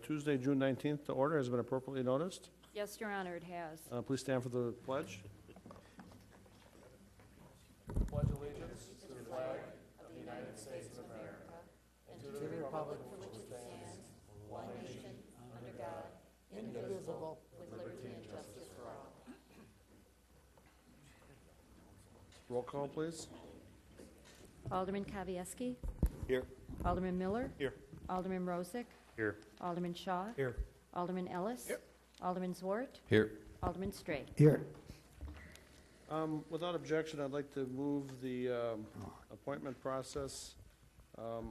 Tuesday, June 19th to order has been appropriately noticed. Yes, Your Honor, it has. Please stand for the pledge. Pledge allegiance to the flag of the United States of America and to the republic for which it stands, one nation, under God, indivisible, with liberty and justice for all. Roll call, please. Alderman Kavieski. Here. Alderman Miller. Here. Alderman Rozak. Here. Alderman Shaw. Here. Alderman Ellis. Here. Alderman Zwart. Here. Alderman Stray. Here. Without objection, I'd like to move the appointment process,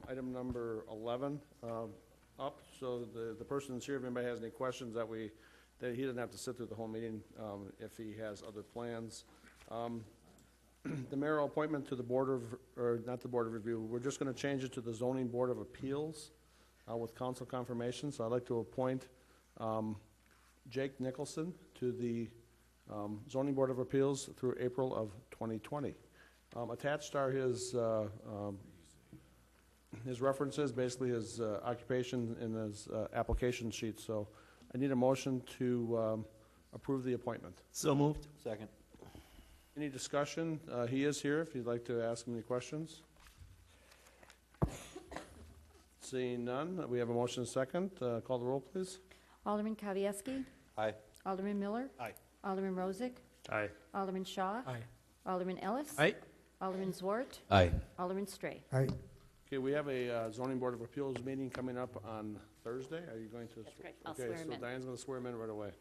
item number 11, up, so the person's here, if anybody has any questions, that he doesn't have to sit through the whole meeting if he has other plans. The mayoral appointment to the Board of, or not the Board of Review, we're just going to change it to the Zoning Board of Appeals with council confirmation. So I'd like to appoint Jake Nicholson to the Zoning Board of Appeals through April of 2020. Attached are his references, basically his occupation in his application sheet. So I need a motion to approve the appointment. So moved. Second. Any discussion? He is here if you'd like to ask him any questions. Seeing none, we have a motion and a second. Call the roll, please. Alderman Kavieski. Aye. Alderman Miller. Aye. Alderman Rozak. Aye. Alderman Shaw. Aye. Alderman Ellis. Aye. Alderman Zwart. Aye. Alderman Stray. Aye. Okay, we have a zoning board of appeals meeting coming up on Thursday. Are you going to? That's correct. I'll Okay, swear him so in. Diane's going to swear him in right away. If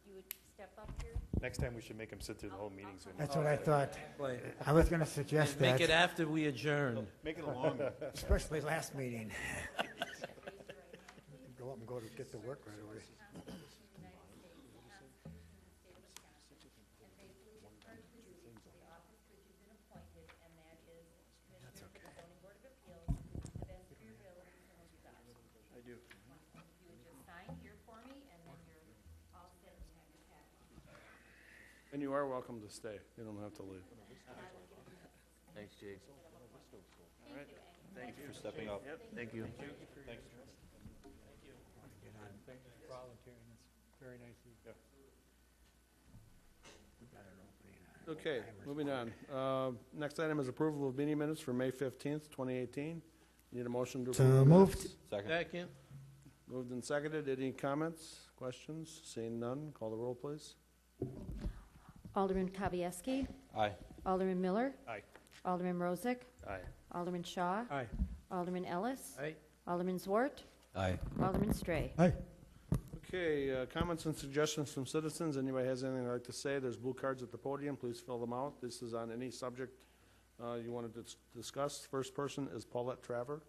you would step up here. Next time we should make him sit through the whole meeting. So That's what I thought. Right. I was going to suggest Make it that, after we adjourn. make it a long. especially last meeting. Go up and go to get to work right away. I do. You would just sign here for me, and then you're all set and have your packet. And you are welcome to stay. You don't have to leave. Thanks, Jake. All right. Thank you for stepping up. Yep. Thank you. Thanks. Okay, moving on. Next item is approval of meeting minutes for May 15th, 2018. Need a motion to approve. So the moved. minutes. Second. Second. Moved and seconded. Any comments, questions? Seeing none, call the roll, please. Alderman Kavieski. Aye. Alderman Miller. Aye. Alderman Rozak. Aye. Alderman Shaw. Aye. Alderman Ellis. Aye. Alderman Zwart. Aye. Alderman Stray. Aye. Okay, comments and suggestions from citizens. Anybody has anything they'd like to say? There's blue cards at the podium. Please fill them out. This is on any subject you want to discuss. First person is Paulette Traver.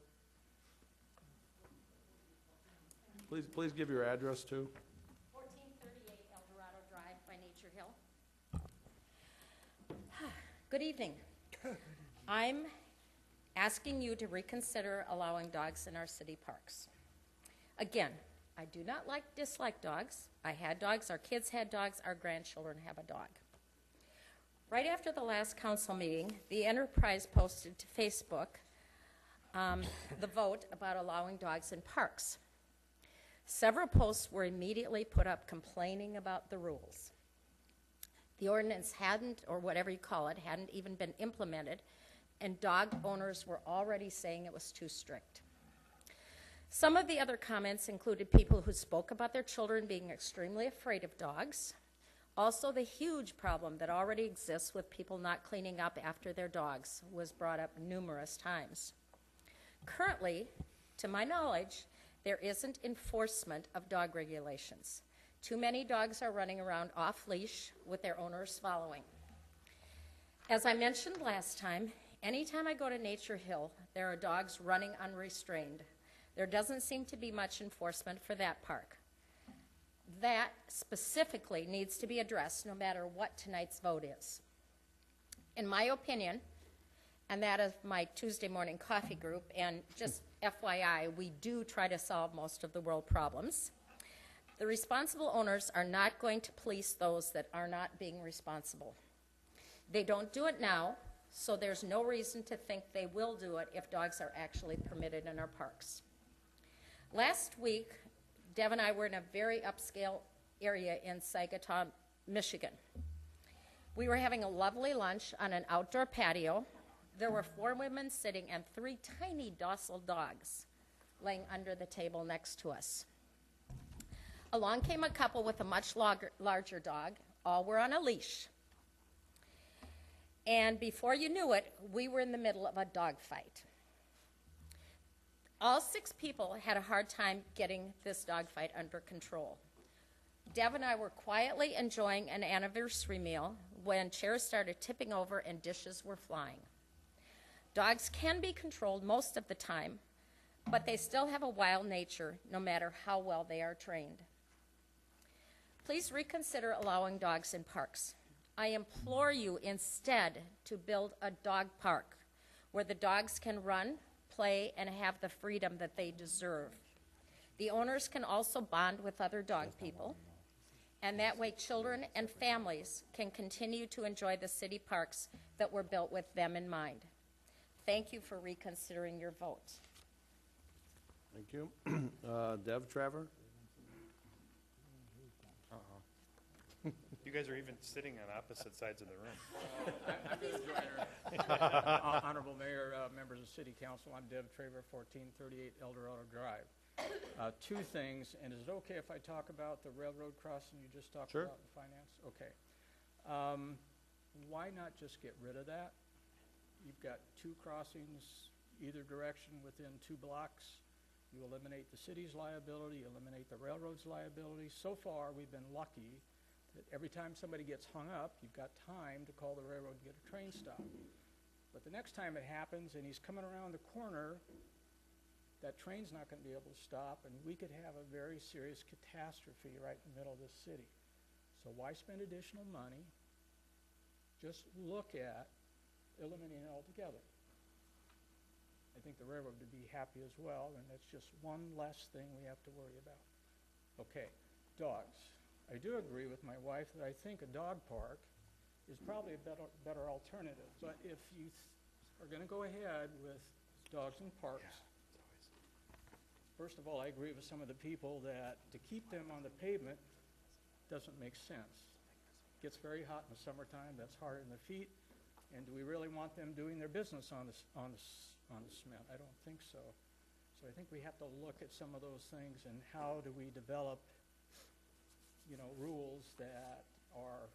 Please give your address too. 1438 El Dorado Drive by Nature Hill. Good evening. I'm asking you to reconsider allowing dogs in our city parks. Again, I do not dislike dogs. I had dogs, our kids had dogs, our grandchildren have a dog. Right after the last council meeting, the Enterprise posted to Facebook the vote about allowing dogs in parks. Several posts were immediately put up complaining about the rules. The ordinance hadn't, or whatever you call it, hadn't even been implemented, and dog owners were already saying it was too strict. Some of the other comments included people who spoke about their children being extremely afraid of dogs. Also, the huge problem that already exists with people not cleaning up after their dogs was brought up numerous times. Currently, to my knowledge, there isn't enforcement of dog regulations. Too many dogs are running around off-leash with their owners following. As I mentioned last time, anytime I go to Nature Hill, there are dogs running unrestrained. There doesn't seem to be much enforcement for that park. That specifically needs to be addressed no matter what tonight's vote is. In my opinion, and that of my Tuesday morning coffee group, and just FYI, we do try to solve most of the world problems. The responsible owners are not going to police those that are not being responsible. They don't do it now, so there's no reason to think they will do it if dogs are actually permitted in our parks. Last week, Deb and I were in a very upscale area in Saginaw, Michigan. We were having a lovely lunch on an outdoor patio. There were 4 women sitting and 3 tiny docile dogs laying under the table next to us. Along came a couple with a much larger dog. All were on a leash. And before you knew it, we were in the middle of a dog fight. All 6 people had a hard time getting this dog fight under control. Deb and I were quietly enjoying an anniversary meal when chairs started tipping over and dishes were flying. Dogs can be controlled most of the time, but they still have a wild nature no matter how well they are trained. Please reconsider allowing dogs in parks. I implore you instead to build a dog park where the dogs can run, play, and have the freedom that they deserve. The owners can also bond with other dog people, and that way children and families can continue to enjoy the city parks that were built with them in mind. Thank you for reconsidering your vote. Thank you. Dev Traver? You guys are even sitting on opposite sides of the room. Honorable Mayor, members of City Council, I'm Dev Traver, 1438 Eldorado Drive. 2 things, and is it okay if I talk about the railroad crossing you just talked Sure. about in finance? Okay. Why not just get rid of that? You've got 2 crossings either direction within 2 blocks. You eliminate the city's liability, eliminate the railroad's liability. So far, we've been lucky that every time somebody gets hung up, you've got time to call the railroad and get a train stop. But the next time it happens and he's coming around the corner, that train's not going to be able to stop, and we could have a very serious catastrophe right in the middle of this city. So why spend additional money? Just look at eliminating it altogether. I think the railroad would be happy as well, and that's just one less thing we have to worry about. Okay, dogs. I do agree with my wife that I think a dog park is probably a better alternative. But if you are going to go ahead with dogs in parks, first of all, I agree with some of the people that to keep them on the pavement doesn't make sense. It gets very hot in the summertime. That's hard on the feet. And do we really want them doing their business on the cement? I don't think so. So I think we have to look at some of those things and how do we develop rules that are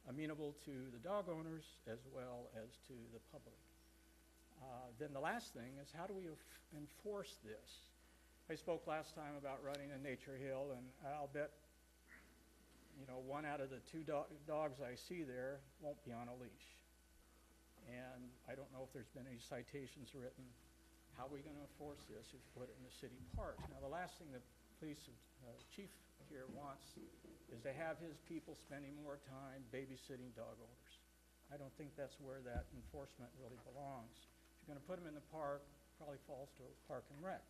amenable to the dog owners as well as to the public. Then the last thing is, how do we enforce this? I spoke last time about running a Nature Hill, and I'll bet 1 out of the 2 dogs I see there won't be on a leash. And I don't know if there's been any citations written. How are we going to enforce this if you put it in the city parks? Now, the last thing the police chief here wants is to have his people spending more time babysitting dog owners. I don't think that's where that enforcement really belongs. If you're going to put them in the park, it probably falls to a park and rec.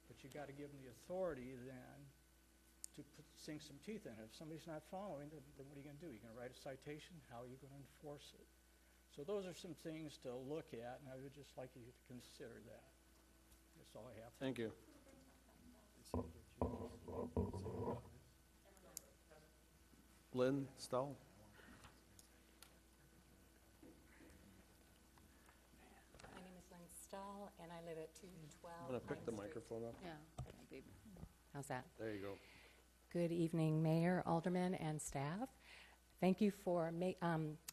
But you got to give them the authority then to sink some teeth in it. If somebody's not following, then what are you going to do? You're going to write a citation? How are you going to enforce it? So those are some things to look at, and I would just like you to consider that. That's all I have. Thank you. Lynn Stahl? My name is Lynn Stahl, and I live at 212. I'm going to pick the Pine Street. microphone up. Yeah. How's that? There you go. Good evening, Mayor, Alderman, and staff. Thank you for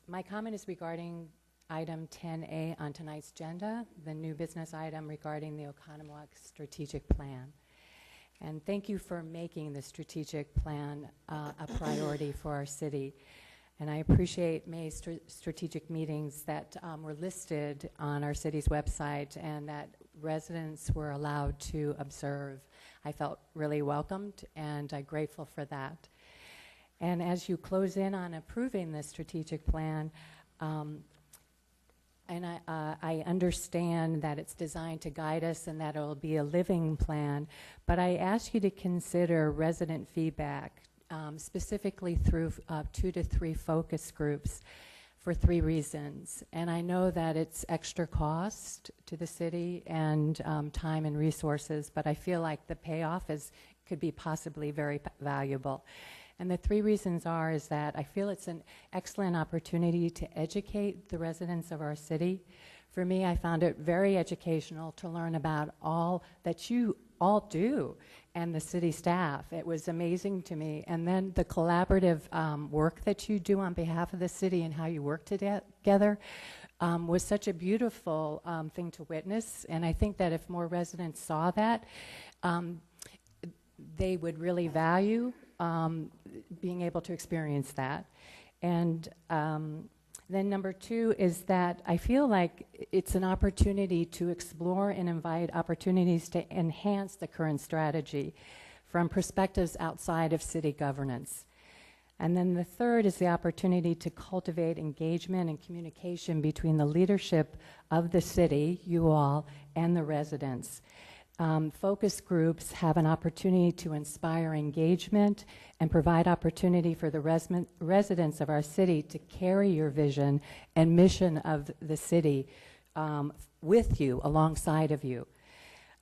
my comment is regarding item 10A on tonight's agenda, the new business item regarding the Oconomowoc strategic plan. And thank you for making the strategic plan a priority for our city. And I appreciate May's strategic meetings that were listed on our city's website and that residents were allowed to observe. I felt really welcomed, and I'm grateful for that. And as you close in on approving the strategic plan, and I understand that it's designed to guide us and that it'll be a living plan, but I ask you to consider resident feedback, specifically through 2 to 3 focus groups for 3 reasons. And I know that it's extra cost to the city and time and resources, but I feel like the payoff could be possibly very valuable. And the 3 reasons is that I feel it's an excellent opportunity to educate the residents of our city. For me, I found it very educational to learn about all that you all do and the city staff. It was amazing to me. And then the collaborative work that you do on behalf of the city and how you work together was such a beautiful thing to witness. And I think that if more residents saw that, they would really value being able to experience that. And then number 2 is that I feel like it's an opportunity to explore and invite opportunities to enhance the current strategy from perspectives outside of city governance. And then the 3rd is the opportunity to cultivate engagement and communication between the leadership of the city, you all, and the residents. Focus groups have an opportunity to inspire engagement and provide opportunity for the residents of our city to carry your vision and mission of the city with you, alongside of you.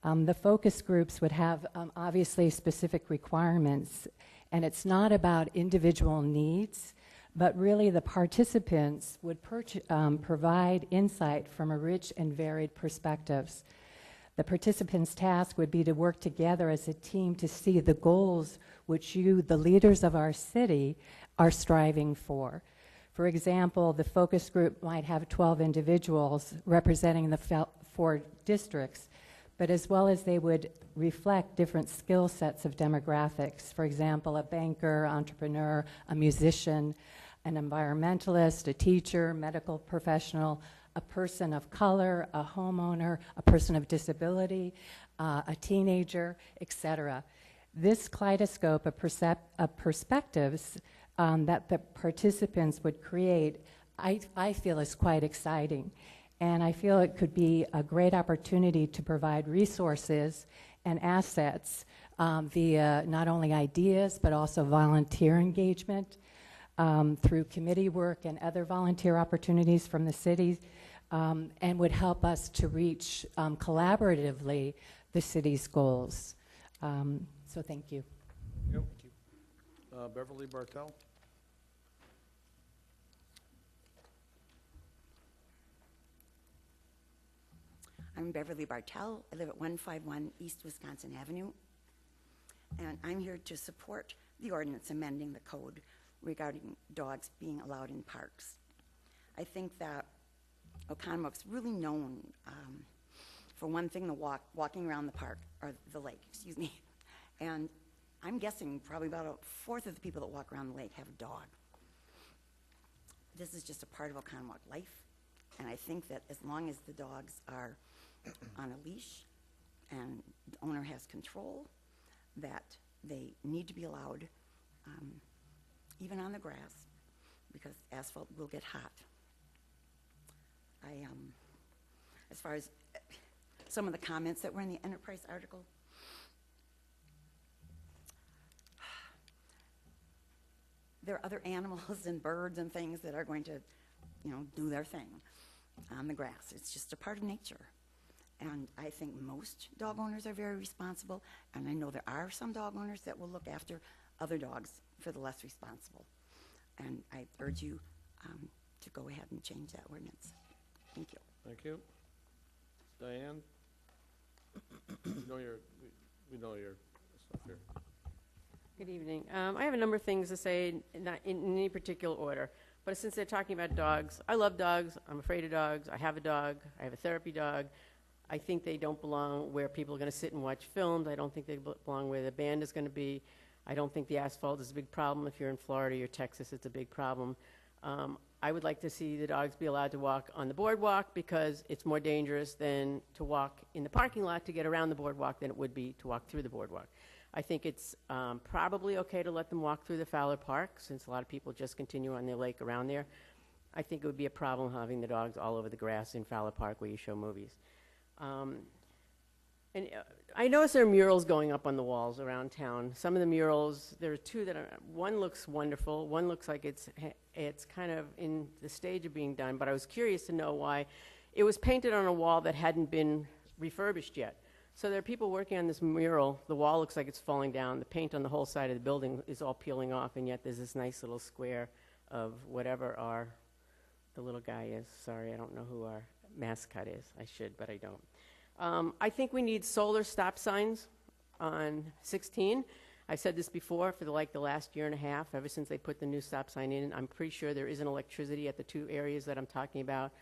The focus groups would have obviously specific requirements, and it's not about individual needs, but really the participants would provide insight from a rich and varied perspectives. The participants' task would be to work together as a team to see the goals which you, the leaders of our city, are striving for. For example, the focus group might have 12 individuals representing the 4 districts, but as well as they would reflect different skill sets of demographics. For example, a banker, entrepreneur, a musician, an environmentalist, a teacher, medical professional, a person of color, a homeowner, a person of disability, a teenager, etc. This kaleidoscope of perspectives that the participants would create, I feel is quite exciting. And I feel it could be a great opportunity to provide resources and assets via not only ideas, but also volunteer engagement through committee work and other volunteer opportunities from the city, and would help us to reach collaboratively the city's goals. So thank you. Yep. Beverly Bartel? I'm Beverly Bartel. I live at 151 East Wisconsin Avenue. And I'm here to support the ordinance amending the code regarding dogs being allowed in parks. I think that Oconomowoc really known for one thing, walking around the park, or the lake, excuse me. And I'm guessing probably about a fourth of the people that walk around the lake have a dog. This is just a part of Oconomowoc life. And I think that as long as the dogs are on a leash and the owner has control, that they need to be allowed even on the grass, because asphalt will get hot. As far as some of the comments that were in the Enterprise article, there are other animals and birds and things that are going to, do their thing on the grass. It's just a part of nature. And I think most dog owners are very responsible, and I know there are some dog owners that will look after other dogs for the less responsible. And I urge you to go ahead and change that ordinance. Thank you. Thank you. Diane? We know your stuff here. Good evening. I have a number of things to say, not in any particular order. But since they're talking about dogs, I love dogs. I'm afraid of dogs. I have a dog. I have a therapy dog. I think they don't belong where people are going to sit and watch films. I don't think they belong where the band is going to be. I don't think the asphalt is a big problem. If you're in Florida or Texas, it's a big problem. I would like to see the dogs be allowed to walk on the boardwalk, because it's more dangerous than to walk in the parking lot to get around the boardwalk than it would be to walk through the boardwalk. I think it's probably okay to let them walk through the Fowler Park, since a lot of people just continue on their lake around there. I think it would be a problem having the dogs all over the grass in Fowler Park where you show movies. And I noticed there are murals going up on the walls around town. Some of the murals, there are two that are, one looks wonderful, one looks like it's kind of in the stage of being done, but I was curious to know why. It was painted on a wall that hadn't been refurbished yet. So there are people working on this mural. The wall looks like it's falling down. The paint on the whole side of the building is all peeling off, and yet there's this nice little square of whatever the little guy is. Sorry, I don't know who our mascot is. I should, but I don't. I think we need solar stop signs on 16. I've said this before for the last year and a half, ever since they put the new stop sign in. I'm pretty sure there isn't electricity at the two areas that I'm talking about.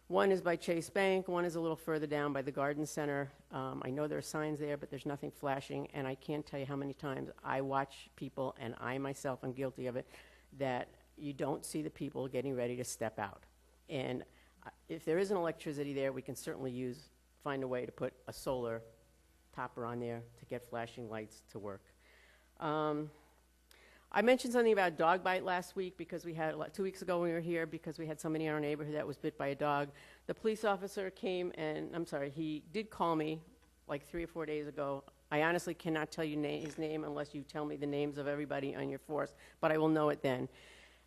One is by Chase Bank, one is a little further down by the Garden Center. I know there are signs there, but there's nothing flashing, and I can't tell you how many times I watch people, and I myself am guilty of it, that you don't see the people getting ready to step out. And if there isn't electricity there, we can certainly find a way to put a solar topper on there to get flashing lights to work. I mentioned something about dog bite last week because we had, 2 weeks ago when we were here, because we had somebody in our neighborhood that was bit by a dog. The police officer came and, he did call me like 3 or 4 days ago. I honestly cannot tell you his name unless you tell me the names of everybody on your force, but I will know it then.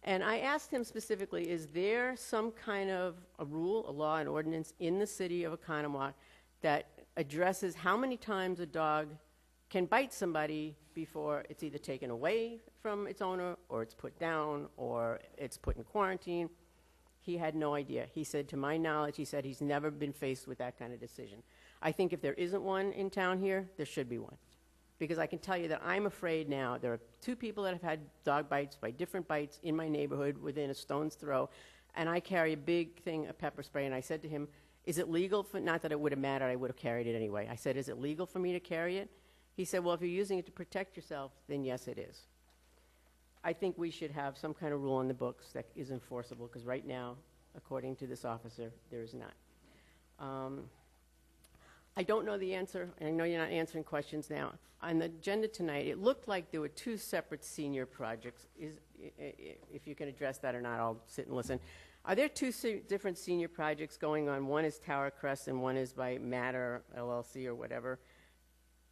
And I asked him specifically, is there some kind of a rule, a law, an ordinance in the city of Oconomowoc that addresses how many times a dog can bite somebody before it's either taken away from its owner, or it's put down, or it's put in quarantine? He had no idea. He said, to my knowledge, he's never been faced with that kind of decision. I think if there isn't one in town here, there should be one. Because I can tell you that I'm afraid now. There are 2 people that have had dog bites by different bites in my neighborhood within a stone's throw, and I carry a big thing of pepper spray, and I said to him, is it legal for, not that it would have mattered, I would have carried it anyway. I said, is it legal for me to carry it? He said, well, if you're using it to protect yourself, then yes, it is. I think we should have some kind of rule in the books that is enforceable, because right now, according to this officer, there is not. I don't know the answer, and I know you're not answering questions now. On the agenda tonight, it looked like there were 2 separate senior projects. If you can address that or not, I'll sit and listen. Are there 2 different senior projects going on? One is Tower Crest and one is by Matter LLC or whatever.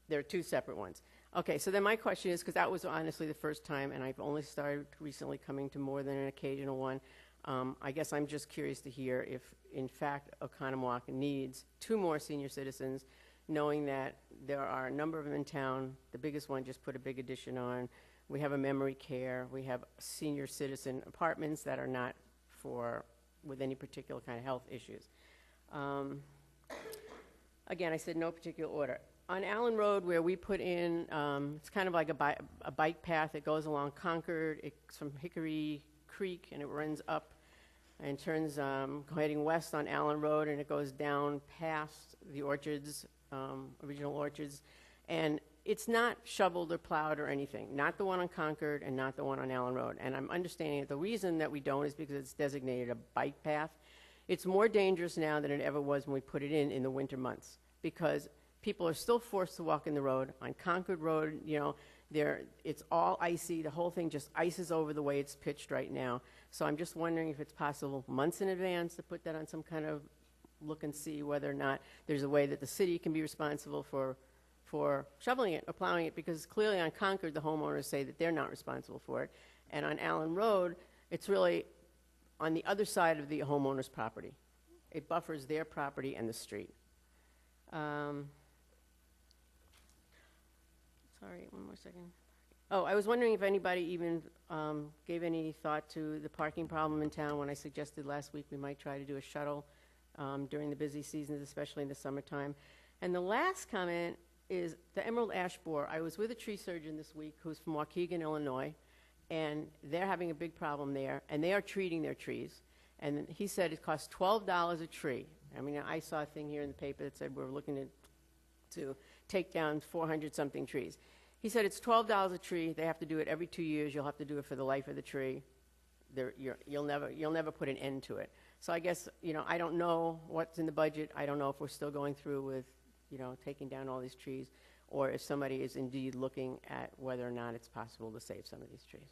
There are 2 separate ones. Okay, so then my question is, because that was honestly the first time, and I've only started recently coming to more than an occasional one, I guess I'm just curious to hear if, in fact, Oconomowoc needs 2 more senior citizens, knowing that there are a number of them in town. The biggest one just put a big addition on. We have a memory care. We have senior citizen apartments that are not with any particular kind of health issues. Again, I said no particular order. On Allen Road, where we put in, it's kind of like a bike path that goes along Concord. It's from Hickory Creek, and it runs up and turns heading west on Allen Road, and it goes down past the orchards, original orchards. And it's not shoveled or plowed or anything, not the one on Concord and not the one on Allen Road. And I'm understanding that the reason that we don't is because it's designated a bike path. It's more dangerous now than it ever was when we put it in the winter months, because people are still forced to walk in the road. On Concord Road, it's all icy. The whole thing just ices over the way it's pitched right now. So I'm just wondering if it's possible months in advance to put that on some kind of look and see whether or not there's a way that the city can be responsible for shoveling it or plowing it, because clearly on Concord, the homeowners say that they're not responsible for it. And on Allen Road, it's really on the other side of the homeowner's property. It buffers their property and the street. Sorry, one more second. Oh, I was wondering if anybody even gave any thought to the parking problem in town when I suggested last week we might try to do a shuttle during the busy seasons, especially in the summertime. And the last comment is the emerald ash borer. I was with a tree surgeon this week who's from Waukegan, Illinois, and they're having a big problem there, and they are treating their trees. And he said it costs $12 a tree. I mean, I saw a thing here in the paper that said we're looking to take down 400-something trees. He said it's $12 a tree. They have to do it every 2 years. You'll have to do it for the life of the tree. You'll never put an end to it. So I guess, I don't know what's in the budget. I don't know if we're still going through with, taking down all these trees, or if somebody is indeed looking at whether or not it's possible to save some of these trees.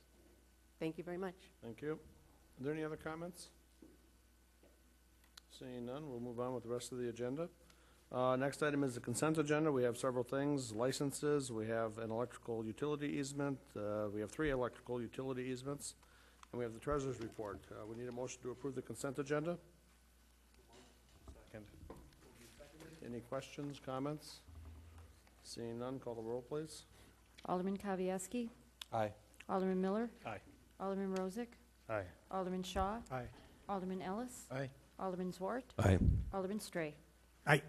Thank you very much. Thank you. Are there any other comments? Seeing none, we'll move on with the rest of the agenda. Next item is the consent agenda. We have several things, licenses, we have an electrical utility easement, we have 3 electrical utility easements, and we have the treasurer's report. We need a motion to approve the consent agenda. Second. Any questions, comments? Seeing none, call the roll, please. Alderman Kavieski, Aye. Alderman Miller, Aye. Alderman Rozak, Aye. Alderman Shaw, Aye. Alderman Ellis, Aye. Alderman Zwart, Aye. Alderman Stray. Aye.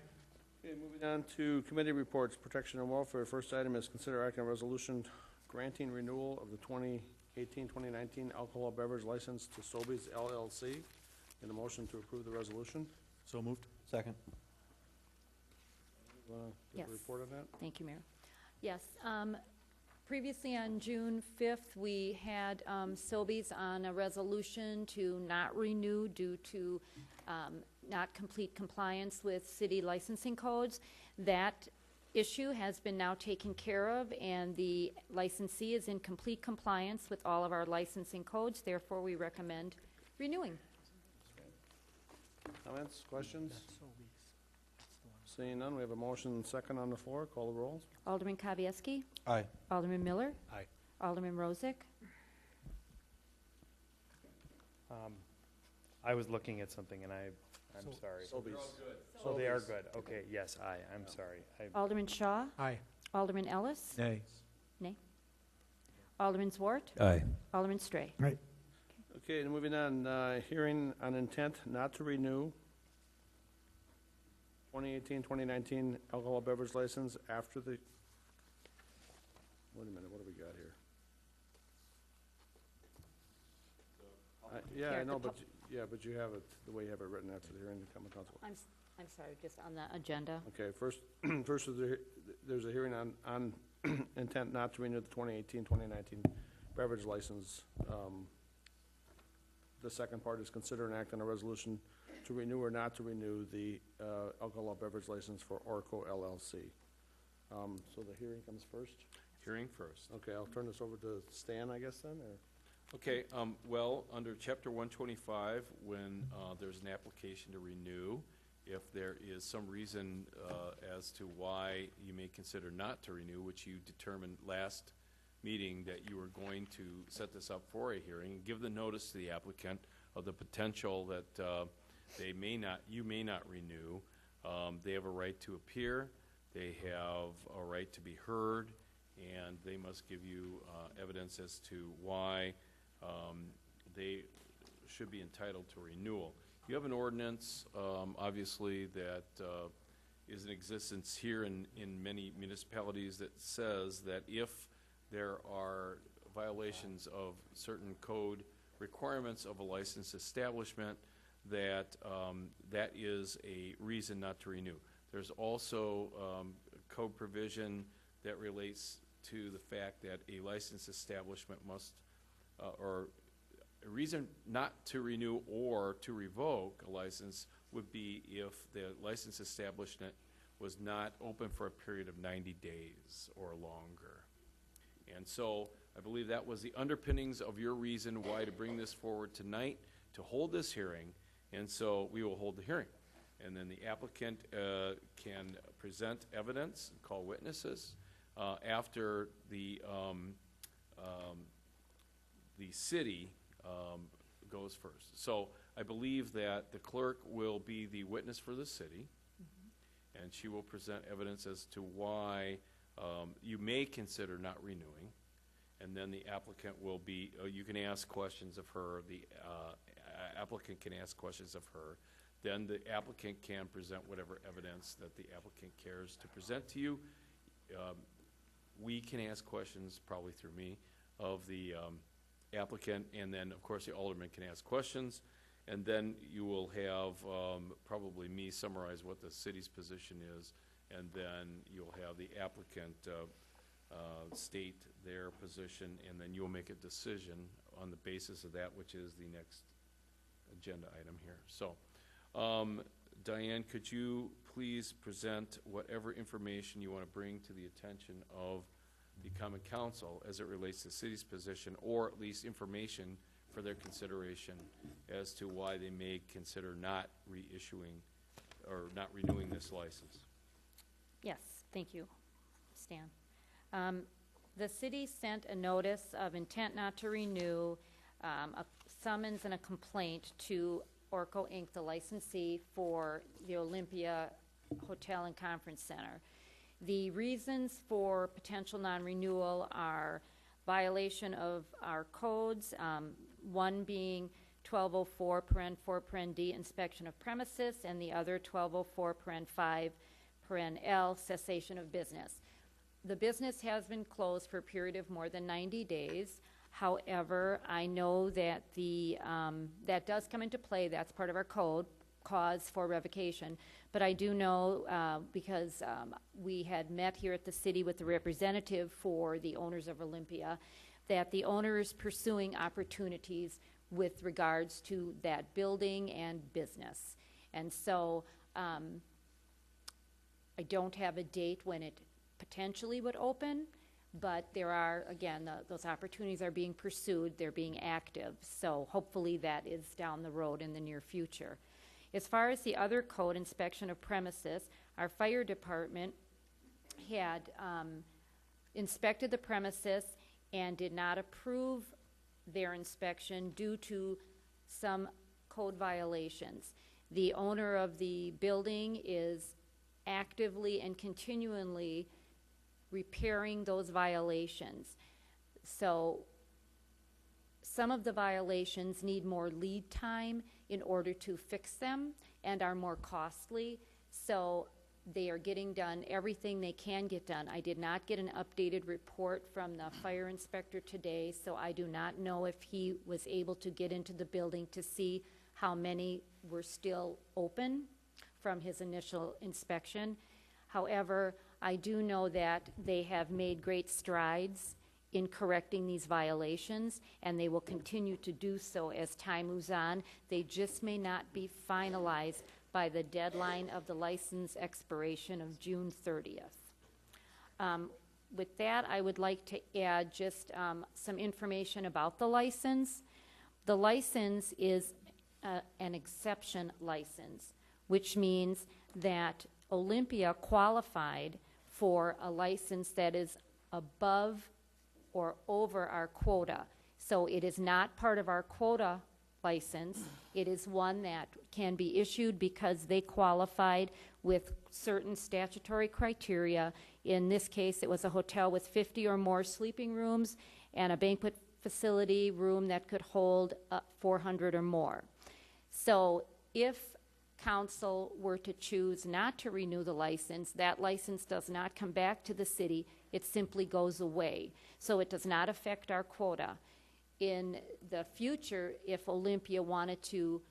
Okay, moving on to committee reports, protection and welfare. First item is consider acting on resolution granting renewal of the 2018-2019 alcohol beverage license to Sobeys LLC. And a motion to approve the resolution. So moved. Second. Want to give a Yes. report on that? Thank you, Mayor. Yes, previously on June 5th, we had Sobeys on a resolution to not renew due to not complete compliance with city licensing codes. That issue has been now taken care of, and the licensee is in complete compliance with all of our licensing codes. Therefore, we recommend renewing. Comments, questions? Seeing none, we have a motion and second on the floor. Call the roll. Alderman Kavieski, Aye. Alderman Miller, Aye. Alderman Rozak, I was looking at something and I'm sorry. Sobeys. Oh, they are good. Okay, yes, aye, I'm sorry. Alderman Shaw, Aye. Alderman Ellis, Nay. nay, Alderman Zwart, Aye. Alderman Stray. Aye. Okay, and moving on, hearing on intent not to renew 2018-2019 alcohol beverage license after the, wait a minute, what do we got here? Yeah, I Here, know, the but, but you have it, the way you have it written after the hearing, the common council. I'm sorry, just on the agenda. Okay, first, first is there's a hearing on intent not to renew the 2018-2019 beverage license. The second part is consider and act on a resolution to renew or not to renew the alcohol beverage license for Orco LLC. So the hearing comes first? Hearing first. Okay, I'll turn this over to Stan, I guess, then, or? Okay, well, under Chapter 125, when there's an application to renew, if there is some reason as to why you may consider not to renew, which you determined last meeting that you were going to set this up for a hearing, give the notice to the applicant of the potential that you may not renew. They have a right to appear, they have a right to be heard, and they must give you evidence as to why they should be entitled to renewal. You have an ordinance, obviously, that is in existence here in many municipalities that says that if there are violations of certain code requirements of a licensed establishment, that that is a reason not to renew. There's also code provision that relates to the fact that a licensed establishment must, or a reason not to renew or to revoke a license would be if the licensed establishment was not open for a period of 90 days or longer. And so I believe that was the underpinnings of your reason why to bring this forward tonight, to hold this hearing, and so we will hold the hearing. And then the applicant can present evidence, call witnesses, after the city goes first. So I believe that the clerk will be the witness for the city, and she will present evidence as to why you may consider not renewing, and then the applicant will be, you can ask questions of her, the applicant can ask questions of her, then the applicant can present whatever evidence that the applicant cares to present to you. We can ask questions, probably through me, of the applicant, and then, of course, the alderman can ask questions, and then you will have probably me summarize what the city's position is, and then you'll have the applicant state their position, and then you'll make a decision on the basis of that, which is the next agenda item here. So, Diane, could you please present whatever information you want to bring to the attention of the Common Council as it relates to the city's position, or at least information for their consideration as to why they may consider not reissuing or not renewing this license? Yes, thank you, Stan. The city sent a notice of intent not to renew, a summons and a complaint to Orco Inc., the licensee for the Olympia Hotel and Conference Center. The reasons for potential non-renewal are violation of our codes, one being 1204 paren 4 paren D, inspection of premises, and the other 1204 paren 5 paren L, cessation of business. The business has been closed for a period of more than 90 days. However, I know that that does come into play. That's part of our code, cause for revocation. But I do know, because we had met here at the city with the representative for the owners of Olympia, that the owner is pursuing opportunities with regards to that building and business. And so I don't have a date when it potentially would open, but there are, again, those opportunities are being pursued, they're being active, so hopefully that is down the road in the near future. As far as the other code, inspection of premises, our fire department had inspected the premises and did not approve their inspection due to some code violations. The owner of the building is actively and continually repairing those violations. So some of the violations need more lead time in order to fix them and are more costly. So they are getting done everything they can get done. I did not get an updated report from the fire inspector today, so I do not know if he was able to get into the building to see how many were still open from his initial inspection. However, I do know that they have made great strides in correcting these violations, and they will continue to do so as time moves on. They just may not be finalized by the deadline of the license expiration of June 30th. With that, I would like to add just some information about the license. The license is an exception license, which means that Olympia qualified for a license that is above or over our quota. So it is not part of our quota license. It is one that can be issued because they qualified with certain statutory criteria. In this case, it was a hotel with 50 or more sleeping rooms and a banquet facility room that could hold 400 or more. So if council were to choose not to renew the license, that license does not come back to the city. It simply goes away. So it does not affect our quota. In the future, if Olympia wanted to,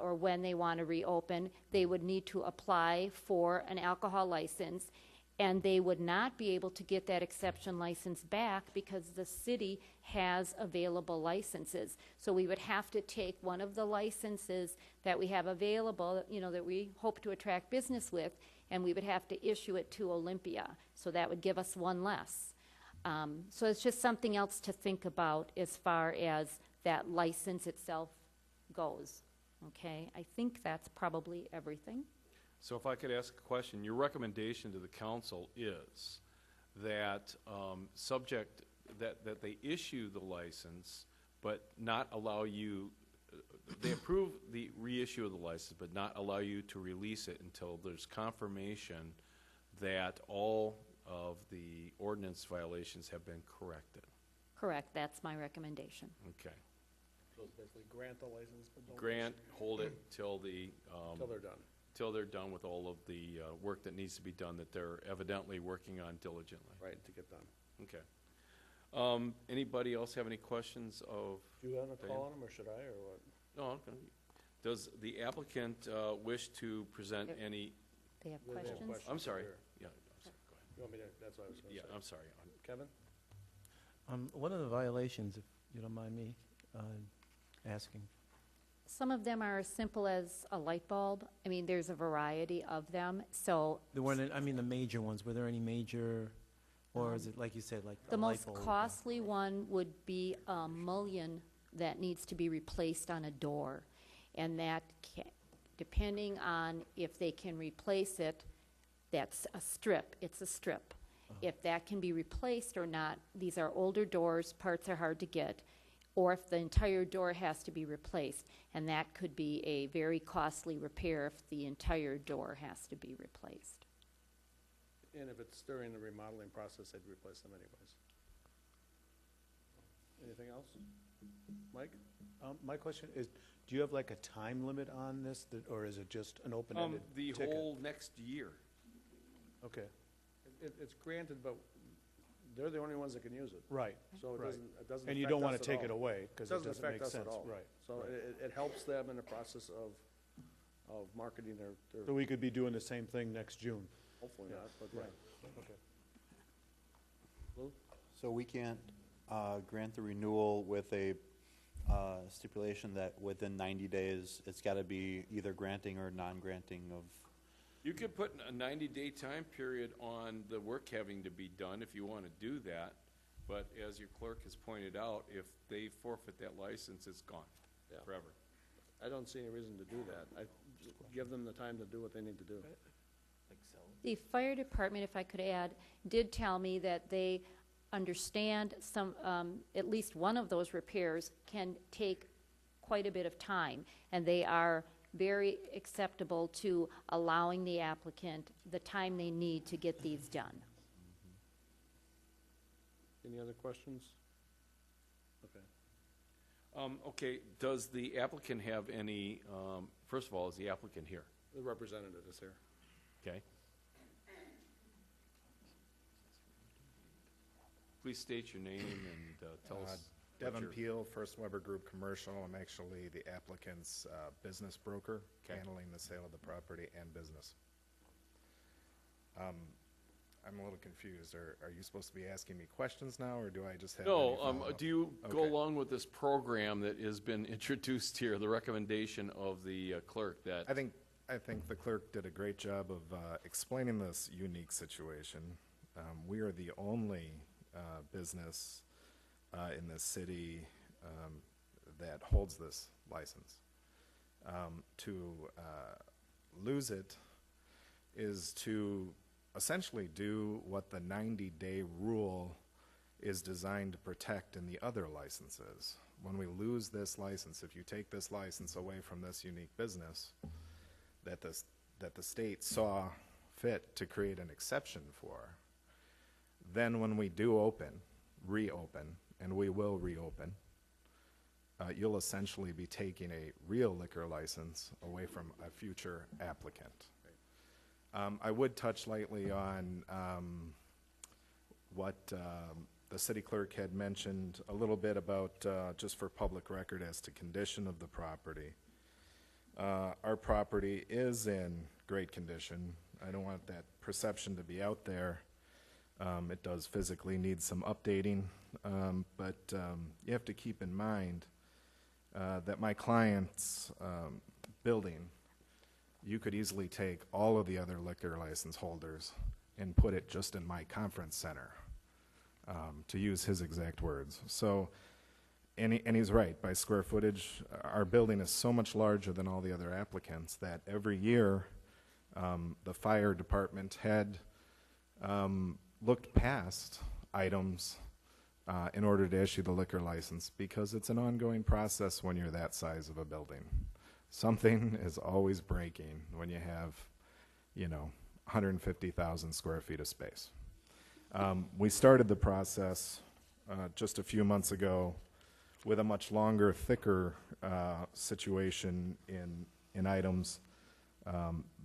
or when they want to reopen, they would need to apply for an alcohol license, and they would not be able to get that exception license back because the city has available licenses. So we would have to take one of the licenses that we have available, you know, that we hope to attract business with, and we would have to issue it to Olympia. So that would give us one less. So it's just something else to think about as far as that license itself goes. Okay, I think that's probably everything. So if I could ask a question, your recommendation to the council is that that they issue the license, but not allow you, they approve the reissue of the license, but not allow you to release it until there's confirmation that all of the ordinance violations have been corrected. Correct, that's my recommendation. Okay. So it's basically grant the license, but don't. Grant, hold it till the, Till they're done. till they're done with all of the work that needs to be done that they're evidently working on diligently. Right, to get done. Okay. Anybody else have any questions of? Do you want to Diane? call on them, or should I, or what? No, okay. Does the applicant wish to present Yep. any? They have They have questions? I'm sorry. Sure. Yeah, I'm sorry. Go ahead. You want me to, that's what I was going to Yeah, say. I'm sorry. Kevin? What are the violations, if you don't mind me asking? Some of them are as simple as a light bulb. I mean, there's a variety of them. So There weren't, I mean, the major ones, were there any major, or is it, like you said, like the a light most bulb? costly one would be a mullion that needs to be replaced on a door. And that, depending on if they can replace it, that's a strip, it's a strip. If that can be replaced or not, these are older doors, parts are hard to get, or if the entire door has to be replaced, and that could be a very costly repair if the entire door has to be replaced. And if it's during the remodeling process, they'd replace them anyways. Anything else? Mike? My question is, do you have like a time limit on this, or is it just an open-ended The ticket? whole next year. Okay, It's granted, but they're the only ones that can use it. right, So it right. doesn't affect And you don't want us to at take it all. away, because it doesn't affect make us sense. at all. Right. So right. it helps them in the process of marketing So their, we could be doing the same thing next June. hopefully Yeah. not, but yeah. Right. Okay. Lou? So we can't grant the renewal with a stipulation that within 90 days, it's got to be either granting or non-granting of, You could put a 90-day time period on the work having to be done if you want to do that, but as your clerk has pointed out, if they forfeit that license, it's gone Yeah. forever. I don't see any reason to do that. I give them the time to do what they need to do. The fire department, if I could add, did tell me that they understand some, at least one of those repairs can take quite a bit of time, and they are very acceptable to allowing the applicant the time they need to get these done. Any other questions? Okay. Okay, does the applicant have any, first of all, is the applicant here? The representative is here. Okay. Please state your name and tell us. what Devin your- Peel, First Weber Group Commercial. I'm actually the applicant's business broker, Okay. handling the sale of the property and business. I'm a little confused. Are you supposed to be asking me questions now, or do I just have? No, any follow-up? do you go Okay. along with this program that has been introduced here, the recommendation of the clerk that? I think the clerk did a great job of explaining this unique situation. We are the only business in this city that holds this license. To lose it is to essentially do what the 90-day rule is designed to protect in the other licenses. When we lose this license, if you take this license away from this unique business that the state saw fit to create an exception for, then when we do reopen, and we will reopen, you'll essentially be taking a real liquor license away from a future applicant. I would touch lightly on what the city clerk had mentioned a little bit about, just for public record, as to condition of the property. Our property is in great condition. I don't want that perception to be out there. It does physically need some updating, but you have to keep in mind that my client's building, you could easily take all of the other liquor license holders and put it just in my conference center, to use his exact words. So, and he's right, by square footage, our building is so much larger than all the other applicants that every year the fire department had looked past items in order to issue the liquor license, because it's an ongoing process when you're that size of a building. Something is always breaking when you have, 150,000 square feet of space. We started the process just a few months ago with a much longer, thicker situation in items.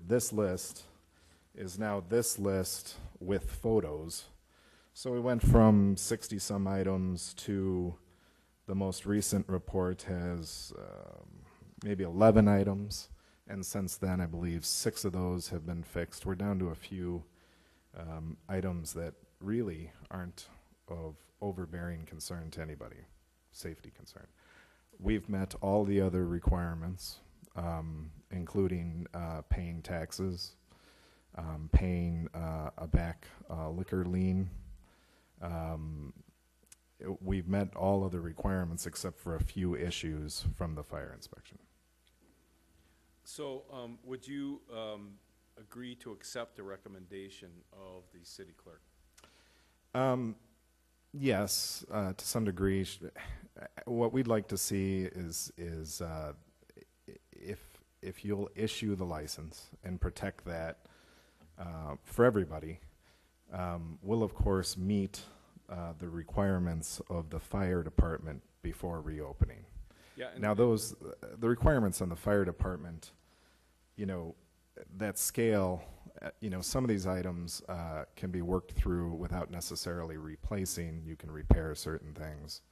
This list is now this list with photos. So we went from 60-some items to the most recent report has maybe 11 items, and since then I believe 6 of those have been fixed. We're down to a few items that really aren't of overbearing concern to anybody, safety concern. We've met all the other requirements, including paying taxes, paying a back liquor lien. We've met all of the requirements except for a few issues from the fire inspection. So would you agree to accept the recommendation of the city clerk? Yes, to some degree. What we'd like to see is if you'll issue the license and protect that for everybody, we'll of course meet the requirements of the fire department before reopening. Yeah, and- Now the requirements on the fire department, that scale, some of these items can be worked through without necessarily replacing. You can repair certain things.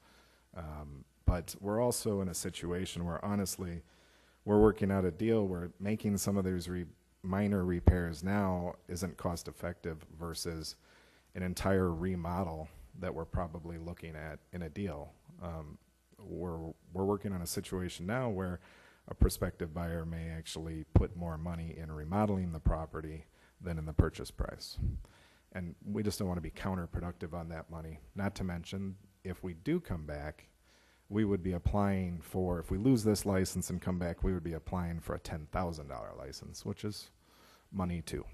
But we're also in a situation where, honestly, we're working out a deal where making some of those minor repairs now isn't cost effective versus an entire remodel that we're probably looking at in a deal. We're working on a situation now where a prospective buyer may actually put more money in remodeling the property than in the purchase price. And we just don't want to be counterproductive on that money. Not to mention, if we do come back, we would be applying for, if we lose this license and come back, we would be applying for a $10,000 license, which is money too.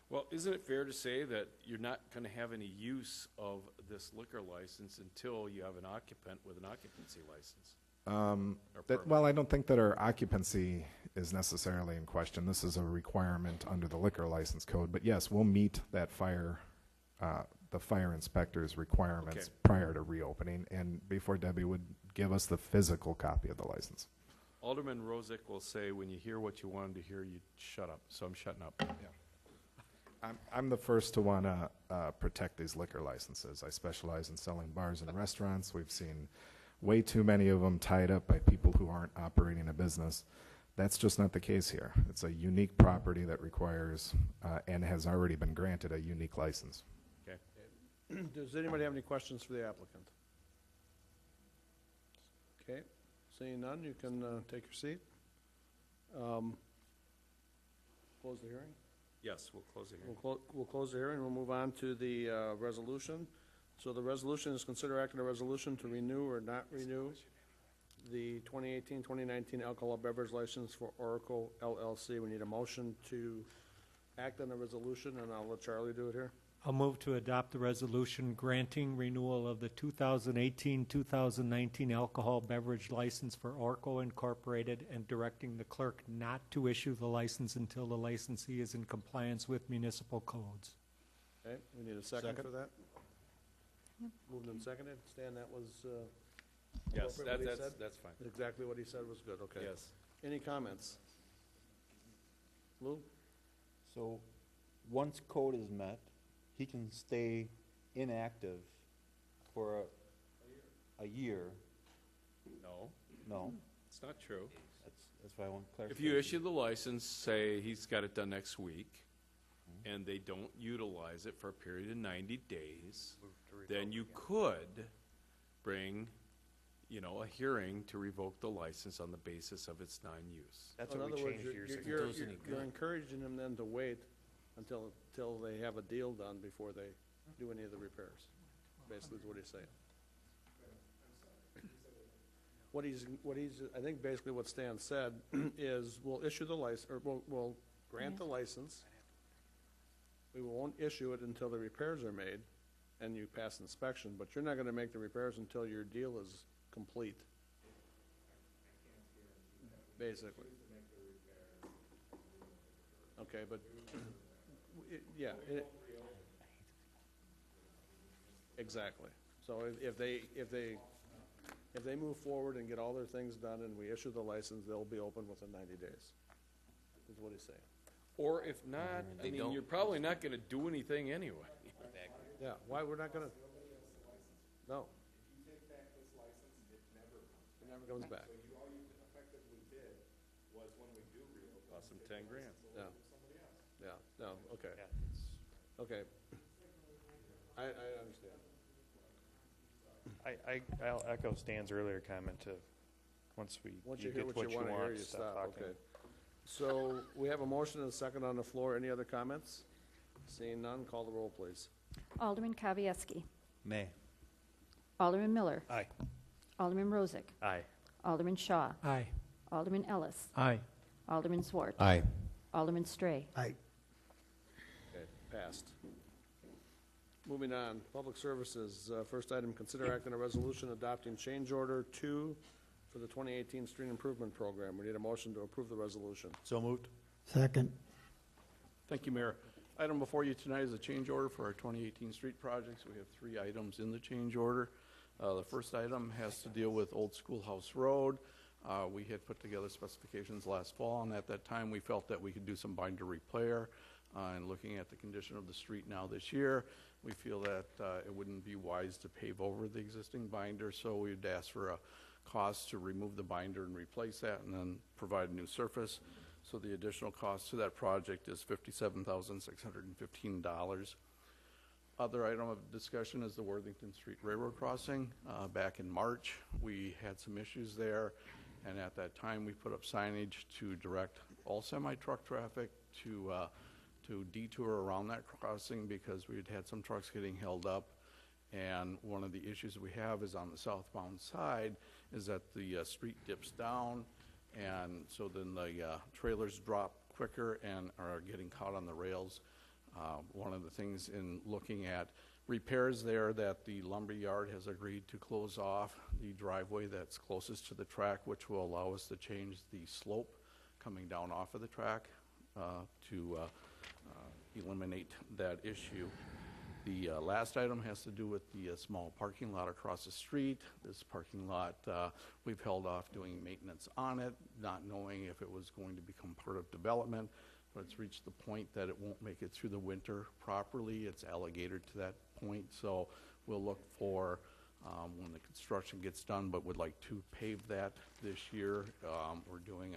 Well, isn't it fair to say that you're not going to have any use of this liquor license until you have an occupant with an occupancy license? Well, I don't think that our occupancy is necessarily in question. This is a requirement under the liquor license code. But yes, we'll meet that the fire inspector's requirements prior to reopening and before Debbie would give us the physical copy of the license. Alderman Rozek will say, when you hear what you wanted to hear, you shut up. So I'm shutting up. Yeah. I'm the first to want to protect these liquor licenses. I specialize in selling bars and restaurants. We've seen way too many of them tied up by people who aren't operating a business. That's just not the case here. It's a unique property that requires and has already been granted a unique license. Okay. Does anybody have any questions for the applicant? Okay, seeing none, you can take your seat. Close the hearing? Yes, we'll close the hearing. We'll close the hearing. We'll move on to the resolution. So the resolution is consider acting a resolution to renew or not renew the 2018-2019 alcohol beverage license for Oracle LLC. We need a motion to act on the resolution, and I'll let Charlie do it here. I'll move to adopt the resolution granting renewal of the 2018-2019 alcohol beverage license for Oracle Incorporated and directing the clerk not to issue the license until the licensee is in compliance with municipal codes. Okay, we need a second for that. Moved and seconded. Stan, that was Yes, appropriate what he said? that's fine. Exactly what he said was good, okay. Yes. Any comments? Lou? So, once code is met, he can stay inactive for a year. No, No, it's not true. that's why I want clarification. If you issue the license, say he's got it done next week, and they don't utilize it for a period of 90 days, then you could bring, a hearing to revoke the license on the basis of its non-use. That's In what we other words, changed years ago. you're encouraging them then to wait until they have a deal done before they do any of the repairs, basically is what he's saying. What he's, I think basically what Stan said is we'll issue the license, or we'll grant the license. We won't issue it until the repairs are made and you pass inspection, but you're not gonna make the repairs until your deal is complete. Basically. Okay, but, exactly. So if they move forward and get all their things done and we issue the license, they'll be open within 90 days, is what he's saying. Or if not, you're probably not going to do anything anyway. Yeah, why we're not gonna, no. It never comes back. Cost them 10 grand. Yeah, no, okay. Okay. I understand. I'll echo Stan's earlier comment to, once you get hear what you wanna hear, you stop stop, talking. okay. So, we have a motion and a second on the floor. Any other comments? Seeing none, call the roll, please. Alderman Kavieski. Nay. Alderman Miller. Aye. Alderman Rozak. Aye. Alderman Shaw. Aye. Alderman Ellis. Aye. Alderman Zwart. Aye. Alderman Stray. Aye. Passed. Moving on, Public Services. First item, consider act on a resolution adopting change order 2 for the 2018 Street Improvement Program. We need a motion to approve the resolution. So moved. Second. Thank you, Mayor. Item before you tonight is a change order for our 2018 street projects. We have 3 items in the change order. The first item has to deal with Old Schoolhouse Road. We had put together specifications last fall, and at that time we felt that we could do some binder repair. And looking at the condition of the street now this year, we feel that it wouldn't be wise to pave over the existing binder, so we'd ask for a cost to remove the binder and replace that and then provide a new surface. So the additional cost to that project is $57,615. Other item of discussion is the Worthington Street Railroad Crossing. Back in March, we had some issues there, and at that time, we put up signage to direct all semi-truck traffic to detour around that crossing because we had had some trucks getting held up. And one of the issues we have is on the southbound side is that the street dips down, and so then the trailers drop quicker and are getting caught on the rails. One of the things in looking at repairs there, that the lumber yard has agreed to close off the driveway that's closest to the track, which will allow us to change the slope coming down off of the track to eliminate that issue. The last item has to do with the small parking lot across the street. This parking lot, we've held off doing maintenance on it, not knowing if it was going to become part of development, but it's reached the point that it won't make it through the winter properly. It's alligator to that point, so we'll look for when the construction gets done, but would like to pave that this year. We're doing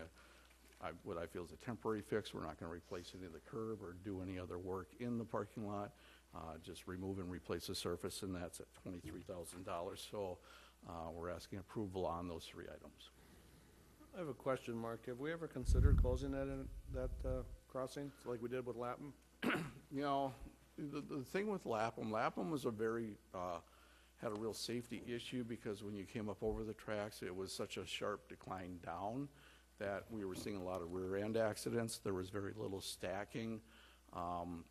what I feel is a temporary fix. We're not going to replace any of the curb or do any other work in the parking lot. Just remove and replace the surface, and that's at $23,000. So we're asking approval on those 3 items. I have a question, Mark. Have we ever considered closing that crossing, like we did with Lapham? You know, the thing with Lapham was a very, had a real safety issue because when you came up over the tracks, it was such a sharp decline down that we were seeing a lot of rear end accidents. There was very little stacking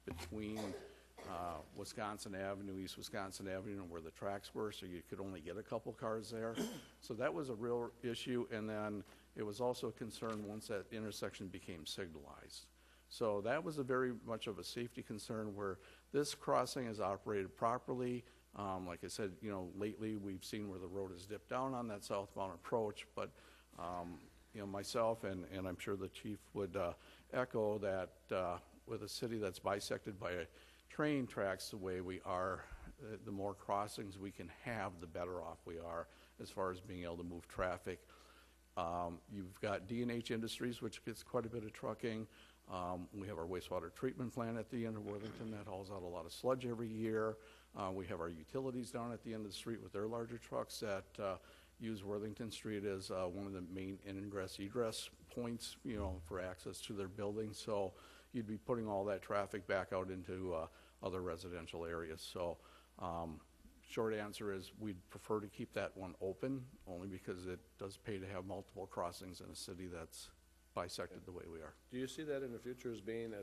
between Wisconsin Avenue, East Wisconsin Avenue, and where the tracks were, so you could only get a couple cars there. So that was a real issue, and then it was also a concern once that intersection became signalized. So that was a very much of a safety concern where this crossing is operated properly. Like I said, you know, lately we've seen where the road has dipped down on that southbound approach, but you know, myself and I'm sure the chief would echo that with a city that's bisected by train tracks the way we are, the more crossings we can have, the better off we are as far as being able to move traffic. You've got D&H Industries, which gets quite a bit of trucking. We have our wastewater treatment plant at the end of Worthington that hauls out a lot of sludge every year. We have our utilities down at the end of the street with their larger trucks that use Worthington Street as one of the main ingress egress points, you know, for access to their buildings. So you'd be putting all that traffic back out into other residential areas. So short answer is we'd prefer to keep that one open, only because it does pay to have multiple crossings in a city that's bisected the way we are. Do you see that in the future as being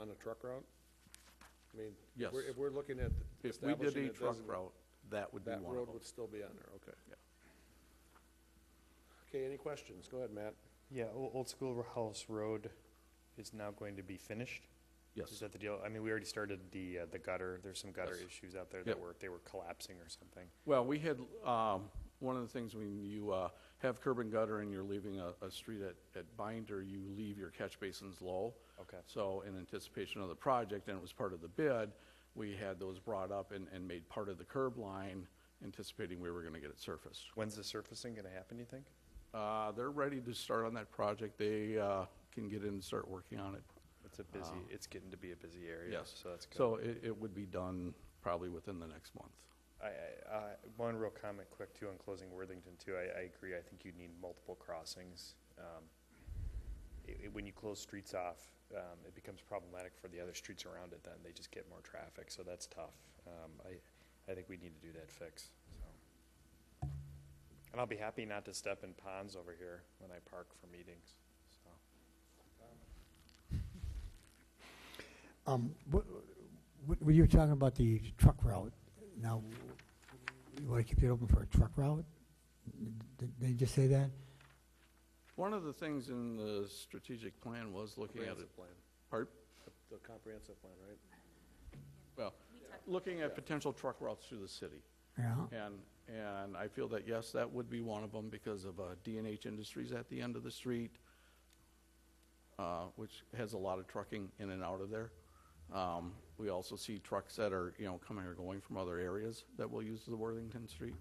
on a truck route? I mean, Yes. if we're looking at If we did establishing a truck designated- route, that would be that one road of would them. still be on there, okay. Yeah. Okay, any questions? Go ahead, Matt. Yeah, Old Schoolhouse Road is now going to be finished? Yes. Is that the deal? I mean, we already started the gutter. There's some gutter Yes. issues out there Yep. that they were collapsing or something. Well, we had, one of the things when you have curb and gutter and you're leaving a street at Binder, you leave your catch basins low. Okay. So in anticipation of the project, and it was part of the bid, we had those brought up and made part of the curb line, anticipating we were going to get it surfaced. When's the surfacing going to happen, you think? They're ready to start on that project. They can get in and start working on it. It's a busy, it's getting to be a busy area. Yes. So that's good. So it would be done probably within the next month. One real comment quick too on closing Worthington too. I agree. I think you need multiple crossings. When you close streets off, it becomes problematic for the other streets around it. Then they just get more traffic, so that's tough. I think we need to do that fix. So. And I'll be happy not to step in ponds over here when I park for meetings. So. When you were talking about the truck route, now, you want to keep it open for a truck route? Did they just say that? One of the things in the strategic plan was looking at it. Comprehensive plan, Pardon? the comprehensive plan, right? Well, looking at potential truck routes through the city. Yeah. And I feel that, yes, that would be one of them because of D&H Industries at the end of the street, which has a lot of trucking in and out of there. We also see trucks that are, coming or going from other areas that will use the Worthington Street.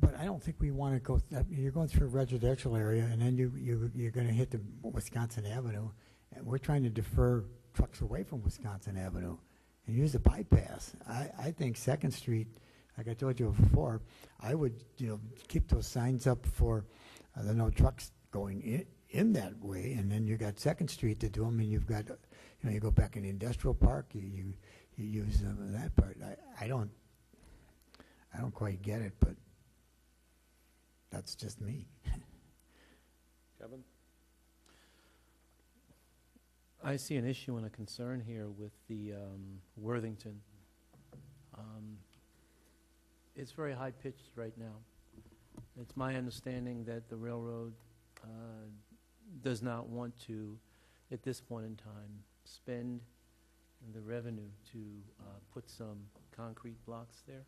But I don't think we want to go, you're going through a residential area, and then you're going to hit the Wisconsin Avenue, and we're trying to defer trucks away from Wisconsin Avenue and use the bypass. I think Second Street, like I told you before, I would, keep those signs up for the no trucks going in that way, and then you got Second Street to do them, and you've got, you go back in the industrial park, you use that part. I don't quite get it, but that's just me. Kevin? I see an issue and a concern here with the Worthington. It's very high-pitched right now. It's my understanding that the railroad does not want to, at this point in time, spend the revenue to put some concrete blocks there.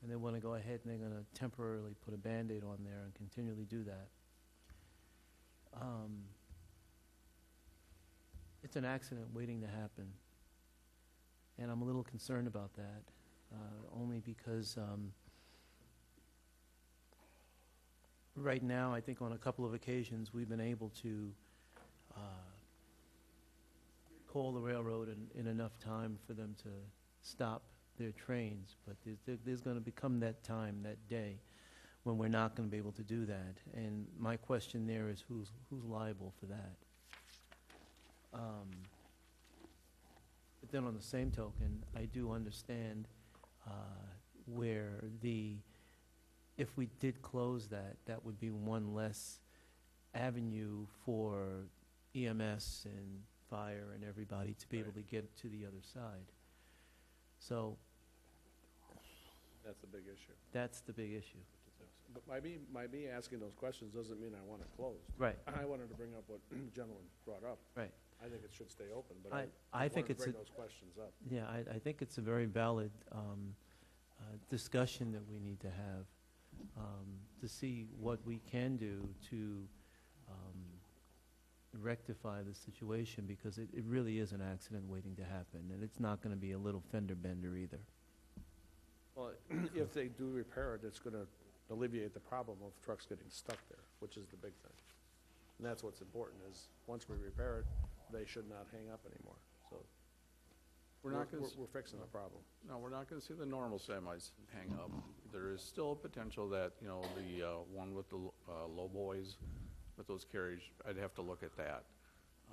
And they want to go ahead and they're going to temporarily put a Band-Aid on there and continually do that. It's an accident waiting to happen. And I'm a little concerned about that, only because right now, I think on a couple of occasions, we've been able to call the railroad in enough time for them to stop their trains, but there's going to become that time, that day, when we're not going to be able to do that. And my question there is who's liable for that? But then on the same token, I do understand where if we did close that, that would be one less avenue for EMS and fire and everybody to be able to get to the other side. So That's the big issue. that's the big issue. But my me asking those questions doesn't mean I want it closed. Right. I wanted to bring up what the gentleman brought up. Right. I think it should stay open, but I think wanted to it's bring those questions up. Yeah, I think it's a very valid discussion that we need to have to see what we can do to rectify the situation, because it really is an accident waiting to happen, and it's not going to be a little fender bender either. Well, if they do repair it, it's going to alleviate the problem of trucks getting stuck there, which is the big thing. And that's what's important, is once we repair it, they should not hang up anymore. So we're fixing the problem. No, we're not going to see the normal semis hang up. There is still a potential that, the one with the low boys, with those carriage, I'd have to look at that.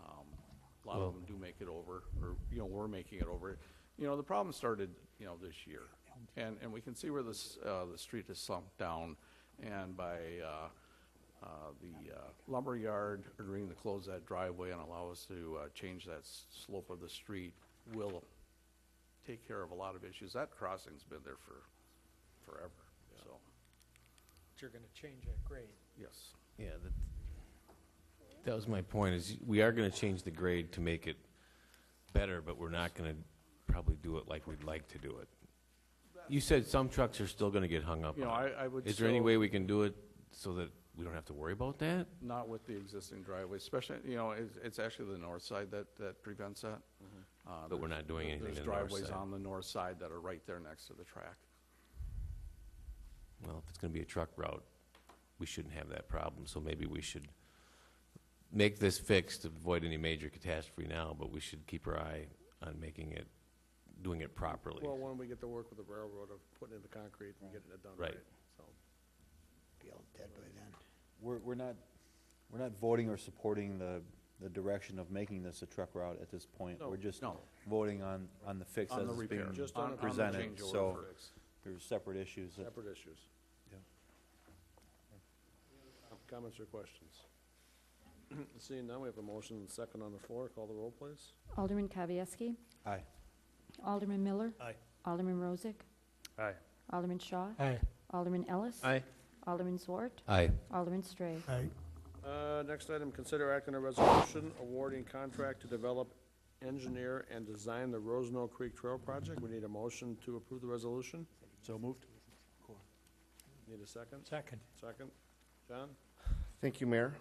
A lot of them do make it over, or, we're making it over. The problem started, this year. And we can see where the street is sunk down, and by the lumber yard agreeing to close that driveway and allow us to change that slope of the street will take care of a lot of issues. That crossing's been there for forever, so, But you're going to change that grade. yes. Yeah, that was my point, is we are going to change the grade to make it better, but we're not going to probably do it like we'd like to do it. You said some trucks are still going to get hung up on. I would Is there any still- way we can do it so that we don't have to worry about that? Not with the existing driveway, especially, it's actually the north side that prevents that. But we're not doing anything to the north There's driveways side. on the north side that are right there next to the track. Well, if it's going to be a truck route, we shouldn't have that problem, so maybe we should make this fix to avoid any major catastrophe now, but we should keep our eye on doing it properly. Well, when we get to work with the railroad of putting in the concrete and getting it done right. Right. So, Be all dead by then. We're not voting or supporting the direction of making this a truck route at this point. No, We're just no. voting on the fix On as the it's repair. being Just on the presented. change order So fix. there's separate issues. separate issues. Yeah. Comments or questions? Seeing none, we have a motion and second on the floor. Call the roll, please. Alderman Kavieski, Aye. Alderman Miller. Aye. Alderman Rozak. Aye. Alderman Shaw. Aye. Alderman Ellis. Aye. Alderman Zwart. Aye. Alderman Stray. Aye. Next item, consider act on a resolution awarding contract to develop, engineer, and design the Roseno Creek Trail project. We need a motion to approve the resolution. So moved? Need a second? Second. Second. John? Thank you, Mayor.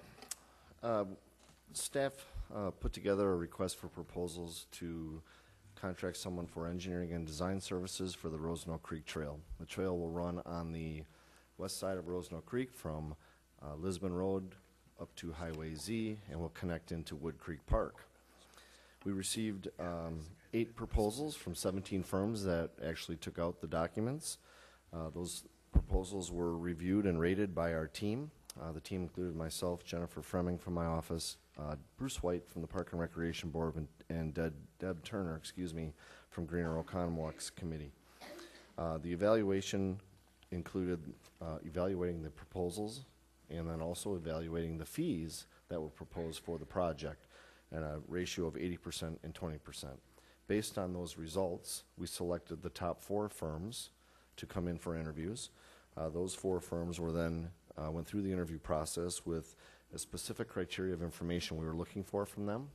Staff put together a request for proposals to contract someone for engineering and design services for the Roseno Creek Trail. The trail will run on the west side of Roseno Creek from Lisbon Road up to Highway Z and will connect into Wood Creek Park. We received 8 proposals from 17 firms that actually took out the documents. Those proposals were reviewed and rated by our team. The team included myself, Jennifer Fremming from my office, Bruce White from the Park and Recreation Board, and Deb Turner, from Greener Oconomowoc Committee. The evaluation included evaluating the proposals and then also evaluating the fees that were proposed for the project at a ratio of 80% and 20%. Based on those results, we selected the top 4 firms to come in for interviews. Those 4 firms were then went through the interview process with a specific criteria of information we were looking for from them.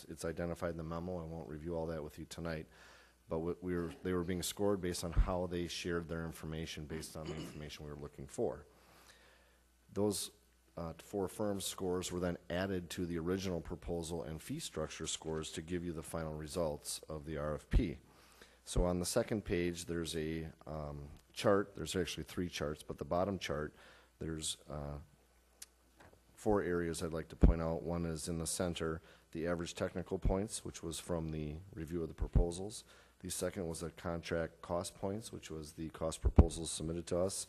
It's identified in the memo. I won't review all that with you tonight, but they were being scored based on how they shared their information based on the information we were looking for. Those 4 firms' scores were then added to the original proposal and fee structure scores to give you the final results of the RFP. So on the second page, there's a chart. There's actually 3 charts, but the bottom chart, there's 4 areas I'd like to point out. One is in the center, the average technical points, which was from the review of the proposals. The second was the contract cost points, which was the cost proposals submitted to us.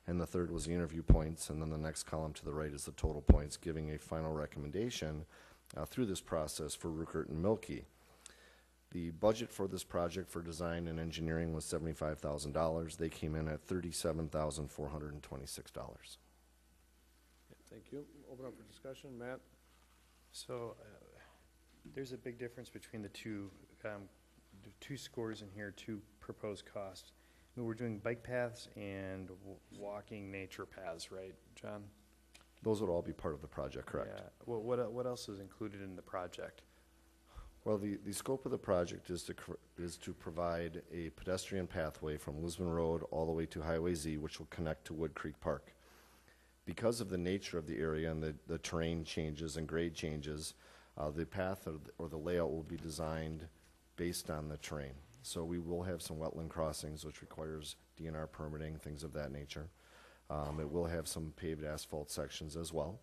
And the third was the interview points, and then the next column to the right is the total points, giving a final recommendation through this process for Ruckert and Milky. The budget for this project for design and engineering was $75,000. They came in at $37,426. Thank you. Open up for discussion. Matt? So there's a big difference between the two scores in here, 2 proposed costs. I mean, we're doing bike paths and walking nature paths, right, John? Those would all be part of the project, correct? Yeah. Well, what else is included in the project? Well, the scope of the project is to provide a pedestrian pathway from Lisbon Road all the way to Highway Z, which will connect to Wood Creek Park. Because of the nature of the area and the terrain changes and grade changes, the path or the layout will be designed based on the terrain. So we will have some wetland crossings, which requires DNR permitting, things of that nature. It will have some paved asphalt sections as well.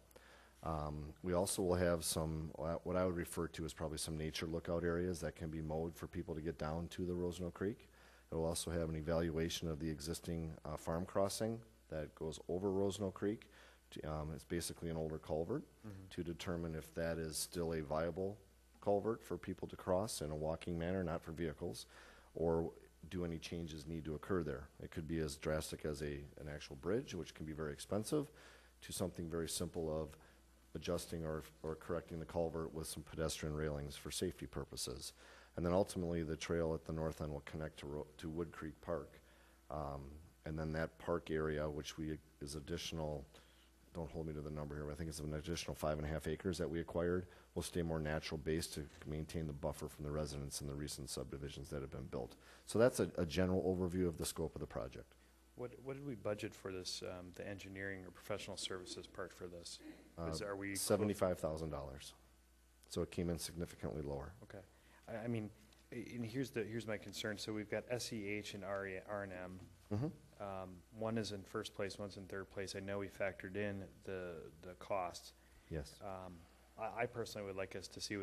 We also will have some, what I would refer to as probably some nature lookout areas that can be mowed for people to get down to the Roseno Creek. It will also have an evaluation of the existing farm crossing that goes over Roseno Creek. It's basically an older culvert to determine if that is still a viable culvert for people to cross in a walking manner, not for vehicles, or do any changes need to occur there. It could be as drastic as an actual bridge, which can be very expensive, to something very simple of adjusting or correcting the culvert with some pedestrian railings for safety purposes. And then ultimately the trail at the north end will connect to Wood Creek Park. And then that park area, which is additional, don't hold me to the number here, but I think it's an additional 5.5 acres that we acquired, will stay more natural based to maintain the buffer from the residents in the recent subdivisions that have been built. So that's a general overview of the scope of the project. What did we budget for this, the engineering or professional services part for this? Are we $75,000. So it came in significantly lower. Okay. I mean, and here's my concern. So we've got SEH and R&M. One is in first place, one's in third place. I know we factored in the costs. Yes. I personally would like us to see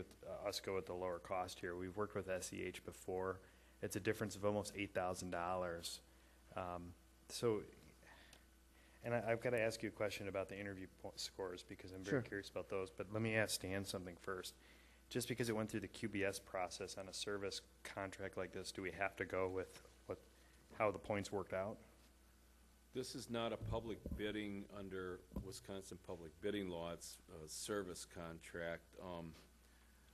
us go with the lower cost here. We've worked with SEH before. It's a difference of almost $8,000. So, and I've got to ask you a question about the interview scores because I'm very curious about those. But let me ask Stan something first. Just because it went through the QBS process on a service contract like this, do we have to go with how the points worked out? This is not a public bidding under Wisconsin public bidding law. It's a service contract.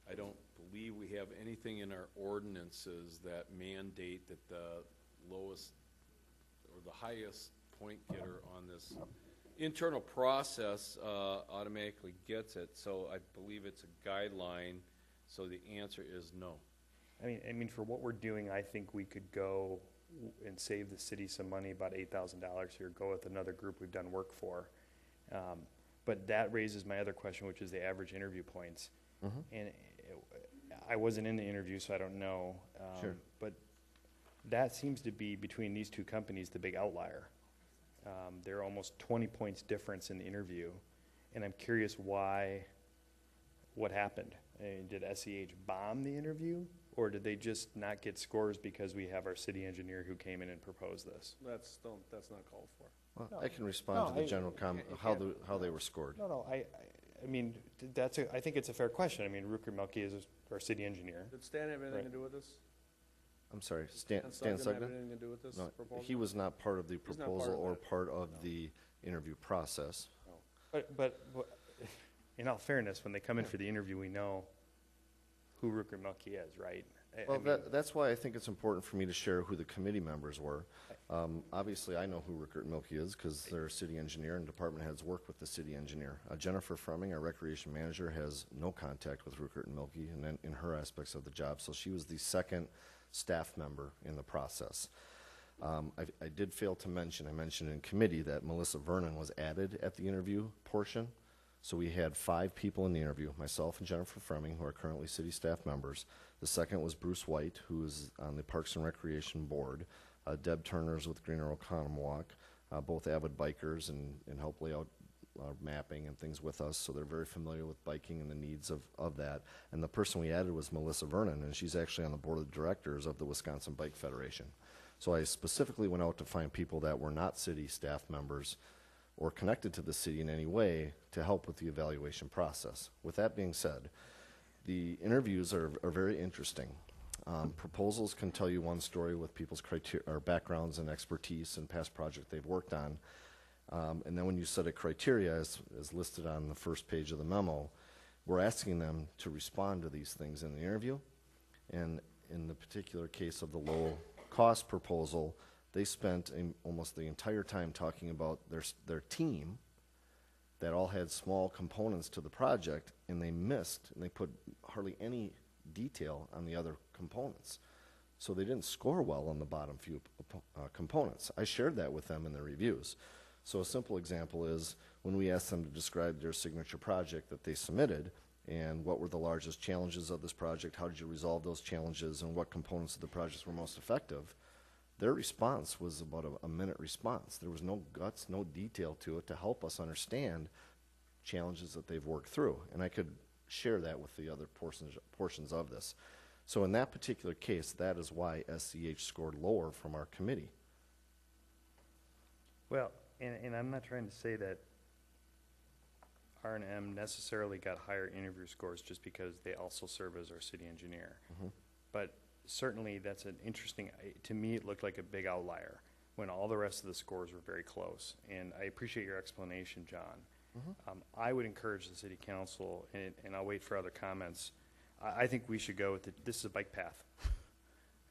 I don't believe we have anything in our ordinances that mandate that the lowest or the highest point getter on this internal process automatically gets it. So I believe it's a guideline, so the answer is no. I mean, for what we're doing, I think we could go and save the city some money, about $8,000 here, go with another group we've done work for. But that raises my other question, which is the average interview points. And I wasn't in the interview, so I don't know. Sure. But that seems to be, between these two companies, the big outlier. There are almost 20 points difference in the interview. And I'm curious what happened. Did SEH bomb the interview? Or did they just not get scores because we have our city engineer who came in and proposed this? That's not called for. Well, No. I can respond to No, the general comment, how they were scored. No, I mean, I think it's a fair question. I mean, Rupert Melke is our city engineer. Did Stan have anything Right. to do with this? I'm sorry, Stan Sugden Sugden? have anything to do with this No, proposal? he was not part of the He's not part proposal of or that. part of the interview process. But in all fairness, when they come in for the interview, we know who Rupert Melke is, right? Well, that's why I think it's important for me to share who the committee members were. Obviously, I know who Rickert Milke is because they're city engineer and department heads work with the city engineer. Jennifer Fremming, our recreation manager, has no contact with Rickert Milke in her aspects of the job, so she was the second staff member in the process. I did fail to mention, I mentioned in committee that Melissa Vernon was added at the interview portion. So we had 5 people in the interview, myself and Jennifer Fremming, who are currently city staff members. The second was Bruce White, who is on the Parks and Recreation Board. Deb Turner's with Green Arrow Conomowoc, both avid bikers and help lay out mapping and things with us, so they're very familiar with biking and the needs of that. And the person we added was Melissa Vernon, and she's actually on the board of directors of the Wisconsin Bike Federation. So I specifically went out to find people that were not city staff members or connected to the city in any way to help with the evaluation process. With that being said, the interviews are very interesting. Proposals can tell you one story with people's or backgrounds and expertise and past project they've worked on. And then when you set a criteria, as listed on the first page of the memo, we're asking them to respond to these things in the interview. And in the particular case of the low cost proposal, they spent almost the entire time talking about their team that all had small components to the project, and they missed, and they put hardly any detail on the other components. So they didn't score well on the bottom few components. I shared that with them in the reviews. So a simple example is when we asked them to describe their signature project that they submitted, and what were the largest challenges of this project, how did you resolve those challenges, and what components of the projects were most effective, their response was about a minute response. There was no guts, no detail to it to help us understand challenges that they've worked through. And I could share that with the other portions of this. So in that particular case, that is why SCH scored lower from our committee. Well, and I'm not trying to say that R&M necessarily got higher interview scores just because they also serve as our city engineer. But certainly that's an interesting, to me it looked like a big outlier when all the rest of the scores were very close. And I appreciate your explanation, John. I would encourage the city council, and I'll wait for other comments, I think we should go with this is a bike path.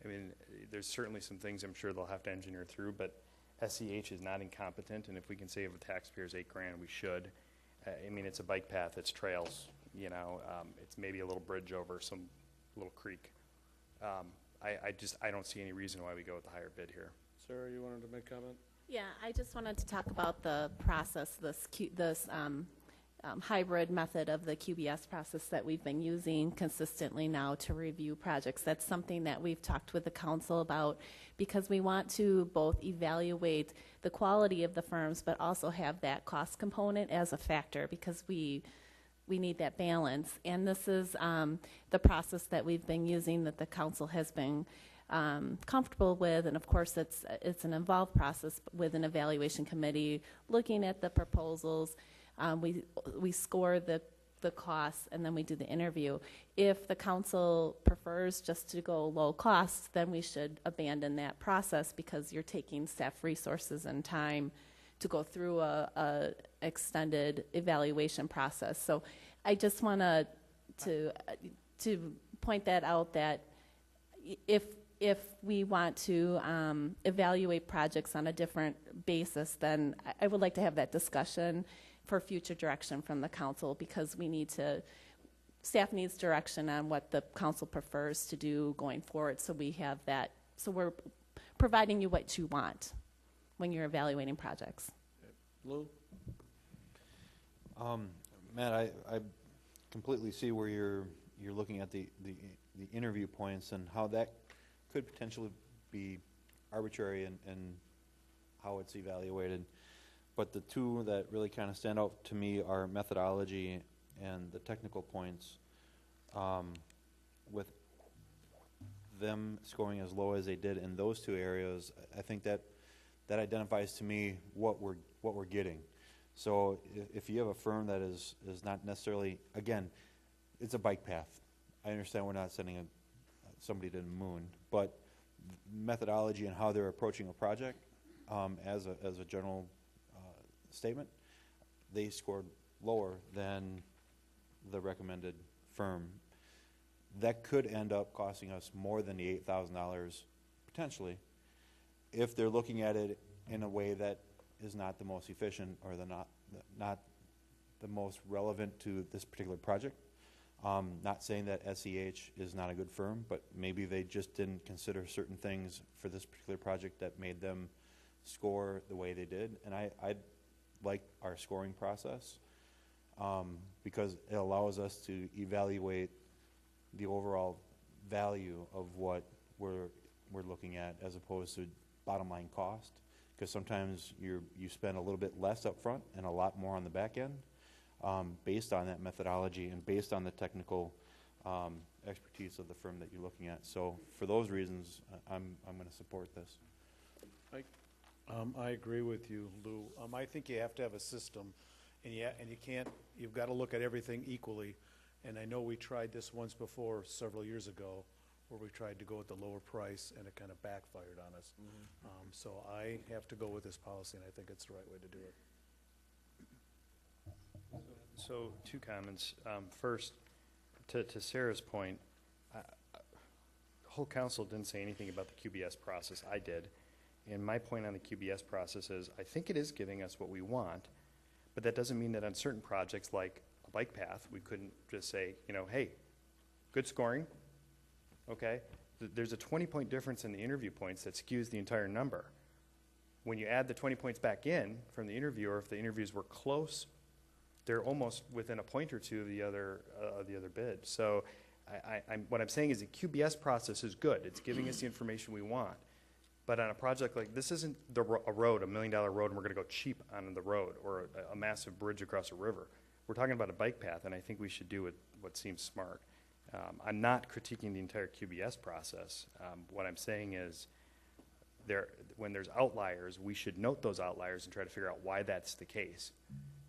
I mean, there's certainly some things I'm sure they'll have to engineer through, but SEH is not incompetent, and if we can save the taxpayers $8,000, we should. I mean, it's a bike path, it's trails, you know, it's maybe a little bridge over some little creek. I don't see any reason why we go with the higher bid here. Sarah, you wanted to make a comment? Yeah, I just wanted to talk about the process, this hybrid method of the QBS process that we've been using consistently now to review projects. That's something that we've talked with the council about because we want to both evaluate the quality of the firms but also have that cost component as a factor because we need that balance. And this is the process that we've been using that the council has been comfortable with, and of course it's an involved process with an evaluation committee looking at the proposals. We score the costs and then we do the interview. If the council prefers just to go low cost, then we should abandon that process because you're taking staff resources and time to go through a extended evaluation process. So I just want to to point that out, that if we want to evaluate projects on a different basis, then I would like to have that discussion for future direction from the council, because staff needs direction on what the council prefers to do going forward, so we have that, so we're providing you what you want when you're evaluating projects. Lou? Matt, I completely see where you're looking at the interview points and how that could potentially be arbitrary and how it's evaluated. But the two that really kind of stand out to me are methodology and the technical points. With them scoring as low as they did in those two areas, I think that identifies to me what we're getting. So if you have a firm that is not necessarily, again, it's a bike path. I understand we're not sending somebody to the moon, but methodology and how they're approaching a project, as a general statement, they scored lower than the recommended firm. That could end up costing us more than the $8,000 potentially, if they're looking at it in a way that is not the most efficient or not the most relevant to this particular project. Not saying that SEH is not a good firm, but maybe they just didn't consider certain things for this particular project that made them score the way they did. And I like our scoring process because it allows us to evaluate the overall value of what we're looking at, as opposed to bottom line cost. Because sometimes you spend a little bit less up front and a lot more on the back end, based on that methodology and based on the technical expertise of the firm that you're looking at. So for those reasons, I'm going to support this. I agree with you, Lou. I think you have to have a system, and you can't. You've got to look at everything equally. And I know we tried this once before, several years ago, where we tried to go at the lower price, and it kind of backfired on us. So I have to go with this policy, and I think it's the right way to do it. So, two comments. First, to Sarah's point, the whole council didn't say anything about the QBS process. I did. And my point on the QBS process is, I think it is giving us what we want, but that doesn't mean that on certain projects like a bike path, we couldn't just say, hey, good scoring, okay? There's a 20-point difference in the interview points that skews the entire number. When you add the 20 points back in from the interviewer, if the interviews were close, they're almost within a point or two of the other bid. So what I'm saying is the QBS process is good. It's giving us the information we want. But on a project like this, isn't a road, $1 million road, and we're going to go cheap on the road, or a massive bridge across a river. We're talking about a bike path, and I think we should do what seems smart. I'm not critiquing the entire QBS process. What I'm saying is, when there's outliers, we should note those outliers and try to figure out why that's the case.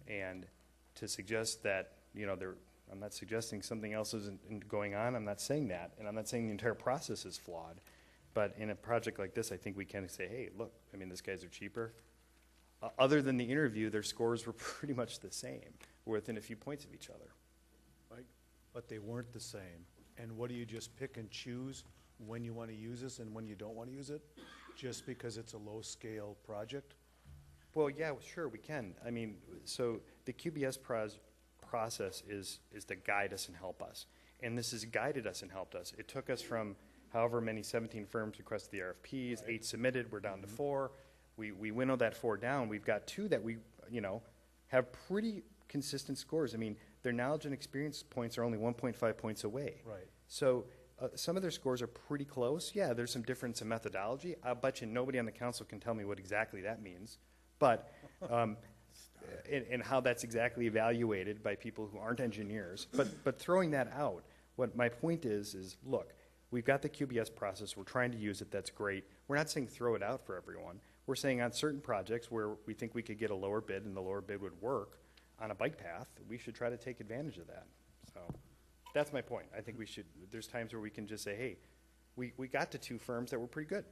And to suggest that, I'm not suggesting something else isn't going on. I'm not saying that, and I'm not saying the entire process is flawed. But in a project like this, I think we can say, hey, look, these guys are cheaper. Other than the interview, their scores were pretty much the same. We're within a few points of each other. Right? But they weren't the same. And what do you just pick and choose when you want to use this and when you don't want to use it? Just because it's a low-scale project? Well, yeah, sure, we can. So the QBS process is to guide us and help us. And this has guided us and helped us. It took us from however many 17 firms requested the RFPs, 8 submitted, we're down to 4. We winnowed that 4 down. We've got 2 that we, have pretty consistent scores. Their knowledge and experience points are only 1.5 points away. Right. So some of their scores are pretty close. Yeah, there's some difference in methodology. I'll bet you nobody on the council can tell me what exactly that means. But, and how that's exactly evaluated by people who aren't engineers. But throwing that out, what my point is look, we've got the QBS process. We're trying to use it. That's great. We're not saying throw it out for everyone. We're saying on certain projects where we think we could get a lower bid and the lower bid would work on a bike path, we should try to take advantage of that. So that's my point. I think we should, there's times where we can just say, hey, we got to 2 firms that were pretty good,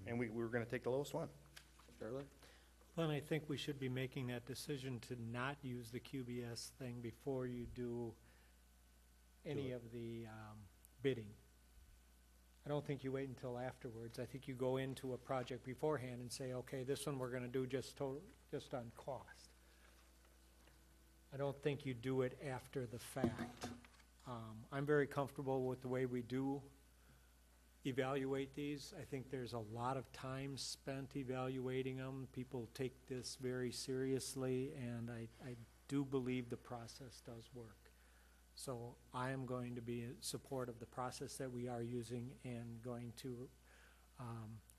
and we were going to take the lowest one. Charlie? Well, and I think we should be making that decision to not use the QBS thing before you do any of the bidding. I don't think you wait until afterwards. I think you go into a project beforehand and say, okay, this one we're going to do just on cost. I don't think you do it after the fact. I'm very comfortable with the way we do evaluate these. I think there's a lot of time spent evaluating them. People take this very seriously, and I do believe the process does work. So I am going to be in support of the process that we are using and going to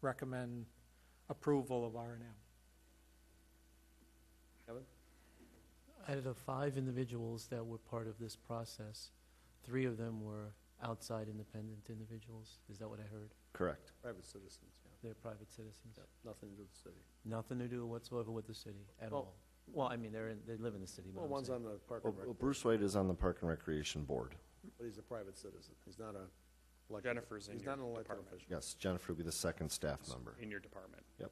recommend approval of R&M. Kevin? Out of the 5 individuals that were part of this process, 3 of them were outside independent individuals. Is that what I heard? Correct. Private citizens, yeah. They're private citizens. Yeah, nothing to do with the city. Nothing to do whatsoever with the city at Well- all. Well, I mean, they live in the city. but Well, I'm one's saying- on the Park Well, and Rec, Bruce White is on the Park and Recreation Board. but he's a private citizen. He's not a elected. Jennifer's in He's your not an elected department. official. Yes, Jennifer will be the second staff member. In your department. Yep.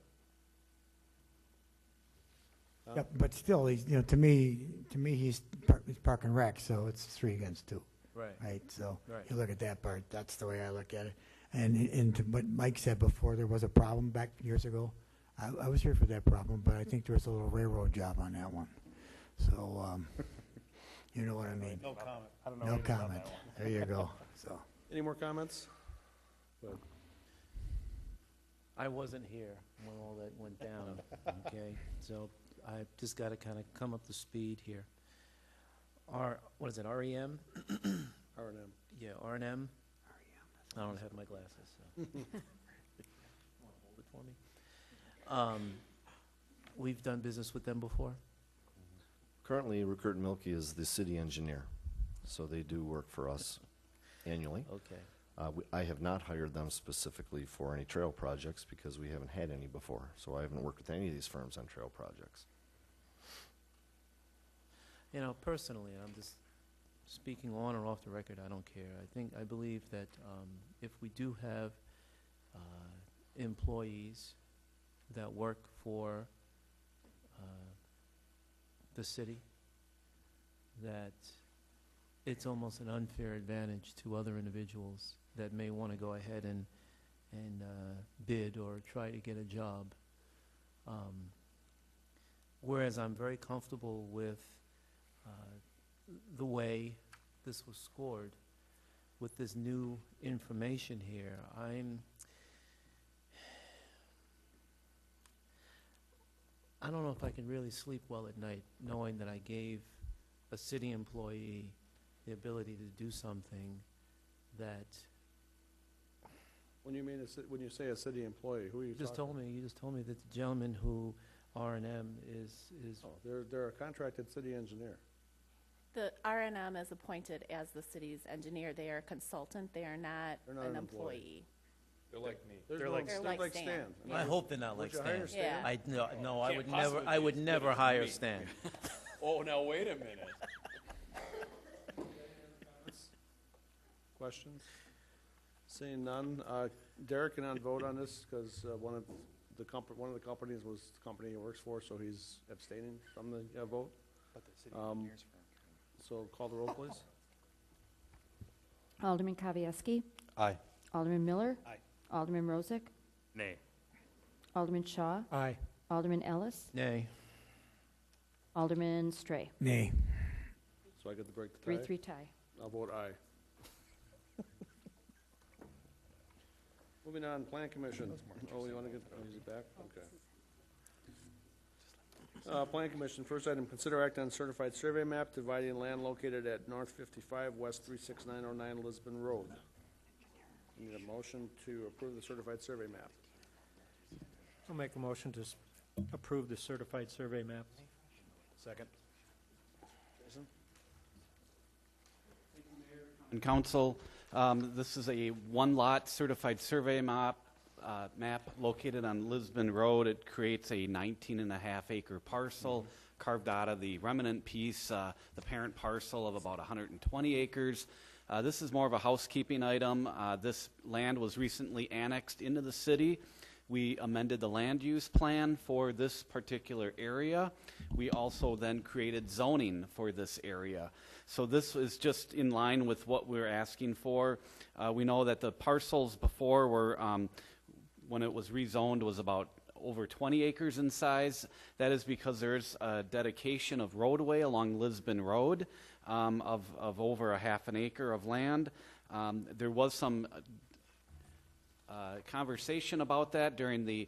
Yep, but still, he's, to me, he's Park and Rec, so it's 3 against 2. Right. Right, so Right. you look at that part, that's the way I look at it. And to what Mike said before, there was a problem back years ago. I was here for that problem, but I think there was a little railroad job on that one. So, you know what I mean? No comment. I don't know No anything about comment. that one. There you go, so. Any more comments? Good. I wasn't here when all that went down, okay? So I just got to kind of come up to speed here. What is it, REM? R&M. Yeah, R&M. I don't have my glasses, so. Hold it for me. We've done business with them before? Currently, Rupert Milky is the city engineer, so they do work for us annually. Okay. I have not hired them specifically for any trail projects because we haven't had any before, so I haven't worked with any of these firms on trail projects. You know, personally, and I'm just speaking on or off the record, I don't care. I believe that if we do have employees that work for the city, that it's almost an unfair advantage to other individuals that may want to go ahead and bid or try to get a job. Whereas I'm very comfortable with the way this was scored. With this new information here, I don't know if I can really sleep well at night knowing that I gave a city employee the ability to do something that When you say a city employee, who are you you just talking? told me that the gentleman who R&M is Oh, they're a contracted city engineer. The R&M is appointed as the city's engineer. They are a consultant. They are not They're not an an employee. employee. They're like me. They're like Stan. I hope they're not Would like you hire Stan. Stan? No, I Can't would never. possibly I be would as never good as hire me. Stan. Oh, now wait a minute. Questions? Seeing none, Derek can not vote on this because one of the companies was the company he works for, so he's abstaining from the vote. But the city Um, engineers firm can. So call the roll, please. Alderman Kavieski. Aye. Alderman Miller. Aye. Alderman Rozak. Nay. Alderman Shaw. Aye. Alderman Ellis. Nay. Alderman Stray. Nay. So I get to break the tie? 3-3 tie. I'll vote aye. Moving on, Plan Commission. Oh, you want to get, is it back? Okay. Plan Commission, first item, consider act on certified survey map dividing land located at North 55 West 36909 Lisbon Road. Need a motion to approve the certified survey map. I'll make a motion to approve the certified survey map. Second. Jason? And council, this is a one-lot certified survey map located on Lisbon Road. It creates a 19.5-acre parcel carved out of the remnant piece, the parent parcel of about 120 acres. This is more of a housekeeping item. This land was recently annexed into the city. We amended the land use plan for this particular area. We also then created zoning for this area. So this is just in line with what we're asking for. We know that the parcels before were, when it was rezoned, was about over 20 acres in size. That is because there's a dedication of roadway along Lisbon Road of over a half an acre of land. There was some conversation about that during the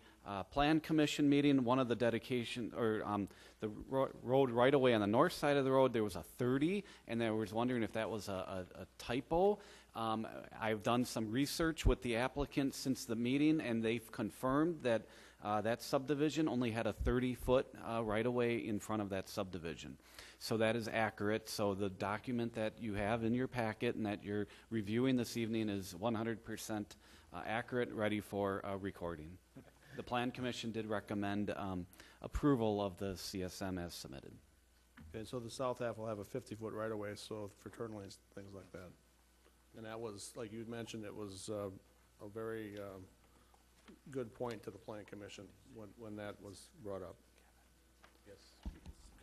Plan Commission meeting. One of the dedication, or the road right away on the north side of the road, there was a 30, and I was wondering if that was a typo. I've done some research with the applicant since the meeting, and they've confirmed that that subdivision only had a 30-foot right-of-way in front of that subdivision. So that is accurate. So the document that you have in your packet and that you're reviewing this evening is 100% accurate, ready for recording. The Plan Commission did recommend approval of the CSM as submitted. Okay, so the south half will have a 50-foot right-of-way, so for turn lanes, things like that. And that was, like you mentioned, it was a very good point to the Plan Commission when that was brought up. Yes.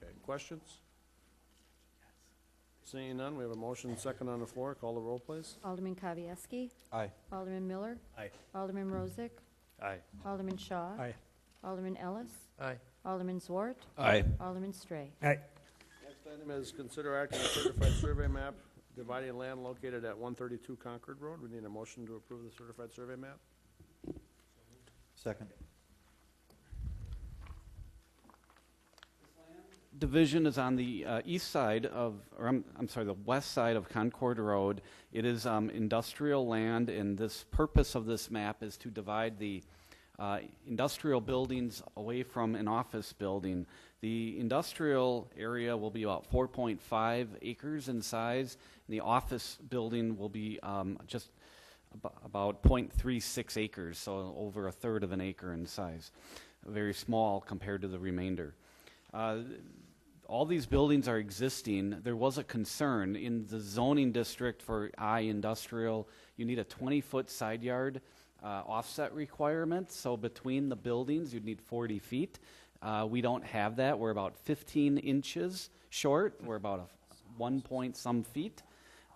Okay, questions? Seeing none, we have a motion second on the floor. Call the roll, please. Alderman Kavieski. Aye. Alderman Miller. Aye. Alderman Rozak. Aye. Alderman Shaw. Aye. Alderman Ellis. Aye. Alderman Zwart. Aye. Alderman Stray. Aye. Next item is consider action on certified survey map dividing land located at 132 Concord Road. We need a motion to approve the certified survey map. Second. Division is on the east side of, or I'm sorry, the west side of Concord Road. It is industrial land, and this purpose of this map is to divide the industrial buildings away from an office building. The industrial area will be about 4.5 acres in size, and the office building will be just about 0.36 acres, so over a third of an acre in size. Very small compared to the remainder. All these buildings are existing. There was a concern in the zoning district for I industrial. You need a 20-foot side yard offset requirement. So between the buildings, you'd need 40 feet. We don't have that. We're about 15 inches short. We're about a 1 point some feet.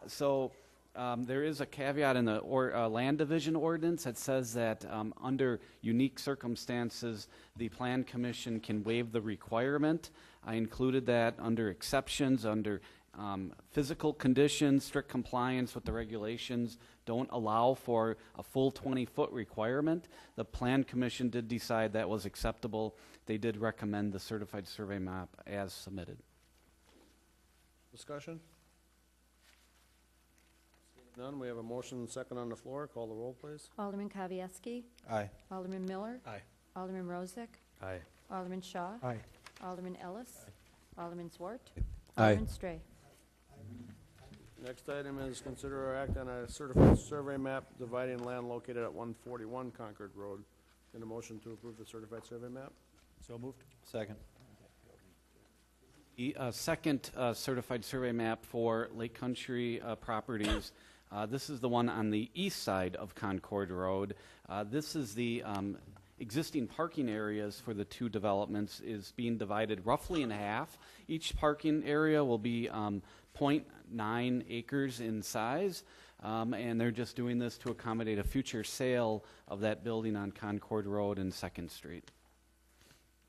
So there is a caveat in the land division ordinance that says that under unique circumstances, the Plan Commission can waive the requirement. I included that under exceptions, under physical conditions, strict compliance with the regulations don't allow for a full 20-foot requirement. The Plan Commission did decide that was acceptable. They did recommend the certified survey map as submitted. Discussion? None. We have a motion second on the floor. Call the roll, please. Alderman Kavieski. Aye. Alderman Miller. Aye. Alderman Rozak. Aye. Alderman Shaw. Aye. Alderman Ellis. Alderman Zwart. Aye. Alderman Stray. Next item is consider or act on a certified survey map dividing land located at 141 Concord Road. In a motion to approve the certified survey map. So moved. Second. The second certified survey map for Lake Country properties. This is the one on the east side of Concord Road. This is the existing parking areas for the two developments is being divided roughly in half. Each parking area will be 0.9 acres in size, and they're just doing this to accommodate a future sale of that building on Concord Road and 2nd Street.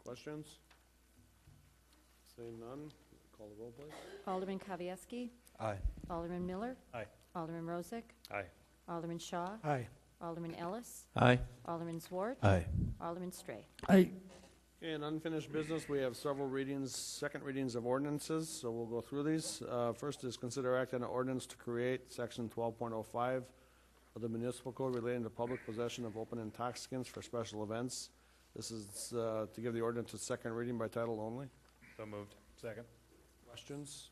Questions? Seeing none, call the roll, please. Alderman Kavieski. Aye. Alderman Miller. Aye. Alderman Rozak. Aye. Alderman Shaw. Aye. Alderman Ellis. Aye. Alderman Zwart. Aye. Alderman Stray. Aye. In unfinished business, we have several readings, second readings of ordinances, so we'll go through these. First is consider act on an ordinance to create section 12.05 of the municipal code relating to public possession of open intoxicants for special events. This is to give the ordinance a second reading by title only. So moved. Second. Questions?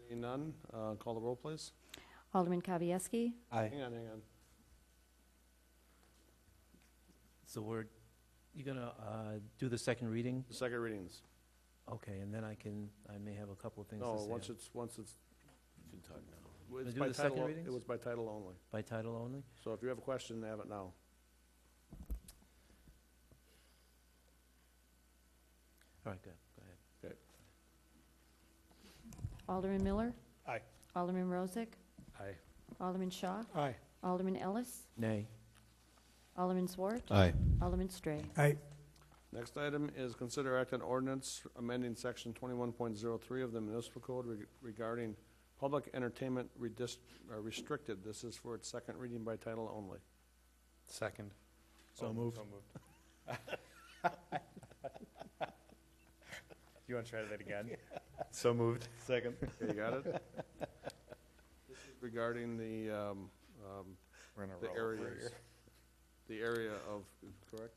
Seeing none, call the roll, please. Alderman Kavieski. Aye. Hang on. So you're gonna do the second reading? The second readings. Okay, and then I may have a couple of things to No, say. once it's, You can talk now. it's do by the title, second readings? it was by title only. By title only? So if you have a question, have it now. All right, good, go ahead. Okay. Alderman Miller? Aye. Alderman Rozak? Aye. Alderman Shaw? Aye. Alderman Ellis? Nay. Alderman Zwart? Aye. Alderman Stray? Aye. Next item is consider act on ordinance amending section 21.03 of the municipal code regarding public entertainment restricted. This is for its second reading by title only. Second. So moved. So moved. You want to try that again? So moved. Second. Okay, you got it? This is regarding the We're in a the row over areas, here. the area of, correct?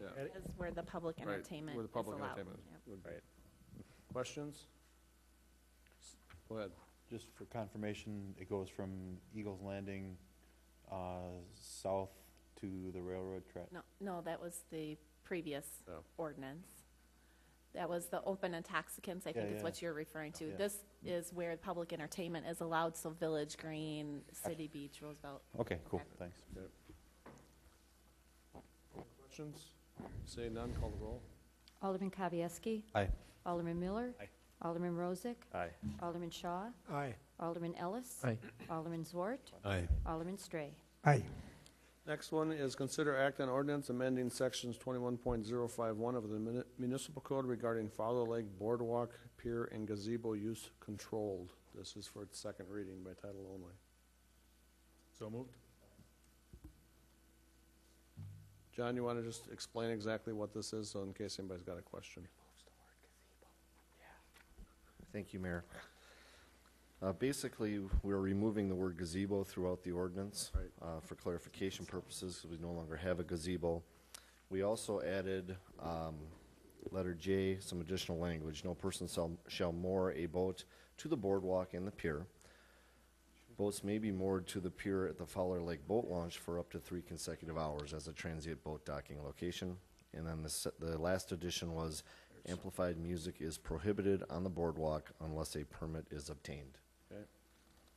Yeah. Is where the public Right, entertainment where the public is allowed. entertainment Yep. would be. Questions? Go ahead. Just for confirmation, it goes from Eagles Landing south to the railroad track? No, that was the previous Oh. ordinance. That was the open intoxicants, I think Yeah, is yeah. what you're referring to. Yeah. This is where public entertainment is allowed, so Village Green, City Beach, Roosevelt. Okay, cool, Okay. thanks. Okay. Questions? Say none, call the roll. Alderman Kavieski? Aye. Alderman Miller? Aye. Alderman Rozak? Aye. Alderman Shaw? Aye. Alderman Ellis? Aye. Alderman Zwart? Aye. Alderman Stray? Aye. Next one is consider act on ordinance amending sections 21.051 of the municipal code regarding Fowler Lake Boardwalk, Pier, and Gazebo use controlled. This is for its second reading by title only. So moved. John, you want to just explain exactly what this is, so in case anybody's got a question? Thank you, Mayor. Basically, we're removing the word gazebo throughout the ordinance for clarification purposes, because we no longer have a gazebo. We also added letter J, some additional language. No person shall moor a boat to the boardwalk and the pier. Boats may be moored to the pier at the Fowler Lake Boat Launch for up to 3 consecutive hours as a transient boat docking location. And then the last addition was amplified music is prohibited on the boardwalk unless a permit is obtained. Okay.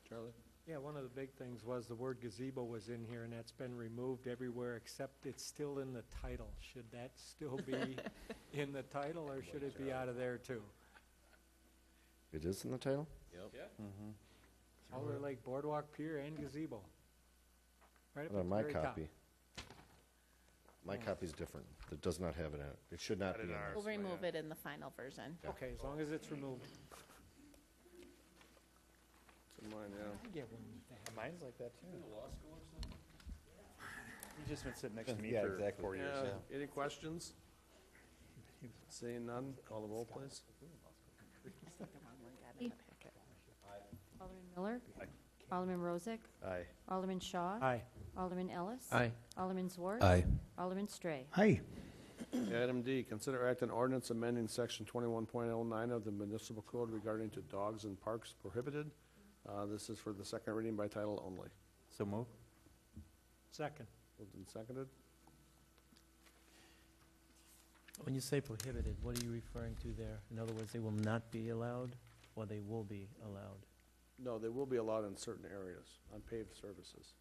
Charlie? Yeah, one of the big things was the word gazebo was in here, and that's been removed everywhere except it's still in the title. Should that still be in the title, or should it be out of there too? It is in the title? Yep. Fowler Lake Boardwalk, Pier, and gazebo. Right up Not at on the my very top. copy. My copy's different. It does not have it in it. It should not Not be in in ours. there. We'll remove it in the final version. Okay, as long as it's removed. It's in mine, yeah. I get one with that. Mine's like that too. You've just been sitting next to me Yeah, for exactly. 4 years. Yeah. Any questions? Seeing none, call the roll, please. Alderman Miller? Alderman Rozak? Aye. Alderman Shaw? Aye. Alderman Ellis? Aye. Alderman Zwart? Aye. Alderman Stray? Aye. Okay, item D, consider act on ordinance amending section 21.09 of the municipal code regarding to dogs in parks prohibited. This is for the second reading by title only. So move? Second. Moved and seconded. When you say prohibited, what are you referring to there? In other words, they will not be allowed, or they will be allowed? No, they will be allowed in certain areas, on paved surfaces.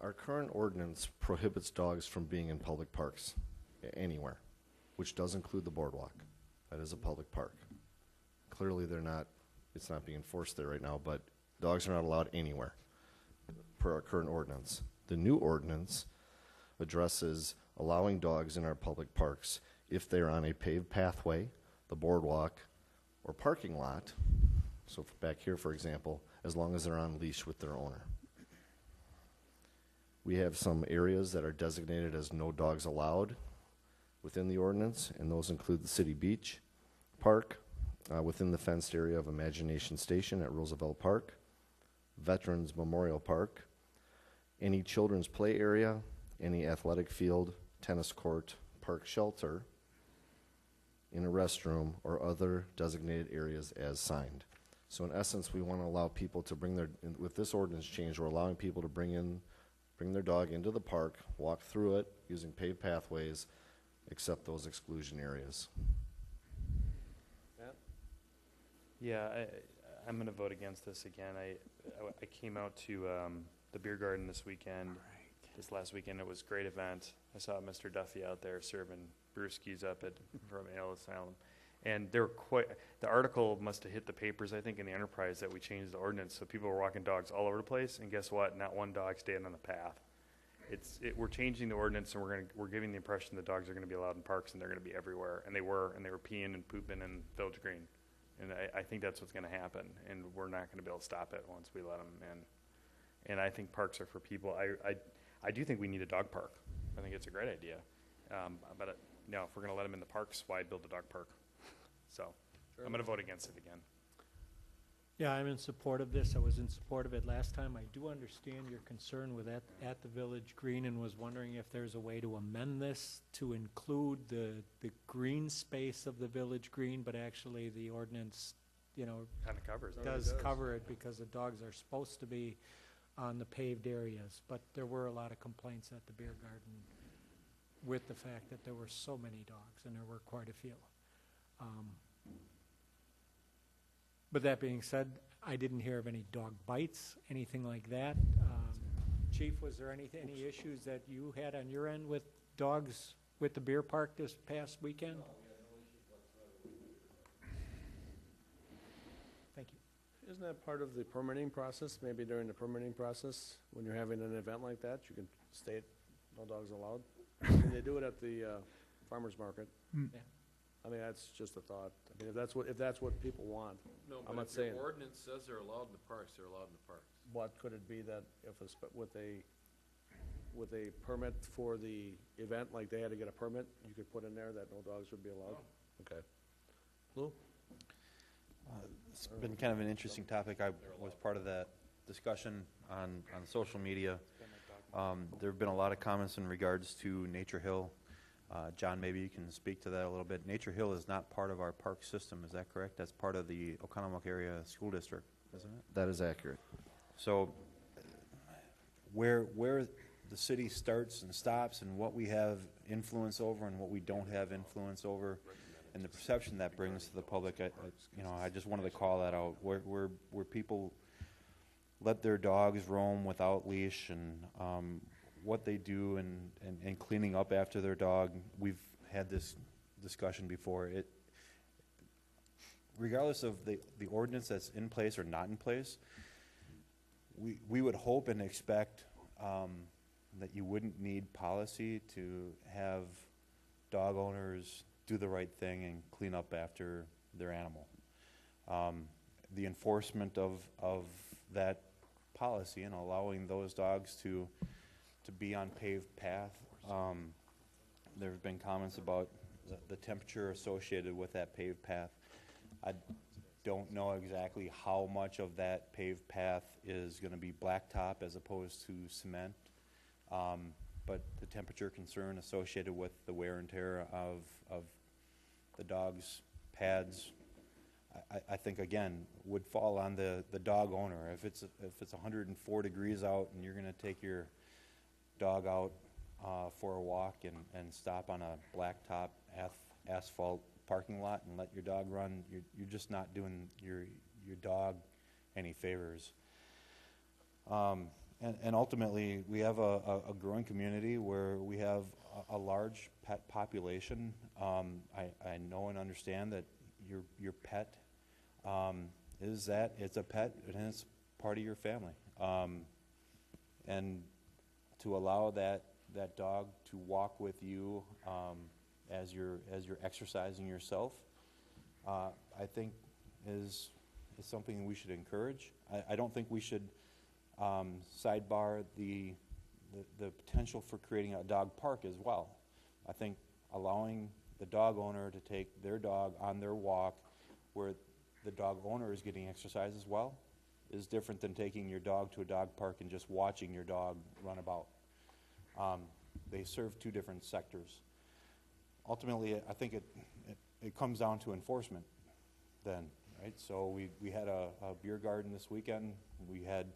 Our current ordinance prohibits dogs from being in public parks anywhere, which does include the boardwalk. That is a public park. Clearly, it's not being enforced there right now, but dogs are not allowed anywhere per our current ordinance. The new ordinance addresses allowing dogs in our public parks if they're on a paved pathway, the boardwalk, or parking lot. So back here, for example, as long as they're on leash with their owner. We have some areas that are designated as no dogs allowed within the ordinance, and those include the City Beach Park, within the fenced area of Imagination Station at Roosevelt Park, Veterans Memorial Park, any children's play area, any athletic field, tennis court, park shelter, in a restroom, or other designated areas as signed. So in essence, we want to allow people to with this ordinance change, we're allowing people to bring their dog into the park, walk through it using paved pathways, except those exclusion areas. Matt? Yeah, I'm going to vote against this again. I came out to the beer garden this weekend. This last weekend, it was a great event. I saw Mr. Duffy out there serving brewskis up from Ellis Island. And they were the article must have hit the papers, I think, in the Enterprise that we changed the ordinance. So people were walking dogs all over the place, and guess what? Not one dog stayed on the path. We're changing the ordinance, and we're giving the impression that dogs are going to be allowed in parks, and they're going to be everywhere. And they were peeing and pooping in Village Green. And I think that's what's going to happen, and we're not going to be able to stop it once we let them in. And I think parks are for people. I do think we need a dog park. I think it's a great idea. But no, if we're going to let them in the parks, why build a dog park? So I'm going to vote against it again. Yeah, I'm in support of this. I was in support of it last time. I do understand your concern with at the Village Green, and was wondering if there's a way to amend this to include the green space of the Village Green, but actually the ordinance, Kind of covers it. does cover it, because the dogs are supposed to be on the paved areas. But there were a lot of complaints at the beer garden with the fact that there were so many dogs, and there were quite a few. But that being said, I didn't hear of any dog bites, anything like that. Chief, was there any issues that you had on your end with dogs with the beer park this past weekend? Thank you. Isn't that part of the permitting process? Maybe during the permitting process, when you're having an event like that, you can state no dogs allowed? They do it at the farmer's market. Yeah. I mean, that's just a thought. I mean, if that's what people want. No, I'm but not if your saying. ordinance says they're allowed in the parks, they're allowed in the parks. What could it be that if with a permit for the event, like they had to get a permit, you could put in there that no dogs would be allowed? Okay. Lou? It's been kind of an interesting topic. I was part of that discussion on social media. There have been a lot of comments in regards to Nature Hill. John, maybe you can speak to that a little bit. Nature Hill is not part of our park system, is that correct? That's part of the Oconomowoc Area School District, isn't it? That is accurate. So where the city starts and stops, and what we have influence over and what we don't have influence over, and the perception that brings to the public, I just wanted to call that out. Where people let their dogs roam without leash, and what they do and cleaning up after their dog. We've had this discussion before. Regardless of the ordinance that's in place or not in place, we would hope and expect that you wouldn't need policy to have dog owners do the right thing and clean up after their animal. The enforcement of that policy and allowing those dogs to be on paved path. There have been comments about the temperature associated with that paved path. I don't know exactly how much of that paved path is going to be blacktop as opposed to cement, but the temperature concern associated with the wear and tear of the dog's pads, I think, again, would fall on the dog owner. If it's 104 degrees out and you're going to take your dog out for a walk and stop on a blacktop asphalt parking lot and let your dog run, you're just not doing your dog any favors. And ultimately, we have a growing community where we have a large pet population. I know and understand that your pet it's a pet and it's part of your family. And to allow that dog to walk with you as you're exercising yourself, I think is something we should encourage. I don't think we should sidebar the potential for creating a dog park as well. I think allowing the dog owner to take their dog on their walk where the dog owner is getting exercise as well is different than taking your dog to a dog park and just watching your dog run about. They serve two different sectors. Ultimately, I think it comes down to enforcement then, right? So we had a beer garden this weekend. We had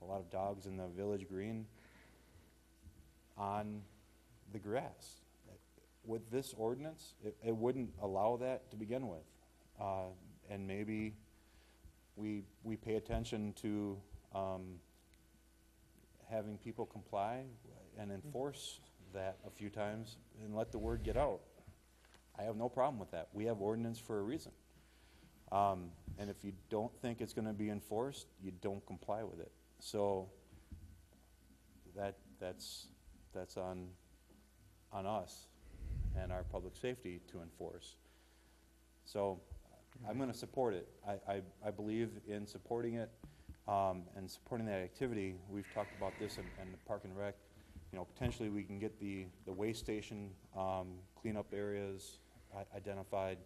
a lot of dogs in the Village Green on the grass. With this ordinance, it wouldn't allow that to begin with. And maybe we pay attention to having people comply and enforce that a few times and let the word get out. I have no problem with that. We have ordinance for a reason. And if you don't think it's going to be enforced, you don't comply with it. So that's on us and our public safety to enforce. So I'm going to support it. I believe in supporting it and supporting that activity. We've talked about this in the Park and Rec. You know, potentially we can get the waste station cleanup areas identified.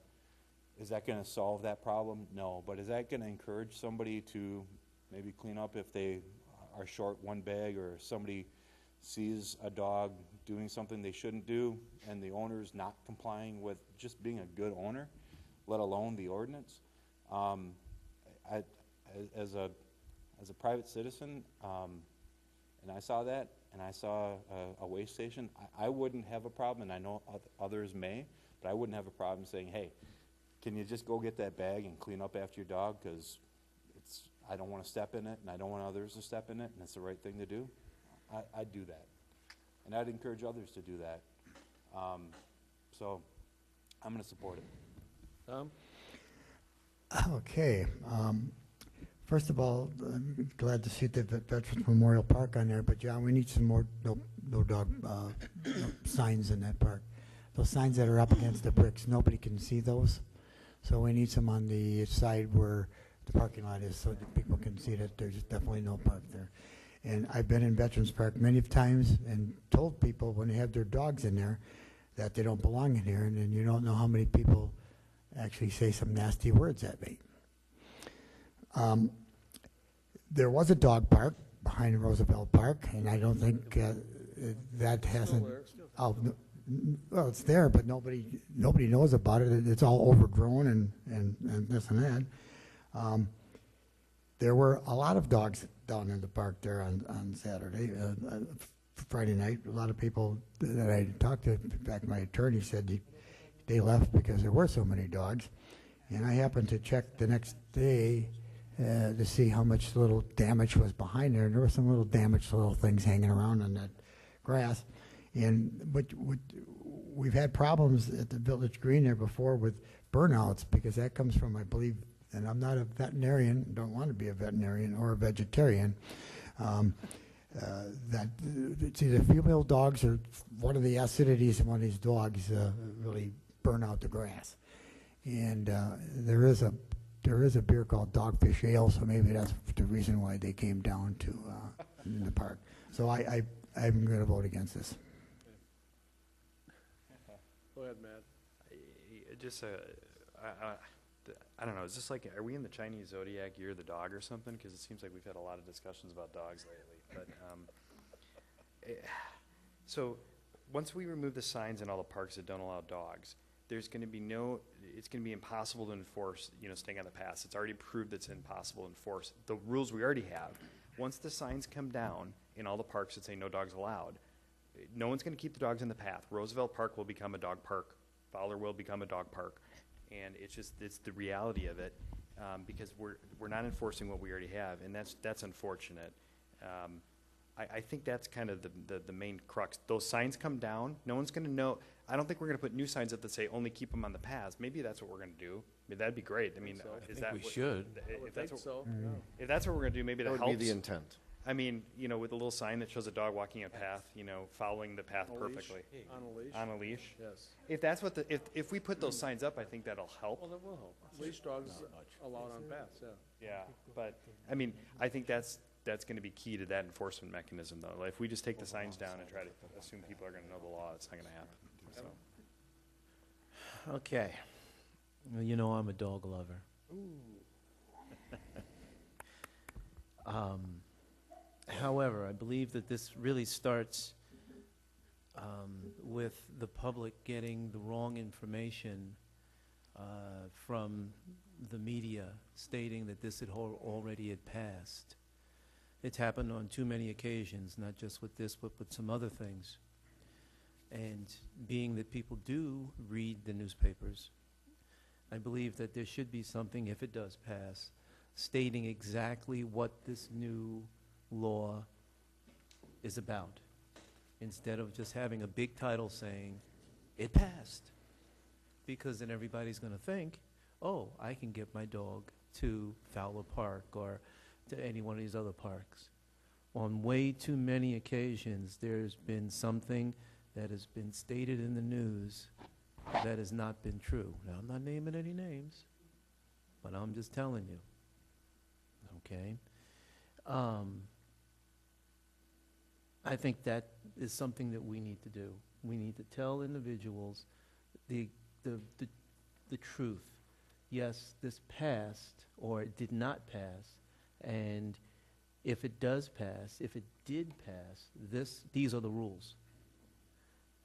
Is that going to solve that problem? No. But is that going to encourage somebody to maybe clean up if they are short one bag, or somebody sees a dog doing something they shouldn't do and the owner's not complying with just being a good owner, let alone the ordinance? As a private citizen, and I saw that, and I saw a waste station, I wouldn't have a problem, and I know others may, but I wouldn't have a problem saying, hey, can you just go get that bag and clean up after your dog, because I don't want to step in it, and I don't want others to step in it, and it's the right thing to do. I'd do that, and I'd encourage others to do that. So I'm going to support it. Tom? Okay. First of all, I'm glad to see the Veterans Memorial Park on there, but John, we need some more no dog signs in that park. Those signs that are up against the bricks, nobody can see those. So we need some on the side where the parking lot is, so that people can see that there's definitely no park there. And I've been in Veterans Park many times and told people when they have their dogs in there that they don't belong in here, and then you don't know how many people actually say some nasty words at me. There was a dog park behind Roosevelt Park, and I don't think that hasn't. Well, it's there, but nobody knows about it. It's all overgrown and this and that. There were a lot of dogs down in the park there on Saturday, Friday night. A lot of people that I talked to, in fact, my attorney said they left because there were so many dogs. And I happened to check the next day to see how much little damage was behind there. And there were some little damaged little things hanging around on that grass. But we've had problems at the Village Green there before with burnouts, because that comes from, I believe, and I'm not a veterinarian, don't want to be a veterinarian or a vegetarian, that it's either female dogs or one of the acidities in one of these dogs really burn out the grass. And there is a beer called Dogfish Ale, so maybe that's the reason why they came down to in the park. So I'm going to vote against this. Go ahead, Matt. I don't know, is this like, are we in the Chinese zodiac year of the dog or something? Because it seems like we've had a lot of discussions about dogs lately. But so once we remove the signs in all the parks that don't allow dogs, there's going to be it's going to be impossible to enforce, staying on the paths. It's already proved it's impossible to enforce the rules we already have. Once the signs come down in all the parks that say no dogs allowed, no one's going to keep the dogs in the path. Roosevelt Park will become a dog park. Fowler will become a dog park. And it's the reality of it, because we're not enforcing what we already have, and that's unfortunate. I think that's kind of the main crux. Those signs come down, no one's going to know. I don't think we're going to put new signs up that say only keep them on the paths. Maybe that's what we're going to do. I mean, that'd be great. I mean, is that we should. If that's what we're going to do, maybe that helps. That would be the intent. I mean, with a little sign that shows a dog walking a path, following the path perfectly. On a leash? On a leash? Yes. If that's what if we put those signs up, I think that'll help. Well, that will help. Leash dogs allowed on paths, yeah. Yeah, but, I mean, I think that's going to be key to that enforcement mechanism, though. Like, if we just take the signs down and try to assume people are going to know the law, it's not going to happen, so. Okay. Well, you know I'm a dog lover. However, I believe that this really starts with the public getting the wrong information from the media stating that this had already had passed. It's happened on too many occasions, not just with this, but with some other things. And being that people do read the newspapers, I believe that there should be something, if it does pass, stating exactly what this new law is about, instead of just having a big title saying, it passed. because then everybody's going to think, oh, I can get my dog to Fowler Park or to any one of these other parks. On way too many occasions, there's been something that has been stated in the news that has not been true. Now, I'm not naming any names, but I'm just telling you, okay? I think that is something that we need to do. We need to tell individuals the truth. Yes, this passed, or it did not pass, and if it does pass, if it did pass, these are the rules.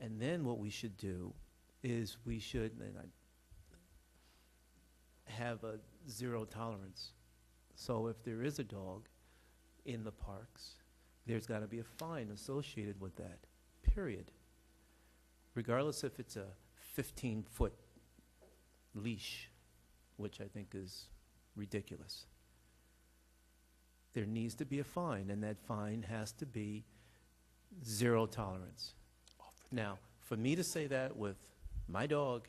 And then what we should do is we should have a zero tolerance. So if there is a dog in the parks, there's got to be a fine associated with that, period. Regardless if it's a 15-foot leash, which I think is ridiculous. There needs to be a fine, and that fine has to be zero tolerance. Now, for me to say that with my dog,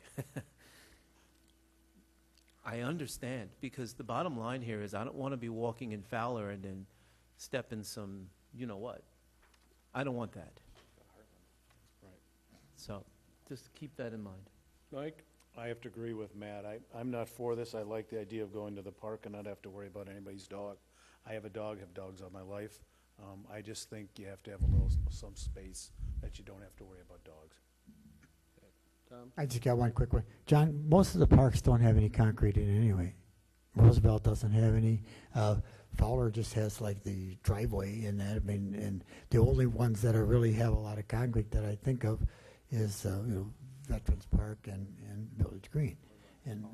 I understand, because the bottom line here is I don't want to be walking in Fowler and then step in some, you know what. I don't want that. So just keep that in mind. Mike? I have to agree with Matt. I'm not for this. I like the idea of going to the park and not have to worry about anybody's dog. I have a dog, have dogs all my life. I just think you have to have some space that you don't have to worry about dogs. Tom? I just got one quick one. John, most of the parks don't have any concrete in it anyway. Roosevelt doesn't have any. Fowler just has like the driveway and that. I mean, and the only ones that are really have a lot of concrete that I think of is Veterans Park and Village Green. And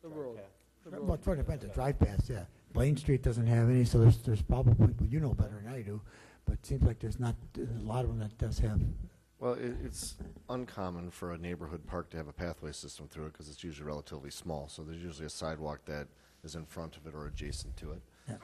The road. well, the drive past, yeah. Blaine Street doesn't have any, so there's probably, well, you know better than I do, but it seems like there's not a lot of them that does have. Well, it's uncommon for a neighborhood park to have a pathway system through it because it's usually relatively small. So there's usually a sidewalk that is in front of it or adjacent to it. Yeah.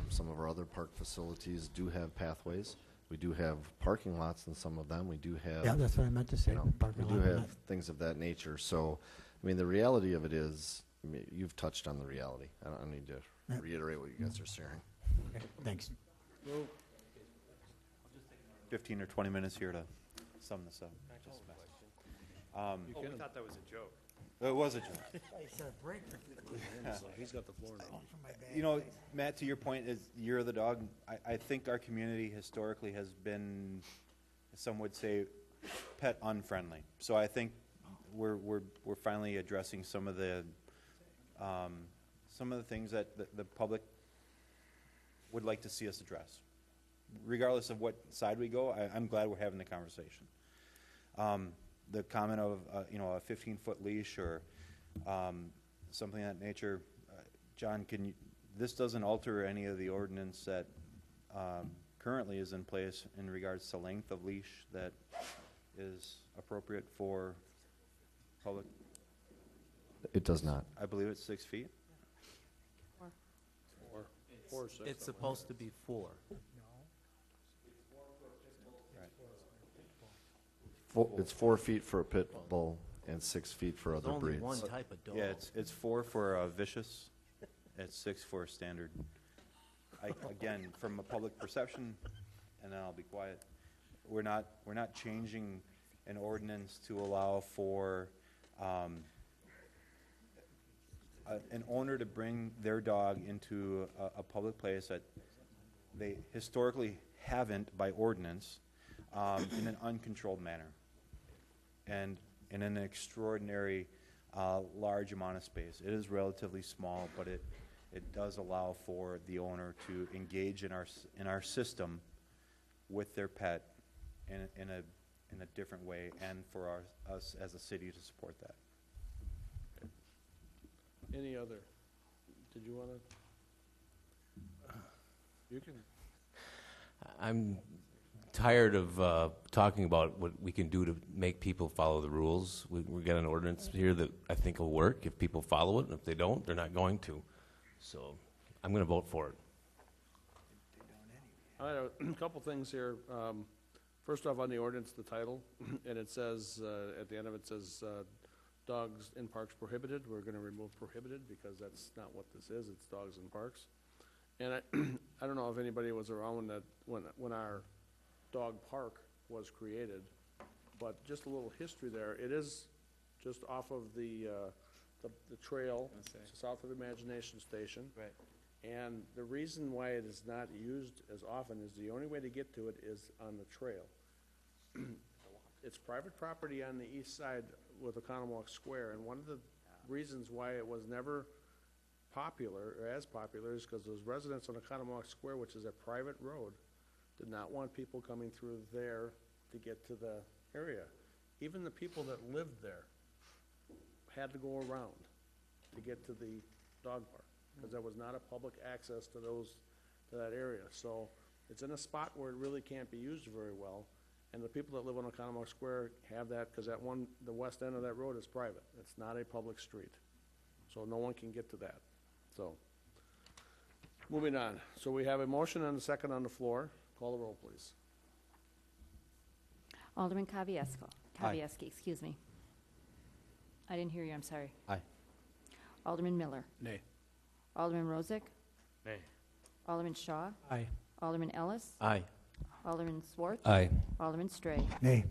Some of our other park facilities do have pathways. We do have parking lots in some of them. We do have. Yeah, that's what I meant to say. Parking We do lot, have not- things of that nature. So, I mean, the reality of it is, I mean, you've touched on the reality. I don't need to Yeah. reiterate what you guys are sharing. Okay, thanks. 15 or 20 minutes here to sum this up. We thought that was a joke. It was a joke. He's got the floor now. You know, Matt, to your point, is you're the dog. I think our community historically has been, some would say, pet unfriendly. So I think we're finally addressing some of the things that the public would like to see us address. Regardless of what side we go, I'm glad we're having the conversation. The comment of a 15-foot leash or something of that nature, John, this doesn't alter any of the ordinance that currently is in place in regards to length of leash that is appropriate for public? It does not. I believe it's 6 feet. Four, six. It's supposed to be 4. It's 4 feet for a pit bull and 6 feet for There's other only breeds. one type of dog. Yeah, it's 4 for a vicious, it's 6 for a standard. Again, from a public perception, and then I'll be quiet, we're not changing an ordinance to allow for an owner to bring their dog into a public place that they historically haven't by ordinance in an uncontrolled manner and in an extraordinary large amount of space. It is relatively small, but it does allow for the owner to engage in our system with their pet in a different way, and for us as a city to support that. Any other? Did you want to? You can. I'm tired of talking about what we can do to make people follow the rules. We got an ordinance here that I think will work if people follow it, and if they don't, they're not going to. So I'm going to vote for it. I have a couple things here. First off, on the ordinance, the title, and it says, at the end of it says, dogs in parks prohibited. We're gonna remove prohibited because that's not what this is, it's dogs in parks. And I don't know if anybody was around when our dog park was created, but just a little history there. It is just off of the trail, south of Imagination Station. Right. And the reason why it is not used as often is the only way to get to it is on the trail. It's private property on the east side with Oconomowoc Square, and one of the reasons why it was never popular, or as popular, is because those residents on Oconomowoc Square, which is a private road, did not want people coming through there to get to the area. Even the people that lived there had to go around to get to the dog park, because there was not a public access to that area. So it's in a spot where it really can't be used very well, and the people that live on Oconomowoc Square have that, because the west end of that road is private. It's not a public street, so no one can get to that. So, moving on. So we have a motion and a second on the floor. Call the roll, please. Alderman Kavieski. Aye. Kavieski, excuse me. I didn't hear you, I'm sorry. Aye. Alderman Miller. Nay. Alderman Rozak. Nay. Alderman Shaw. Aye. Alderman Ellis. Aye. Alderman Swart. Aye. Alderman Stray. Nay.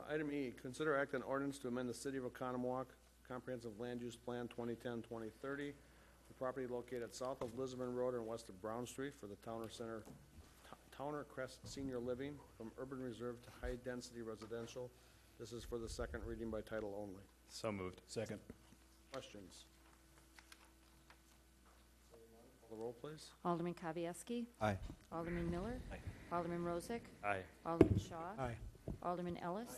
Item E, consider act on ordinance to amend the City of Oconomowoc Comprehensive Land Use Plan 2010-2030 for property located south of Lisbon Road and west of Brown Street for the Towner Crest Senior Living from urban reserve to high-density residential. This is for the second reading by title only. So moved. Second. Questions? Call the roll, please. Alderman Kavieski. Aye. Alderman Miller. Aye. Alderman Rozak. Aye. Alderman Shaw. Aye. Alderman Ellis.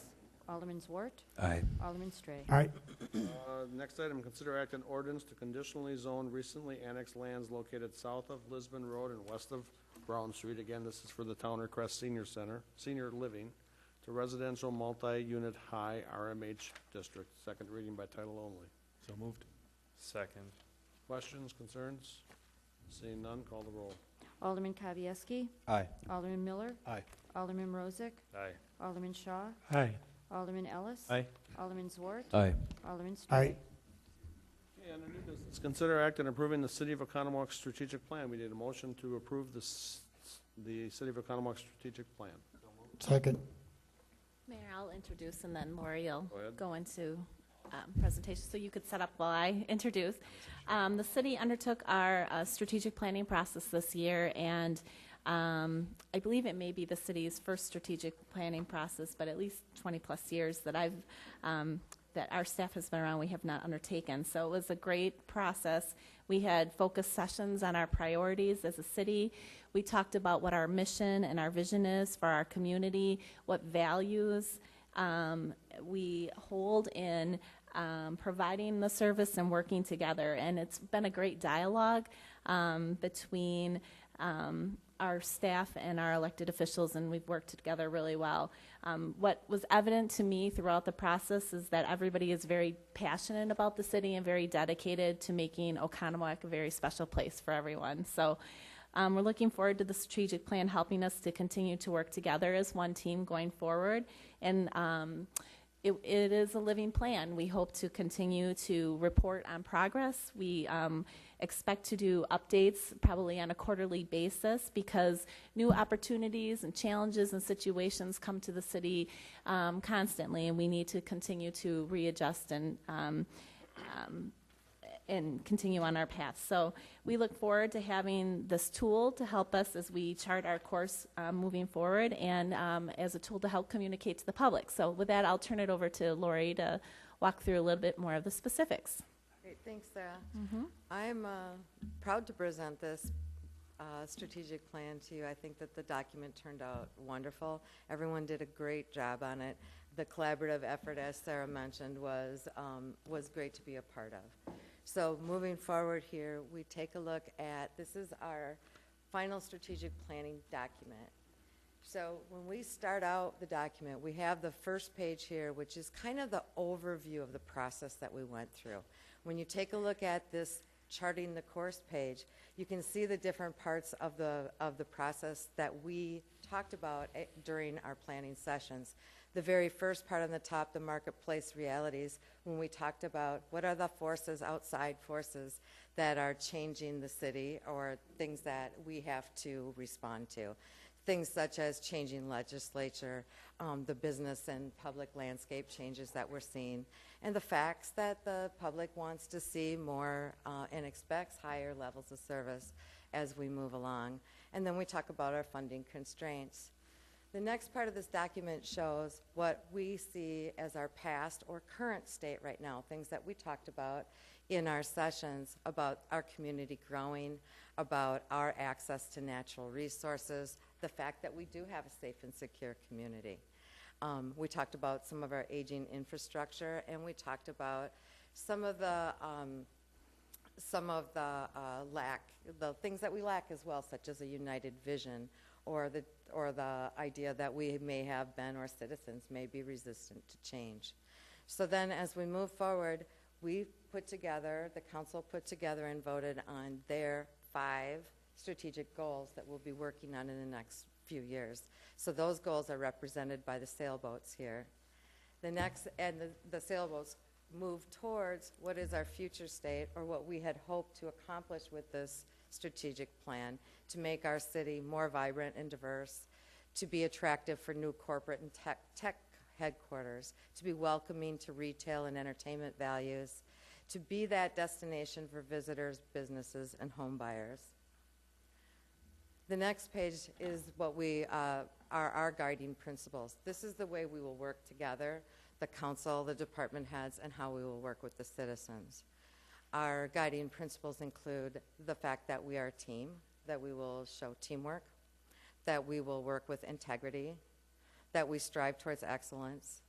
Alderman Zwart. Aye. Alderman Stray. All right. Next item, consider act on ordinance to conditionally zone recently annexed lands located south of Lisbon Road and west of Brown Street. Again, this is for the Towner Crest Senior Living, to residential multi-unit high RMH district. Second reading by title only. So moved. Second. Questions, concerns? Seeing none, call the roll. Alderman Kavieski. Aye. Alderman Miller. Aye. Alderman Rozak. Aye. Alderman Shaw. Aye. Alderman Ellis. Aye. Alderman Zwart. Aye. Alderman Stray. Aye. Okay, under new business, consider act on approving the City of Oconomowoc strategic plan. We need a motion to approve the City of Oconomowoc strategic plan. Second. Mayor, I'll introduce, and then Lori will Go ahead. go into presentation, so you could set up while I introduce. The city undertook our strategic planning process this year, and I believe it may be the city's first strategic planning process, but at least 20-plus years that that our staff has been around, we have not undertaken. So it was a great process. We had focused sessions on our priorities as a city. We talked about what our mission and our vision is for our community, what values we hold in providing the service and working together. And it's been a great dialogue between our staff and our elected officials, and we've worked together really well. What was evident to me throughout the process is that everybody is very passionate about the city and very dedicated to making Oconomowoc a very special place for everyone. So we're looking forward to the strategic plan helping us to continue to work together as one team going forward. And it is a living plan. We hope to continue to report on progress. We expect to do updates probably on a quarterly basis, because new opportunities and challenges and situations come to the city constantly, and we need to continue to readjust and continue on our path. So we look forward to having this tool to help us as we chart our course moving forward, and as a tool to help communicate to the public. So with that, I'll turn it over to Lori to walk through a little bit more of the specifics. Great, thanks, Sarah. Mhm. I'm proud to present this strategic plan to you. I think that the document turned out wonderful. Everyone did a great job on it. The collaborative effort, as Sarah mentioned, was great to be a part of. So moving forward here, we take a look at, this is our final strategic planning document. So when we start out the document, we have the first page here, which is kind of the overview of the process that we went through. When you take a look at this charting the course page, you can see the different parts of the process that we talked about during our planning sessions. The very first part on the top, the marketplace realities, when we talked about what are the forces, outside forces, that are changing the city or things that we have to respond to. Things such as changing legislature, the business and public landscape changes that we're seeing, and the facts that the public wants to see more and expects higher levels of service as we move along. And then we talk about our funding constraints. The next part of this document shows what we see as our past or current state right now, things that we talked about in our sessions about our community growing, about our access to natural resources, the fact that we do have a safe and secure community. We talked about some of our aging infrastructure, and we talked about some of the the things that we lack as well, such as a united vision, or the idea that we may have been, or citizens may be resistant to change. So then as we move forward, we put together, the council put together and voted on their 5 strategic goals that we'll be working on in the next few years. So those goals are represented by the sailboats here. The next, and the sailboats move towards what is our future state, or what we had hoped to accomplish with this strategic plan, to make our city more vibrant and diverse, to be attractive for new corporate and tech headquarters, to be welcoming to retail and entertainment values, to be that destination for visitors, businesses, and home buyers. The next page is what we are our guiding principles. This is the way we will work together, the council, the department heads, and how we will work with the citizens. Our guiding principles include the fact that we are a team, that we will show teamwork, that we will work with integrity, that we strive towards excellence,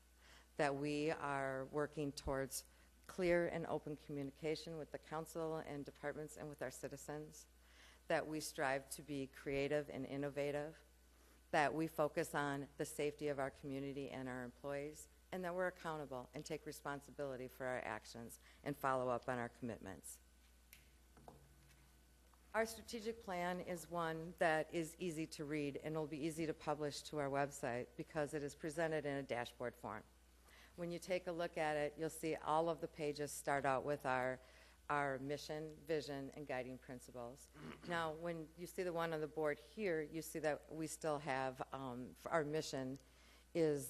that we are working towards clear and open communication with the council and departments and with our citizens, that we strive to be creative and innovative, that we focus on the safety of our community and our employees, and that we're accountable and take responsibility for our actions and follow up on our commitments. Our strategic plan is one that is easy to read and will be easy to publish to our website because it is presented in a dashboard form. When you take a look at it, you'll see all of the pages start out with our mission, vision, and guiding principles. Now, when you see the one on the board here, you see that we still have, our mission is,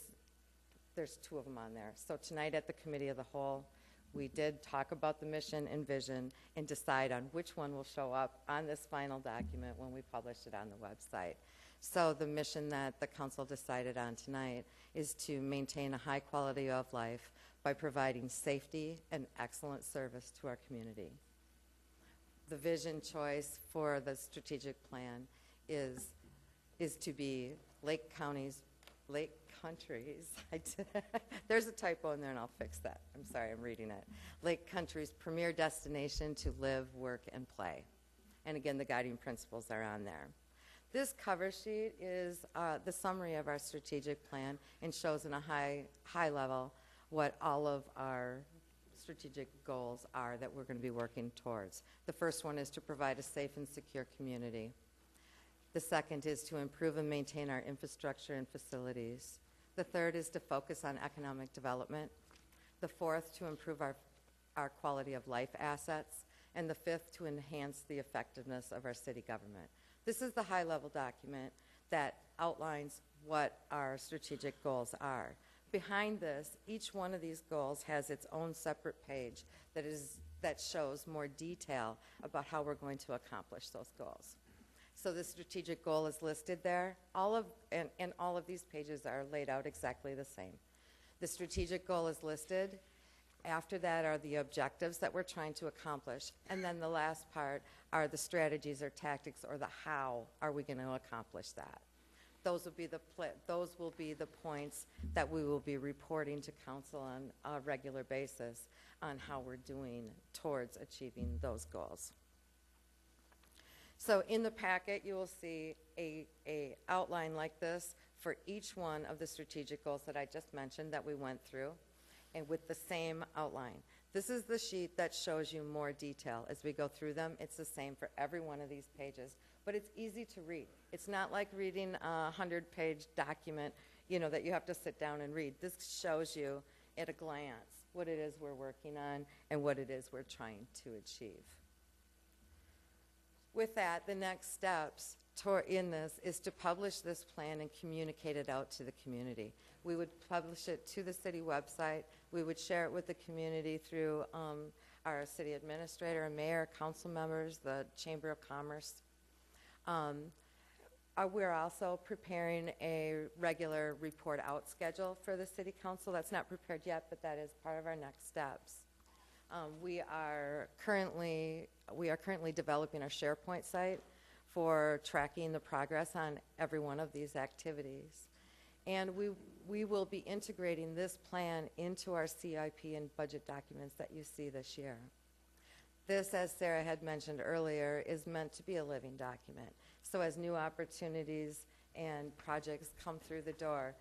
there's 2 of them on there. So tonight at the Committee of the Whole, we did talk about the mission and vision and decide on which one will show up on this final document when we publish it on the website. So the mission that the council decided on tonight is to maintain a high quality of life by providing safety and excellent service to our community. The vision choice for the strategic plan is to be Lake Country's, there's a typo in there and I'll fix that. I'm sorry, I'm reading it. Lake Country's premier destination to live, work, and play. And again, the guiding principles are on there. This cover sheet is the summary of our strategic plan and shows in a high level what all of our strategic goals are that we're going to be working towards. The first one is to provide a safe and secure community. The second is to improve and maintain our infrastructure and facilities. The third is to focus on economic development. The fourth, to improve our quality of life assets. And the fifth, to enhance the effectiveness of our city government. This is the high-level document that outlines what our strategic goals are. Behind this, each one of these goals has its own separate page that shows more detail about how we're going to accomplish those goals. So the strategic goal is listed there. All of these pages are laid out exactly the same. The strategic goal is listed. After that are the objectives that we're trying to accomplish. And then the last part are the strategies or tactics, or the how are we going to accomplish that. Those will be the points that we will be reporting to council on a regular basis on how we're doing towards achieving those goals. So in the packet, you will see a outline like this for each one of the strategic goals that I just mentioned that we went through, and with the same outline. This is the sheet that shows you more detail as we go through them. It's the same for every one of these pages, but it's easy to read. It's not like reading a 100-page document, you know, that you have to sit down and read. This shows you at a glance what it is we're working on and what it is we're trying to achieve. With that, the next steps in this is to publish this plan and communicate it out to the community. We would publish it to the city website. We would share it with the community through our city administrator, mayor, council members, the Chamber of Commerce. We're also preparing a regular report out schedule for the city council. That's not prepared yet, but that is part of our next steps. We are currently developing our SharePoint site for tracking the progress on every one of these activities. And we will be integrating this plan into our CIP and budget documents that you see this year. This, as Sarah had mentioned earlier, is meant to be a living document. So as new opportunities and projects come through the door,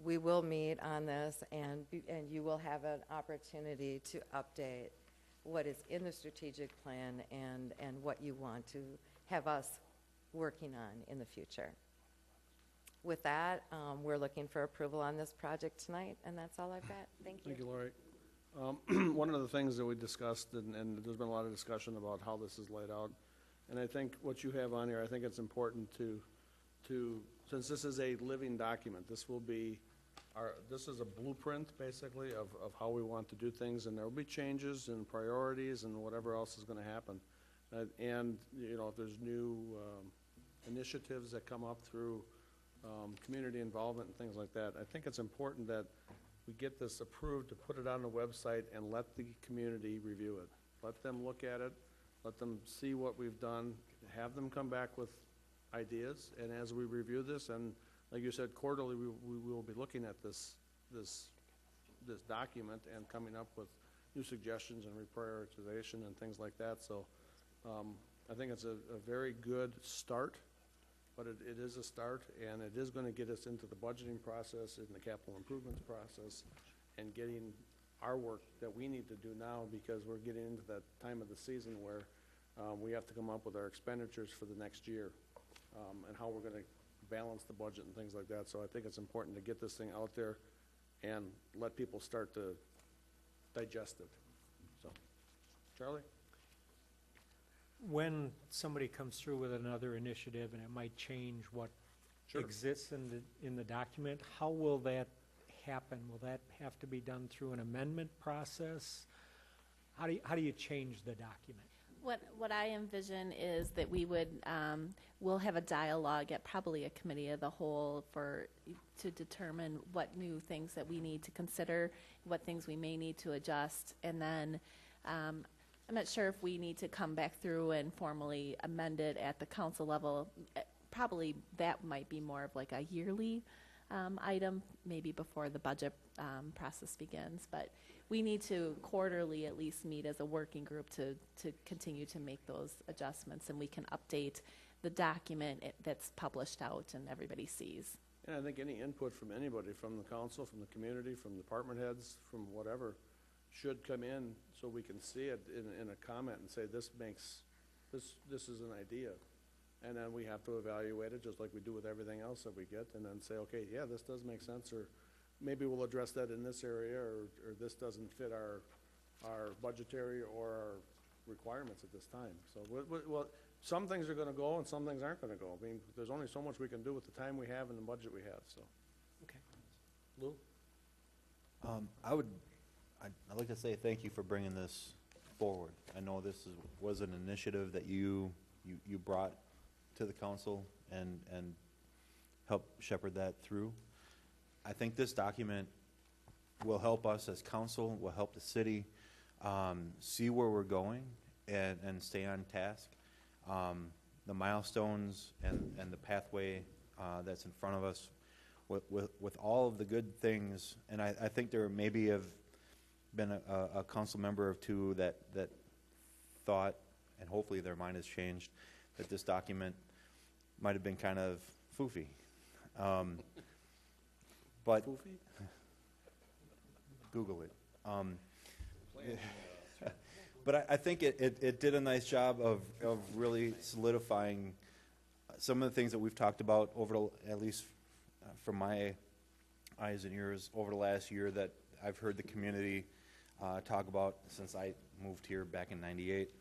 we will meet on this, and you will have an opportunity to update what is in the strategic plan and what you want to have us working on in the future. With that, we're looking for approval on this project tonight, and that's all I've got. Thank you. Thank you, Lori. One of the things that we discussed, and there's been a lot of discussion about how this is laid out, and I think what you have on here, I think it's important to since this is a living document, this will be this is a blueprint, basically, of how we want to do things, and there will be changes and priorities and whatever else is going to happen. And, you know, if there's new initiatives that come up through community involvement and things like that, I think it's important that we get this approved to put it on the website and let the community review it. Let them look at it, let them see what we've done, have them come back with ideas, and as we review this, and like you said, quarterly, we will be looking at this document and coming up with new suggestions and reprioritization and things like that. So I think it's a very good start, but it is a start, and it is going to get us into the budgeting process and the capital improvements process and getting our work that we need to do now, because we're getting into that time of the season where we have to come up with our expenditures for the next year and how we're going to balance the budget and things like that. So I think it's important to get this thing out there and let people start to digest it. So, Charlie? When somebody comes through with another initiative and it might change what exists in the document, how will that happen? Will that have to be done through an amendment process? How do you change the document? What I envision is that we would, we'll have a dialogue at probably a committee of the whole to determine what new things that we need to consider, what things we may need to adjust, and then I'm not sure if we need to come back through and formally amend it at the council level. Probably that might be more of like a yearly item, maybe before the budget process begins. But we need to quarterly at least meet as a working group to continue to make those adjustments, and we can update the document that's published out and everybody sees. And I think any input from anybody, from the council, from the community, from department heads, from whatever, should come in so we can see it in a comment and say, this is an idea. And then we have to evaluate it just like we do with everything else that we get, and then say, okay, yeah, this does make sense, or maybe we'll address that in this area, or this doesn't fit our budgetary or our requirements at this time. So well, some things are going to go and some things aren't going to go. I mean, there's only so much we can do with the time we have and the budget we have. So, okay, Lou? I'd like to say thank you for bringing this forward. I know this was an initiative that you brought to the council and helped shepherd that through. I think this document will help us as council, will help the city see where we're going and stay on task. The milestones and the pathway that's in front of us with all of the good things, and I think there maybe have been a council member or two that thought, and hopefully their mind has changed, that this document might have been kind of foofy. But Foofy? Google it. But I think it did a nice job of really solidifying some of the things that we've talked about at least from my eyes and ears over the last year that I've heard the community talk about since I moved here back in '98,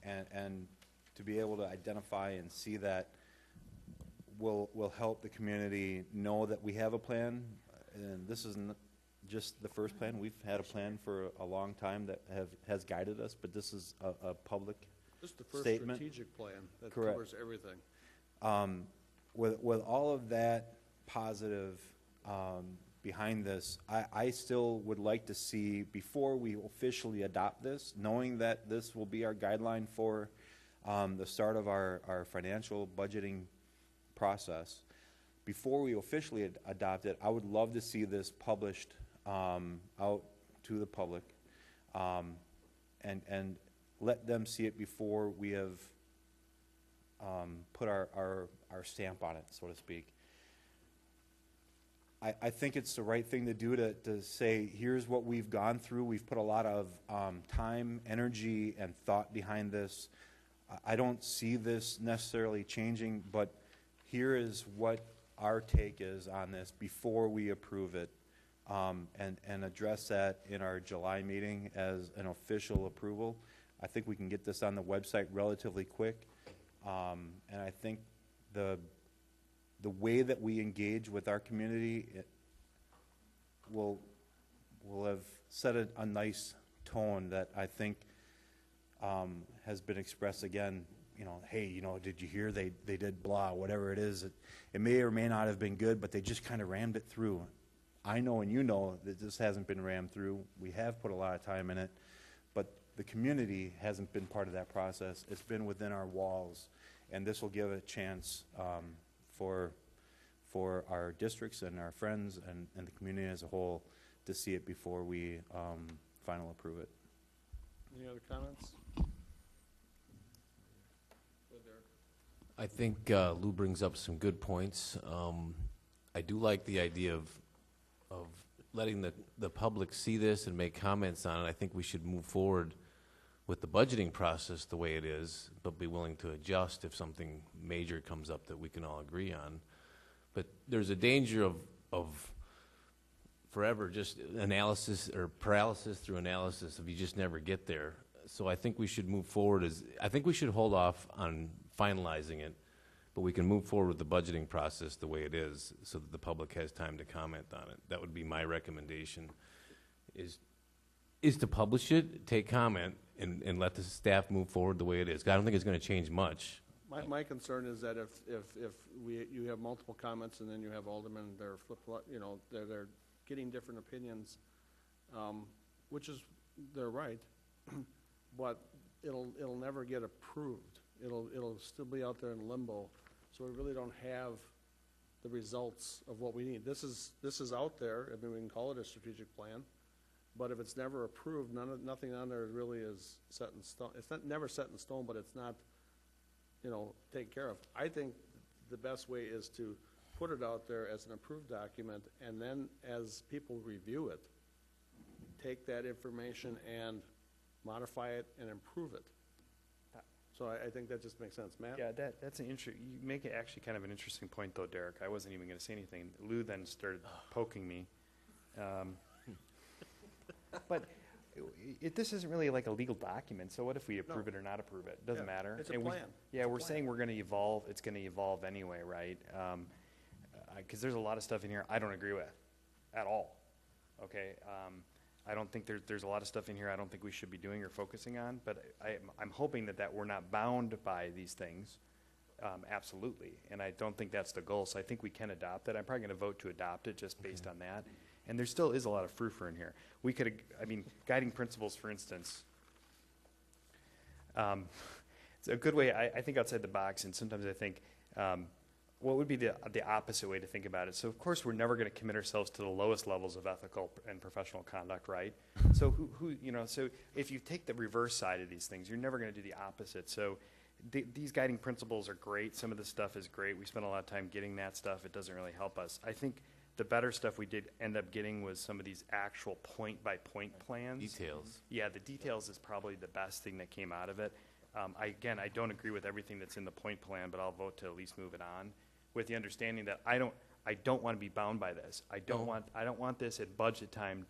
and to be able to identify and see that will help the community know that we have a plan, and this isn't just the first plan. We've had a plan for a long time that has guided us, but this is a public This is the first statement. strategic plan that Correct. covers everything. With all of that positive behind this, I still would like to see, before we officially adopt this, knowing that this will be our guideline for the start of our financial budgeting process, before we officially adopt it, I would love to see this published out to the public and let them see it before we have put our stamp on it, so to speak. I think it's the right thing to do to say, here's what we've gone through. We've put a lot of time, energy, and thought behind this. I don't see this necessarily changing, but here is what our take is on this before we approve it, and address that in our July meeting as an official approval. I think we can get this on the website relatively quick, and I think the way that we engage with our community will have set a nice tone that I think has been expressed again. Hey, did you hear they did blah, whatever it is. It may or may not have been good, but they just kind of rammed it through. I know and you know that this hasn't been rammed through. We have put a lot of time in it, but the community hasn't been part of that process. It's been within our walls, and this will give a chance for our districts and our friends and the community as a whole to see it before we final approve it. Any other comments? I think Lou brings up some good points. I do like the idea of letting the public see this and make comments on it. I think we should move forward with the budgeting process the way it is, but be willing to adjust if something major comes up that we can all agree on. But there's a danger of forever just analysis or paralysis through analysis if you just never get there. So I think we should move forward. I think we should hold off on finalizing it, but we can move forward with the budgeting process the way it is so that the public has time to comment on it. That would be my recommendation, is to publish it, take comment, and let the staff move forward the way it is. I don't think it's going to change much. My concern is that if you have multiple comments and then you have aldermen that are they're getting different opinions, which is, they're right, but it'll never get approved. It'll still be out there in limbo, so we really don't have the results of what we need. This is out there. I mean, we can call it a strategic plan, but if it's never approved, nothing on there really is set in stone. It's never set in stone, but it's not, taken care of. I think the best way is to put it out there as an approved document, and then as people review it, take that information and modify it and improve it. So I think that just makes sense. Matt? Yeah, that's an you make it actually kind of an interesting point, though, Derek. I wasn't even going to say anything. Lou then started poking me. But this isn't really like a legal document, so what if we approve it or not approve it? Doesn't matter. It's a And plan. we're saying we're going to evolve. It's going to evolve anyway, right? Because there's a lot of stuff in here I don't agree with at all. Okay? I don't think there's a lot of stuff in here I don't think we should be doing or focusing on, but I'm hoping that we're not bound by these things, absolutely, and I don't think that's the goal, so I think we can adopt it. I'm probably going to vote to adopt it just based on that, and there still is a lot of frou-frou in here. We could, guiding principles, for instance, it's a good way, I think outside the box, and sometimes I think, what would be the opposite way to think about it? So, of course, we're never going to commit ourselves to the lowest levels of ethical and professional conduct, right? So, so if you take the reverse side of these things, you're never going to do the opposite. So, these guiding principles are great. Some of this stuff is great. We spend a lot of time getting that stuff. It doesn't really help us. I think The better stuff we did end up getting was some of these actual point-by-point plans. Details. Yeah, the details is probably the best thing that came out of it. Again, I don't agree with everything that's in the point plan, but I'll vote to at least move it on, with the understanding that I don't want to be bound by this. I don't want this at budget time.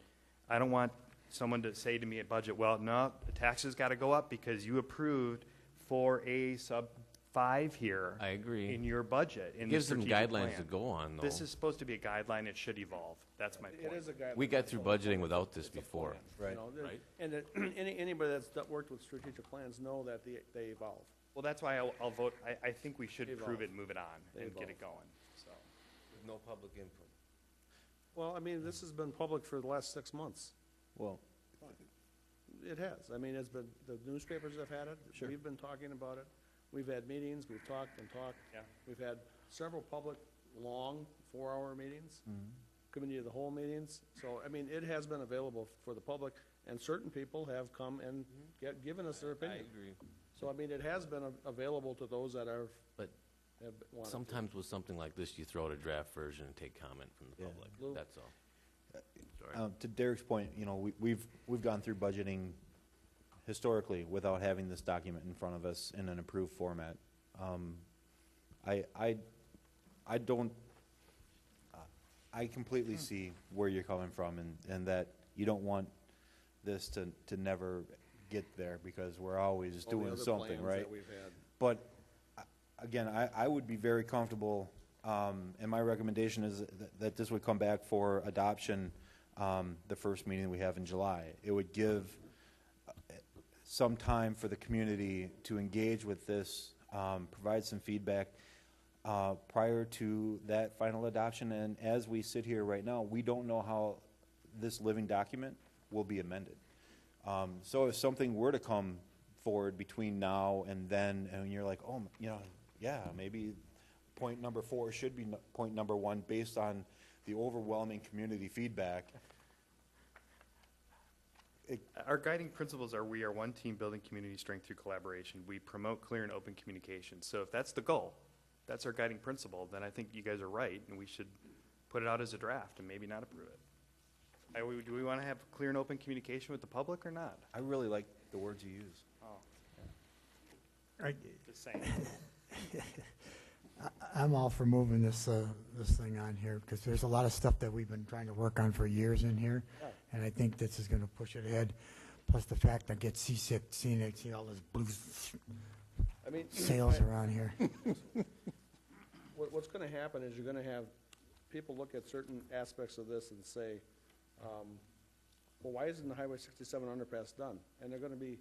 I don't want someone to say to me at budget, well, no, the taxes got to go up because you approved for a sub 5 here. I agree. In your budget. In the Gives them strategic guidelines plan. to go on, though. This is supposed to be a guideline. It should evolve. That's my point. It is a guideline. We got through It's a- budgeting without this it's a before. plan, Right. you know, there- Right. And that anybody that's worked with strategic plans know that they evolve. Well, that's why I'll vote. I think we should Evolve. prove it and move it on They and get evolve. it going. So. With no public input. Well, I mean, this has been public for the last 6 months. Well, It has. I mean, it's been, the newspapers have had it. Sure. We've been talking about it. We've had meetings, we've talked and talked. Yeah. We've had several public, long, 4-hour meetings, committee of the whole meetings. So, I mean, it has been available for the public, and certain people have come and given us their I opinion. agree. So, I mean, it has been available to those that are, But have wanted to. sometimes with something like this, you throw out a draft version and take comment from the Yeah. public. Lou? That's all. Sorry. To Derek's point, you know, we've gone through budgeting historically without having this document in front of us in an approved format. I don't, I completely see where you're coming from, and that you don't want this to never get there, because we're always all the doing other something, plans right? that we've had. But, again, I would be very comfortable, and my recommendation is that this would come back for adoption the first meeting we have in July. It would give some time for the community to engage with this, provide some feedback prior to that final adoption. And as we sit here right now, we don't know how this living document will be amended. So if something were to come forward between now and then, and you're like, oh, you know, yeah, maybe point number 4 should be point number 1 based on the overwhelming community feedback. Our guiding principles are: we are one team building community strength through collaboration. We promote clear and open communication. So if that's the goal, that's our guiding principle, then I think you guys are right, and we should put it out as a draft and maybe not approve it. Do we want to have clear and open communication with the public or not? I really like the words you use. Oh, just saying. I'm all for moving this thing on here, because there's a lot of stuff that we've been trying to work on for years in here, and I think this is going to push it ahead. Plus the fact I get seasick seeing it, see all this blue I mean, sails around here. What's going to happen is you're going to have people look at certain aspects of this and say, well, why isn't the Highway 67 underpass done? And they're going to be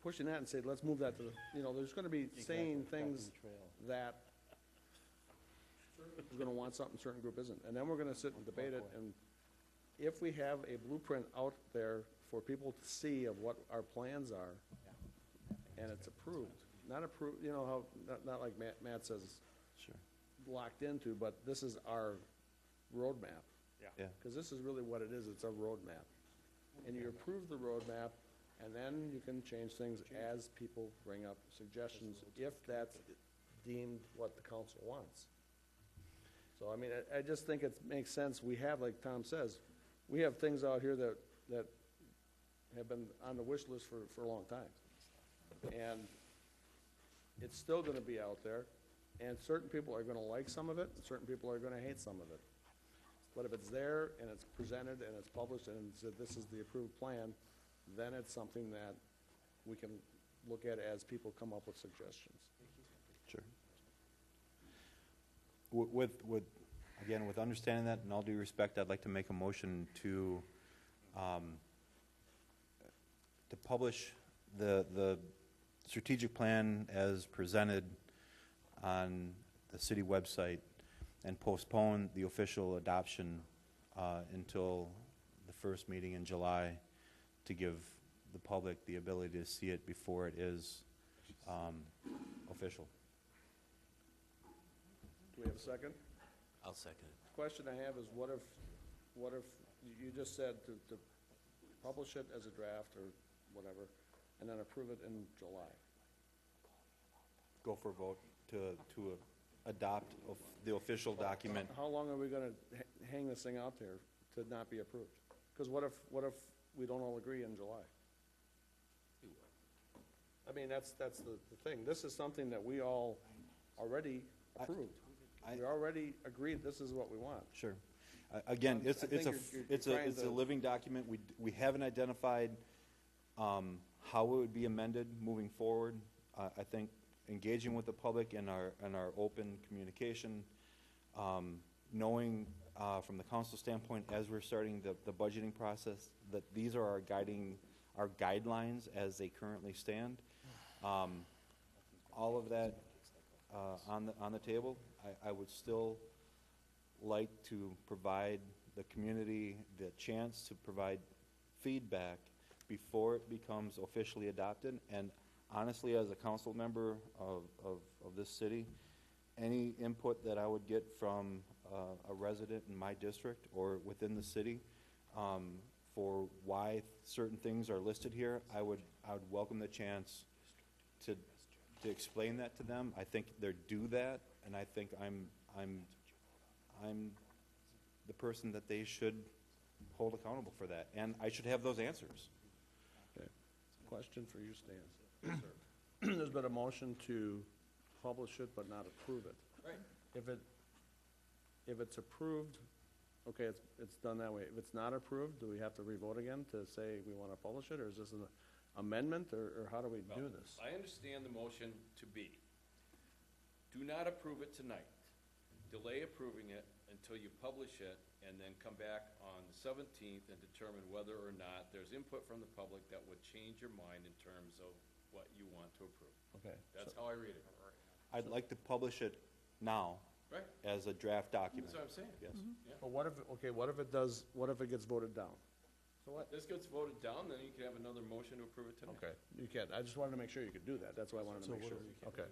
pushing that and say, let's move that to the, you know, there's going to be saying things that certain people are going to want something, certain group isn't. And then we're going to sit and debate it, and if we have a blueprint out there for people to see of what our plans are, and it's approved, not approved, you know, how, not like Matt says, Sure. locked into, but this is our roadmap. Yeah. Because this is really what it is, it's a roadmap. And you approve the roadmap, and then you can change things as people bring up suggestions, if that's deemed what the council wants. So, I mean, I just think it makes sense. We have, like Tom says, we have things out here that have been on the wish list for a long time. And it's still gonna be out there, and certain people are gonna like some of it, and certain people are gonna hate some of it. But if it's there, and it's presented, and it's published, and it's said this is the approved plan, then it's something that we can look at as people come up with suggestions. Sure. Again, with understanding that, and all due respect, I'd like to make a motion to publish the strategic plan as presented on the city website, and postpone the official adoption until the first meeting in July, to give the public the ability to see it before it is official. Do we have a second? I'll second it. Question I have is, what if you just said to publish it as a draft or whatever, and then approve it in July? Go for a vote to adopt the official document. How long are we gonna hang this thing out there to not be approved? Because what if we don't all agree in July? I mean, that's the thing. This is something that we all already approved. We already agreed this is what we want. Sure. Again, I think it's you're a trying to- living document. We haven't identified how it would be amended moving forward. I think engaging with the public in our open communication, knowing from the council standpoint as we're starting the budgeting process that these are our guidelines as they currently stand. All of that on the table. I would still like to provide the community the chance to provide feedback before it becomes officially adopted. And honestly, as a council member of this city, any input that I would get from a resident in my district or within the city for why certain things are listed here, I would welcome the chance to explain that to them. I think they're due that, and I think I'm the person that they should hold accountable for that, and I should have those answers. Okay. Question for you, Stan. There's been a motion to publish it but not approve it. Right. If it's approved, okay, it's done that way. If it's not approved, do we have to revote again to say we want to publish it, or is this an amendment, or how do we do this? I understand the motion to be, do not approve it tonight. Delay approving it until you publish it, and then come back on the 17th and determine whether or not there's input from the public that would change your mind in terms of what you want to approve. Okay. That's how I read it. I'd like to publish it now Right. as a draft document. That's what I'm saying. Yes. Yeah. But what if it gets voted down? So what? This gets voted down, then you can have another motion to approve it tonight. Okay, you can. I just wanted to make sure you could do that. That's why I wanted to make sure. Okay.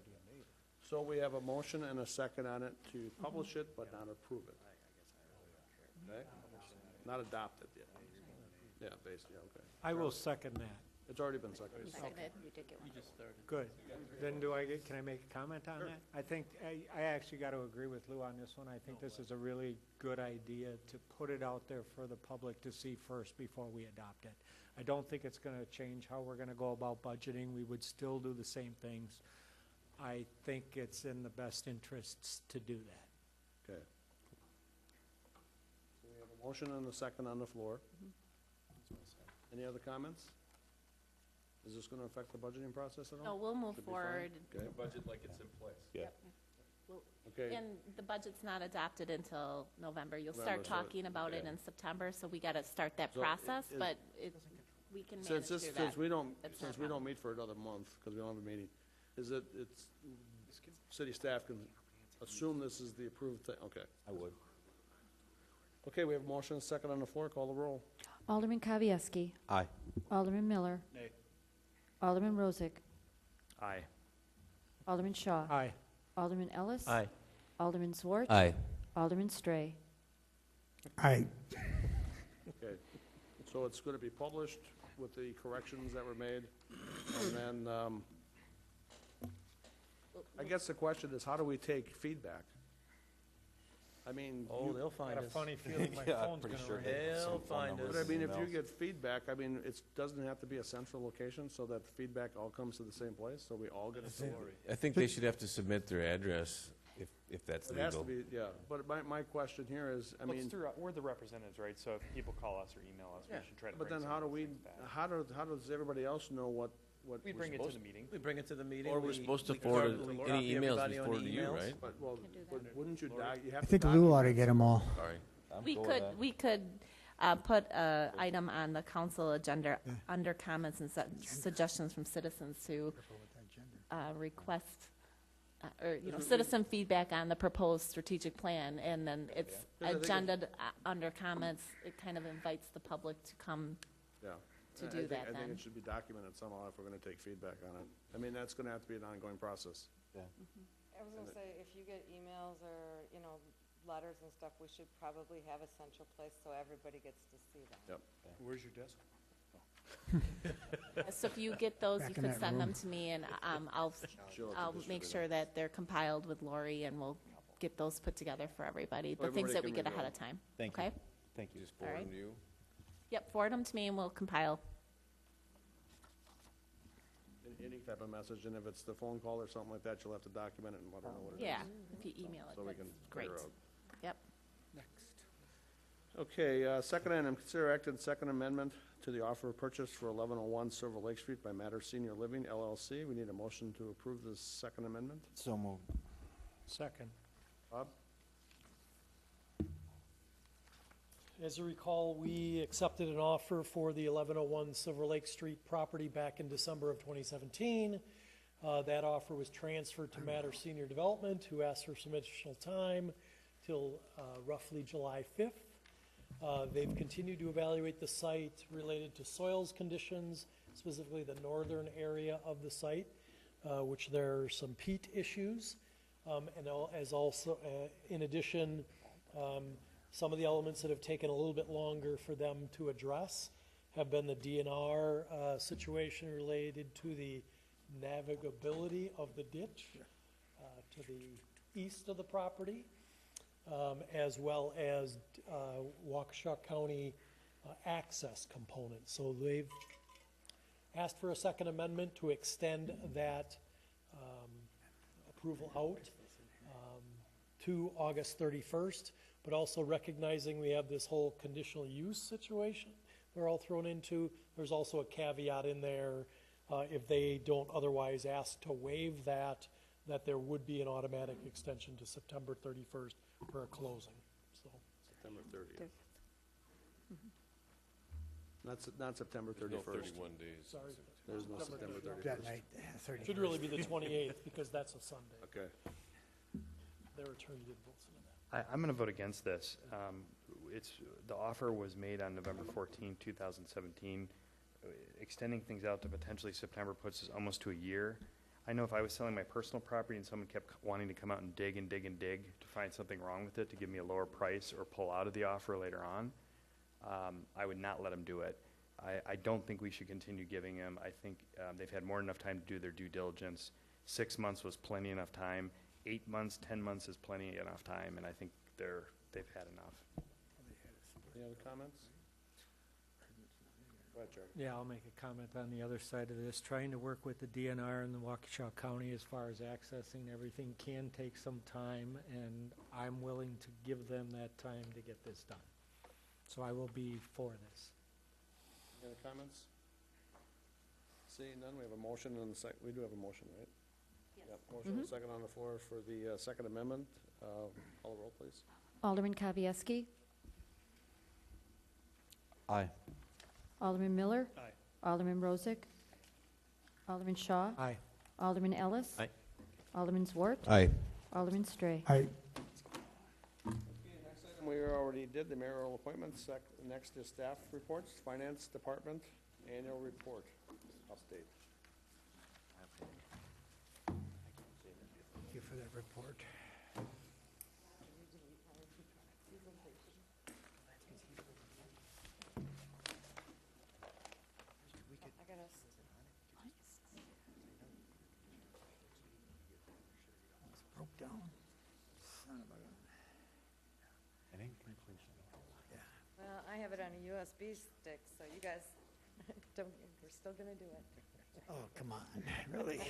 So we have a motion and a second on it to publish it but not approve it. Okay? Not adopt it yet. Yeah, basically, okay. I will second that. It's already been seconded. Seconded, you did get one. Good. Then can I make a comment on that? I think, I actually got to agree with Lou on this one. I think this is a really good idea to put it out there for the public to see first before we adopt it. I don't think it's going to change how we're going to go about budgeting. We would still do the same things. I think it's in the best interests to do that. Okay. So we have a motion and a second on the floor. Any other comments? Is this going to affect the budgeting process at all? No, we'll move Should be fine? forward. Okay. Budget like it's in place. Yeah. Okay. And the budget's not adopted until November. You'll start November, so- talking about it okay. in September, so we got to start that So process, is- but we can manage through that. Since we don't, That's not a since we don't problem. meet for another month, because we don't have a meeting, city staff can assume this is the approved thing, okay. I would. Okay, we have a motion and a second on the floor, call the roll. Alderman Kavieski. Aye. Alderman Miller. Nay. Alderman Rozak. Aye. Alderman Shaw. Aye. Alderman Ellis. Aye. Alderman Zwart. Aye. Alderman Stray. Aye. Okay, so it's going to be published with the corrections that were made, and then, I guess the question is, how do we take feedback? I mean, Oh, they'll find Got a us. funny feeling my Yeah, I'm phone's pretty going to sure ring. they have They'll some phone find numbers but I mean, and if you emails. get feedback, I mean, it doesn't have to be a central location so that the feedback all comes to the same place, so we all get a story. I think they should have to submit their address if that's It has to legal. be, yeah, but my question here is, I mean, We're the representatives, right? So if people call us or email us, we should try to but bring then some how do of those we, things back. how does everybody else know what We we're bring it to supposed the meeting. We bring it to the meeting. Or we're we- supposed to we forward copy any emails everybody on forward to you, emails. right? But, well, Can do but that. wouldn't you you have I to think Lou ought to document get them all. Sorry. I'm We cool with could, that. we could put an item on the council agenda under comments and suggestions from citizens to request, or, citizen feedback on the proposed strategic plan, and then it's Yeah. 'Cause I think agended under comments. It kind of invites the public to come Yeah. to I do think- that I think then. it should be documented somehow if we're going to take feedback on it. I mean, that's going to have to be an ongoing process. Yeah. I was gonna say, if you get emails or, letters and stuff, we should probably have a central place so everybody gets to see them. Yep. Where's your desk? So if you get those, Back you in could that send them room. to me, and I'll make sure that they're compiled with Lori, and we'll get those put together for everybody. The things everybody that we can get ahead review of time. Thank you. Okay? Thank you. Just All forward right. them to you. Yep, forward them to me, and we'll compile. Any type of message, and if it's the phone call or something like that, you'll have to document it and let her know what it is. Yeah, if you email it, So we that's can great. figure out. Yep. Okay, second item, consider acting second amendment to the offer of purchase for 1101 Silver Lake Street by Matter Senior Living LLC. We need a motion to approve this second amendment. So moved. Second. Bob? As you recall, we accepted an offer for the 1101 Silver Lake Street property back in December of 2017. That offer was transferred to Matter Senior Development, who asked for some additional time till roughly July 5th. They've continued to evaluate the site related to soils conditions, specifically the northern area of the site, which there are some peat issues. In addition, some of the elements that have taken a little bit longer for them to address have been the DNR situation related to the navigability of the ditch to the east of the property, as well as Waukesha County access components. So they've asked for a second amendment to extend that approval out to August 31st, but also recognizing we have this whole conditional use situation we're all thrown into. There's also a caveat in there, if they don't otherwise ask to waive that there would be an automatic extension to September 31st for a closing, so. September 30th. Not September There's no 31st. 31 days. Sorry. There's no September 31st. That night, Should really be the 28th, because that's a Sunday. Okay. Their attorney did vote for that. I'm going to vote against this. The offer was made on November 14, 2017. Extending things out to potentially September puts us almost to a year. I know if I was selling my personal property and someone kept wanting to come out and dig and dig and dig to find something wrong with it to give me a lower price or pull out of the offer later on, I would not let them do it. I don't think we should continue giving them. I think they've had more than enough time to do their due diligence. 6 months was plenty enough time. 8 months, 10 months is plenty enough time, and I think they've had enough. Any other comments? Go ahead, Charlie. Yeah, I'll make a comment on the other side of this. Trying to work with the DNR and the Waukesha County as far as accessing everything can take some time, and I'm willing to give them that time to get this done. So I will be for this. Any other comments? Seeing none, we have a motion and a we do have a motion, right? Yep, motion and a second on the floor for the second amendment. Call the roll, please. Alderman Kavieski, Aye. Alderman Miller. Aye. Alderman Rozak. Alderman Shaw. Aye. Alderman Ellis. Aye. Alderman Zwart. Aye. Alderman Stray. Aye. Next item, we already did the mayoral appointments. Next is staff reports, Finance Department, annual report, update. Thank you for that report. Broke down. Son of a gun. Well, I have it on a USB stick, so you guys don't, we're still gonna do it. Oh, come on, really?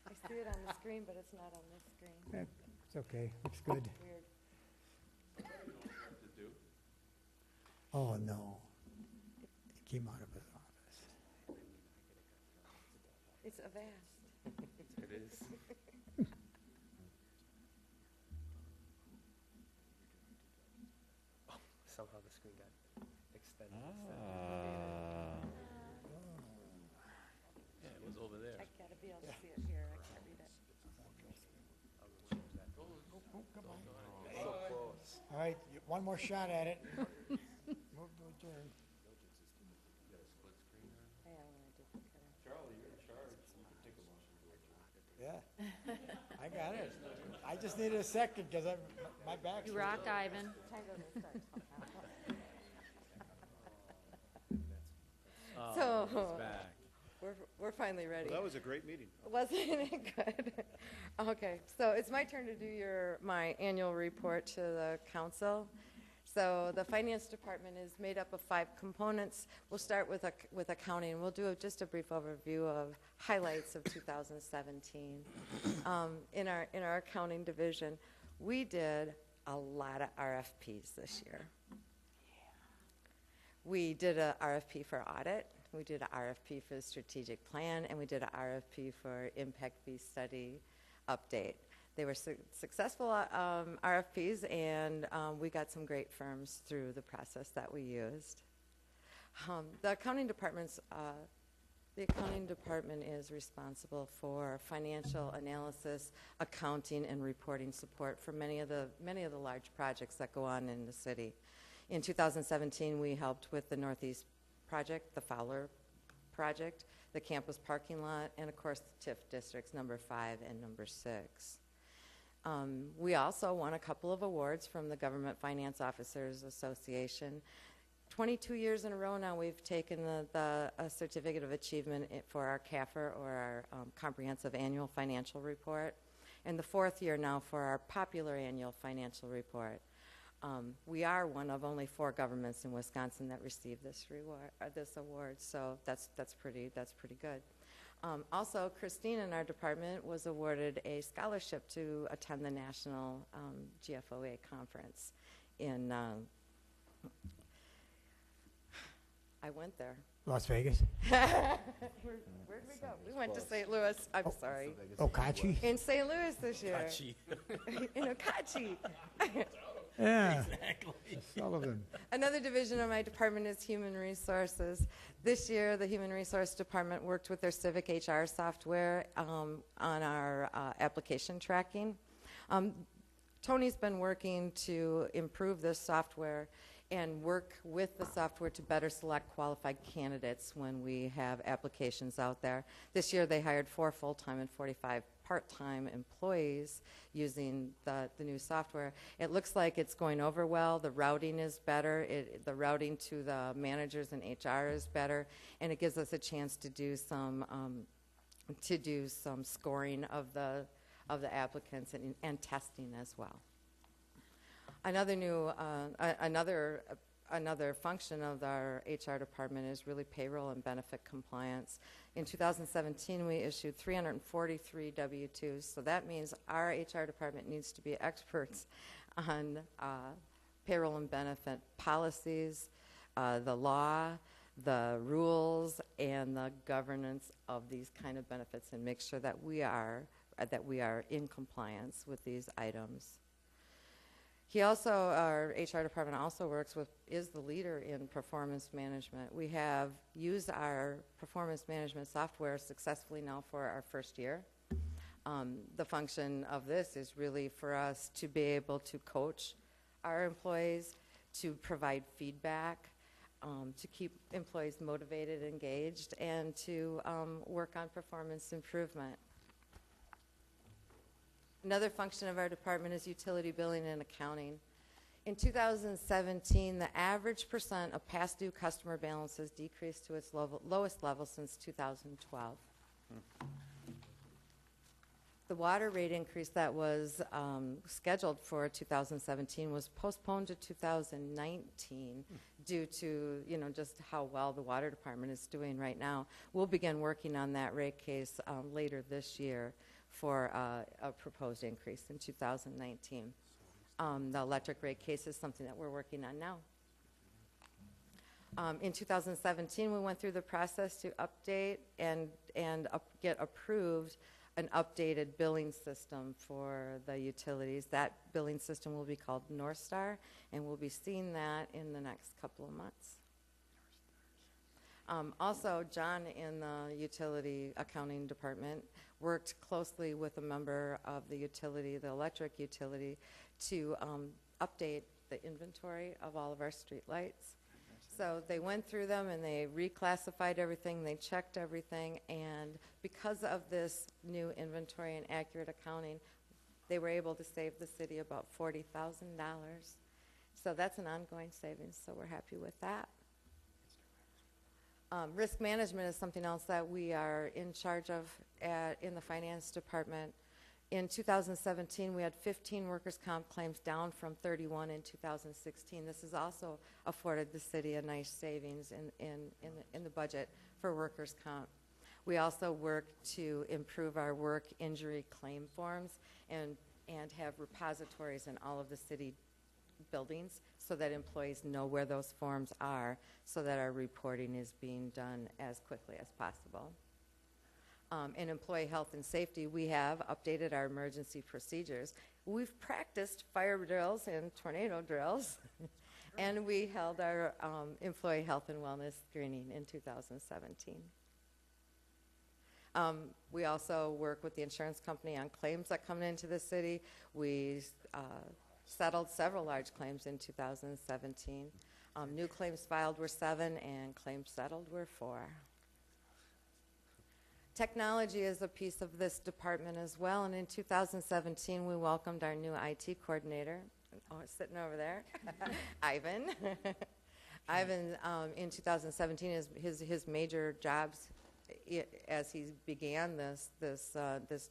I see it on the screen, but it's not on this screen. It's okay, looks good. Weird. Oh, no. It came out of his office. It's Avast. It is. Somehow the screen got extended. Yeah, it was over there. I gotta be able to see it here, I can't read it. All right, one more shot at it. Move to adjourn. Charlie, you're in charge. You can take a motion to adjourn. Yeah, I got it. I just needed a second because my back's. You rock, Ivan. Time doesn't start till now. So, It's back. we're finally ready. Well, that was a great meeting. Wasn't it good? Okay, so it's my turn to do my annual report to the council. So the finance department is made up of 5 components. We'll start with accounting. We'll do just a brief overview of highlights of 2017. In our accounting division, we did a lot of RFPs this year. We did a RFP for audit. We did an RFP for the strategic plan, and we did an RFP for impact fee study update. They were successful RFPs, and we got some great firms through the process that we used. The accounting department is responsible for financial analysis, accounting, and reporting support for many of the large projects that go on in the city. In 2017, we helped with the Northeast project, the Fowler project, the campus parking lot, and of course the TIF districts number 5 and number 6. We also won a couple of awards from the Government Finance Officers Association. 22 years in a row now we've taken the Certificate of Achievement for our CAFR, or our Comprehensive Annual Financial Report, and the 4th year now for our Popular Annual Financial Report. We are one of only 4 governments in Wisconsin that receive this award, so that's pretty good. Also, Christine in our department was awarded a scholarship to attend the National GFOA conference in. I went there. Las Vegas? Where'd we go? We went to St. Louis. I'm sorry. Okachi? In St. Louis this year. Okachi. In Okachi. Yeah. Exactly. Sullivan. Another division of my department is Human Resources. This year, the Human Resource Department worked with their Civic HR software on our application tracking. Tony's been working to improve this software and work with the software to better select qualified candidates when we have applications out there. This year they hired 4 full-time and 45 part-time employees using the new software. It looks like it's going over well. The routing is better. The routing to the managers and HR is better, and it gives us a chance to do some scoring of the applicants and testing as well. Another function of our HR department is really payroll and benefit compliance. In 2017, we issued 343 W-2s, so that means our HR department needs to be experts on payroll and benefit policies, the law, the rules, and the governance of these kind of benefits, and make sure that we are in compliance with these items. Our HR department also is the leader in performance management. We have used our performance management software successfully now for our 1st year. The function of this is really for us to be able to coach our employees, to provide feedback, to keep employees motivated, engaged, and to work on performance improvement. Another function of our department is utility billing and accounting. In 2017, the average % of past due customer balances decreased to its lowest level since 2012. The water rate increase that was scheduled for 2017 was postponed to 2019 due to just how well the water department is doing right now. We'll begin working on that rate case later this year for a proposed increase in 2019. The electric rate case is something that we're working on now. In 2017, we went through the process to update and get approved an updated billing system for the utilities. That billing system will be called North Star, and we'll be seeing that in the next couple of months. Also, John in the utility accounting department worked closely with a member of the utility, the electric utility, to update the inventory of all of our street lights. So they went through them and they reclassified everything, they checked everything, and because of this new inventory and accurate accounting, they were able to save the city about $40,000. So that's an ongoing savings, so we're happy with that. Risk management is something else that we are in charge of in the finance department. In 2017, we had 15 workers' comp claims, down from 31 in 2016. This has also afforded the city a nice savings in the budget for workers' comp. We also work to improve our work injury claim forms and have repositories in all of the city buildings so that employees know where those forms are, so that our reporting is being done as quickly as possible. In employee health and safety, we have updated our emergency procedures. We've practiced fire drills and tornado drills, and we held our employee health and wellness screening in 2017. We also work with the insurance company on claims that come into the city. We settled several large claims in 2017. New claims filed were 7, and claims settled were 4. Technology is a piece of this department as well, and in 2017 we welcomed our new IT coordinator, sitting over there, Ivan. Ivan, in 2017, his major jobs as he began this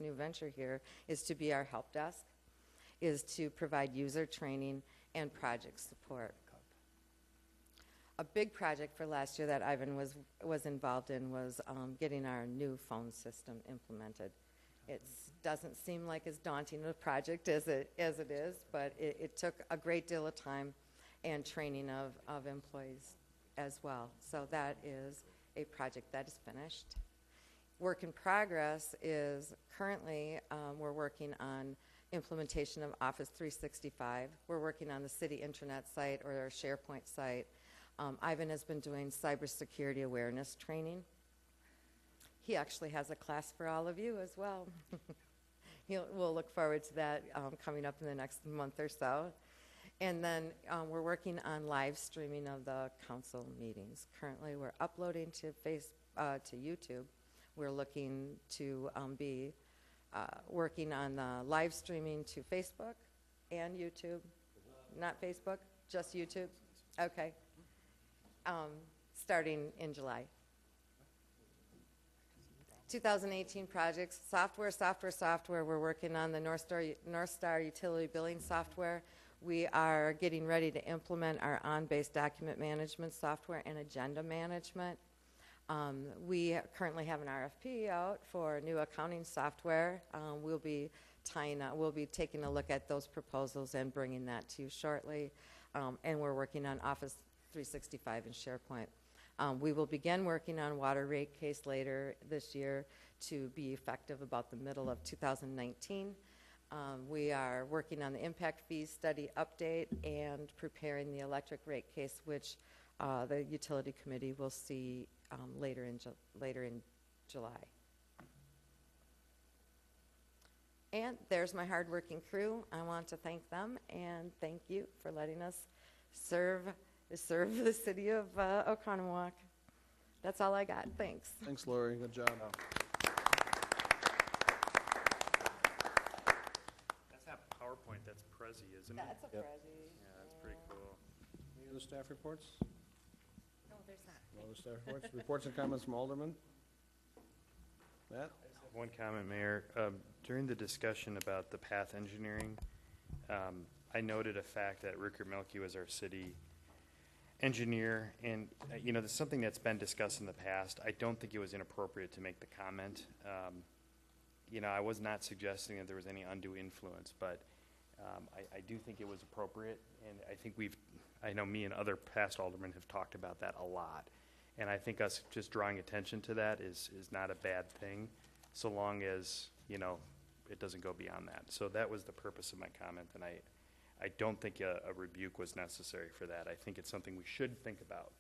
new venture here is to be our help desk, is to provide user training and project support. A big project for last year that Ivan was involved in was getting our new phone system implemented. It doesn't seem like as daunting a project as it is, but it took a great deal of time and training of employees as well. So that is a project that is finished. Work in progress is currently we're working on implementation of Office 365. We're working on the city intranet site or our SharePoint site. Ivan has been doing cybersecurity awareness training. He actually has a class for all of you as well. We'll look forward to that coming up in the next month or so. And then we're working on live streaming of the council meetings. Currently, we're uploading to YouTube. We're looking to be working on the live streaming to Facebook and YouTube. Not Facebook, just YouTube. Okay. Starting in July. 2018 projects, software. We're working on the North Star utility billing software. We are getting ready to implement our on-base document management software and agenda management. We currently have an RFP out for new accounting software. We'll be taking a look at those proposals and bringing that to you shortly. And we're working on Office 365 and SharePoint. We will begin working on water rate case later this year to be effective about the middle of 2019. We are working on the impact fees study update and preparing the electric rate case, which the utility committee will see later in July. And there's my hardworking crew. I want to thank them and thank you for letting us serve the city of Oconomowoc. That's all I got. Thanks. Thanks, Lori. Good job. That's not PowerPoint, that's Prezi, isn't it? That's a Prezi. Yeah, that's pretty cool. Any other staff reports? No, there's not. No other staff reports? Reports and comments from Alderman? Matt? One comment, Mayor. During the discussion about the path engineering, I noted a fact that Rickert Mielke was our city engineer, and there's something that's been discussed in the past. I don't think it was inappropriate to make the comment. I was not suggesting that there was any undue influence, but I do think it was appropriate, and I know me and other past aldermen have talked about that a lot, and I think us just drawing attention to that is not a bad thing, so long as it doesn't go beyond that. So that was the purpose of my comment, and I don't think a rebuke was necessary for that. I think it's something we should think about.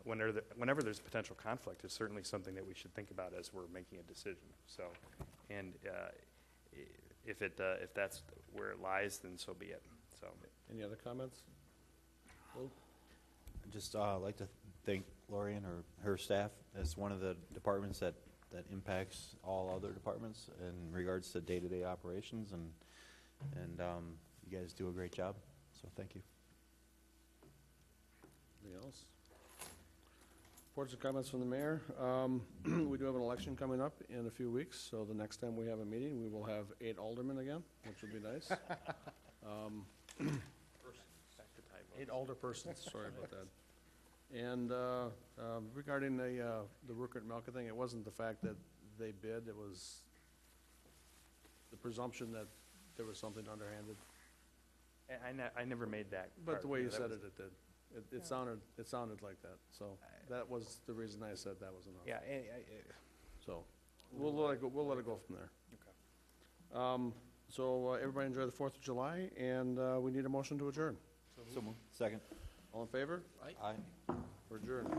Whenever there's potential conflict, it's certainly something that we should think about as we're making a decision. So, and if that's where it lies, then so be it. So, any other comments? Lou? I'd just like to thank Lori and her staff as one of the departments that impacts all other departments in regards to day-to-day operations, and you guys do a great job, so thank you. Anything else? Reports and comments from the mayor. We do have an election coming up in a few weeks, so the next time we have a meeting, we will have 8 aldermen again, which will be nice. 8 alder persons, sorry about that. And regarding the Rupert Melka thing, it wasn't the fact that they bid, it was the presumption that there was something underhanded. I never made that. But part, the way you that said was- it, it did. It sounded like that, so that was the reason I said that was enough. Yeah, So, we'll let it go from there. Okay. So, everybody enjoy the 4th of July, and we need a motion to adjourn. So moved. Second. All in favor? Aye. We're adjourned.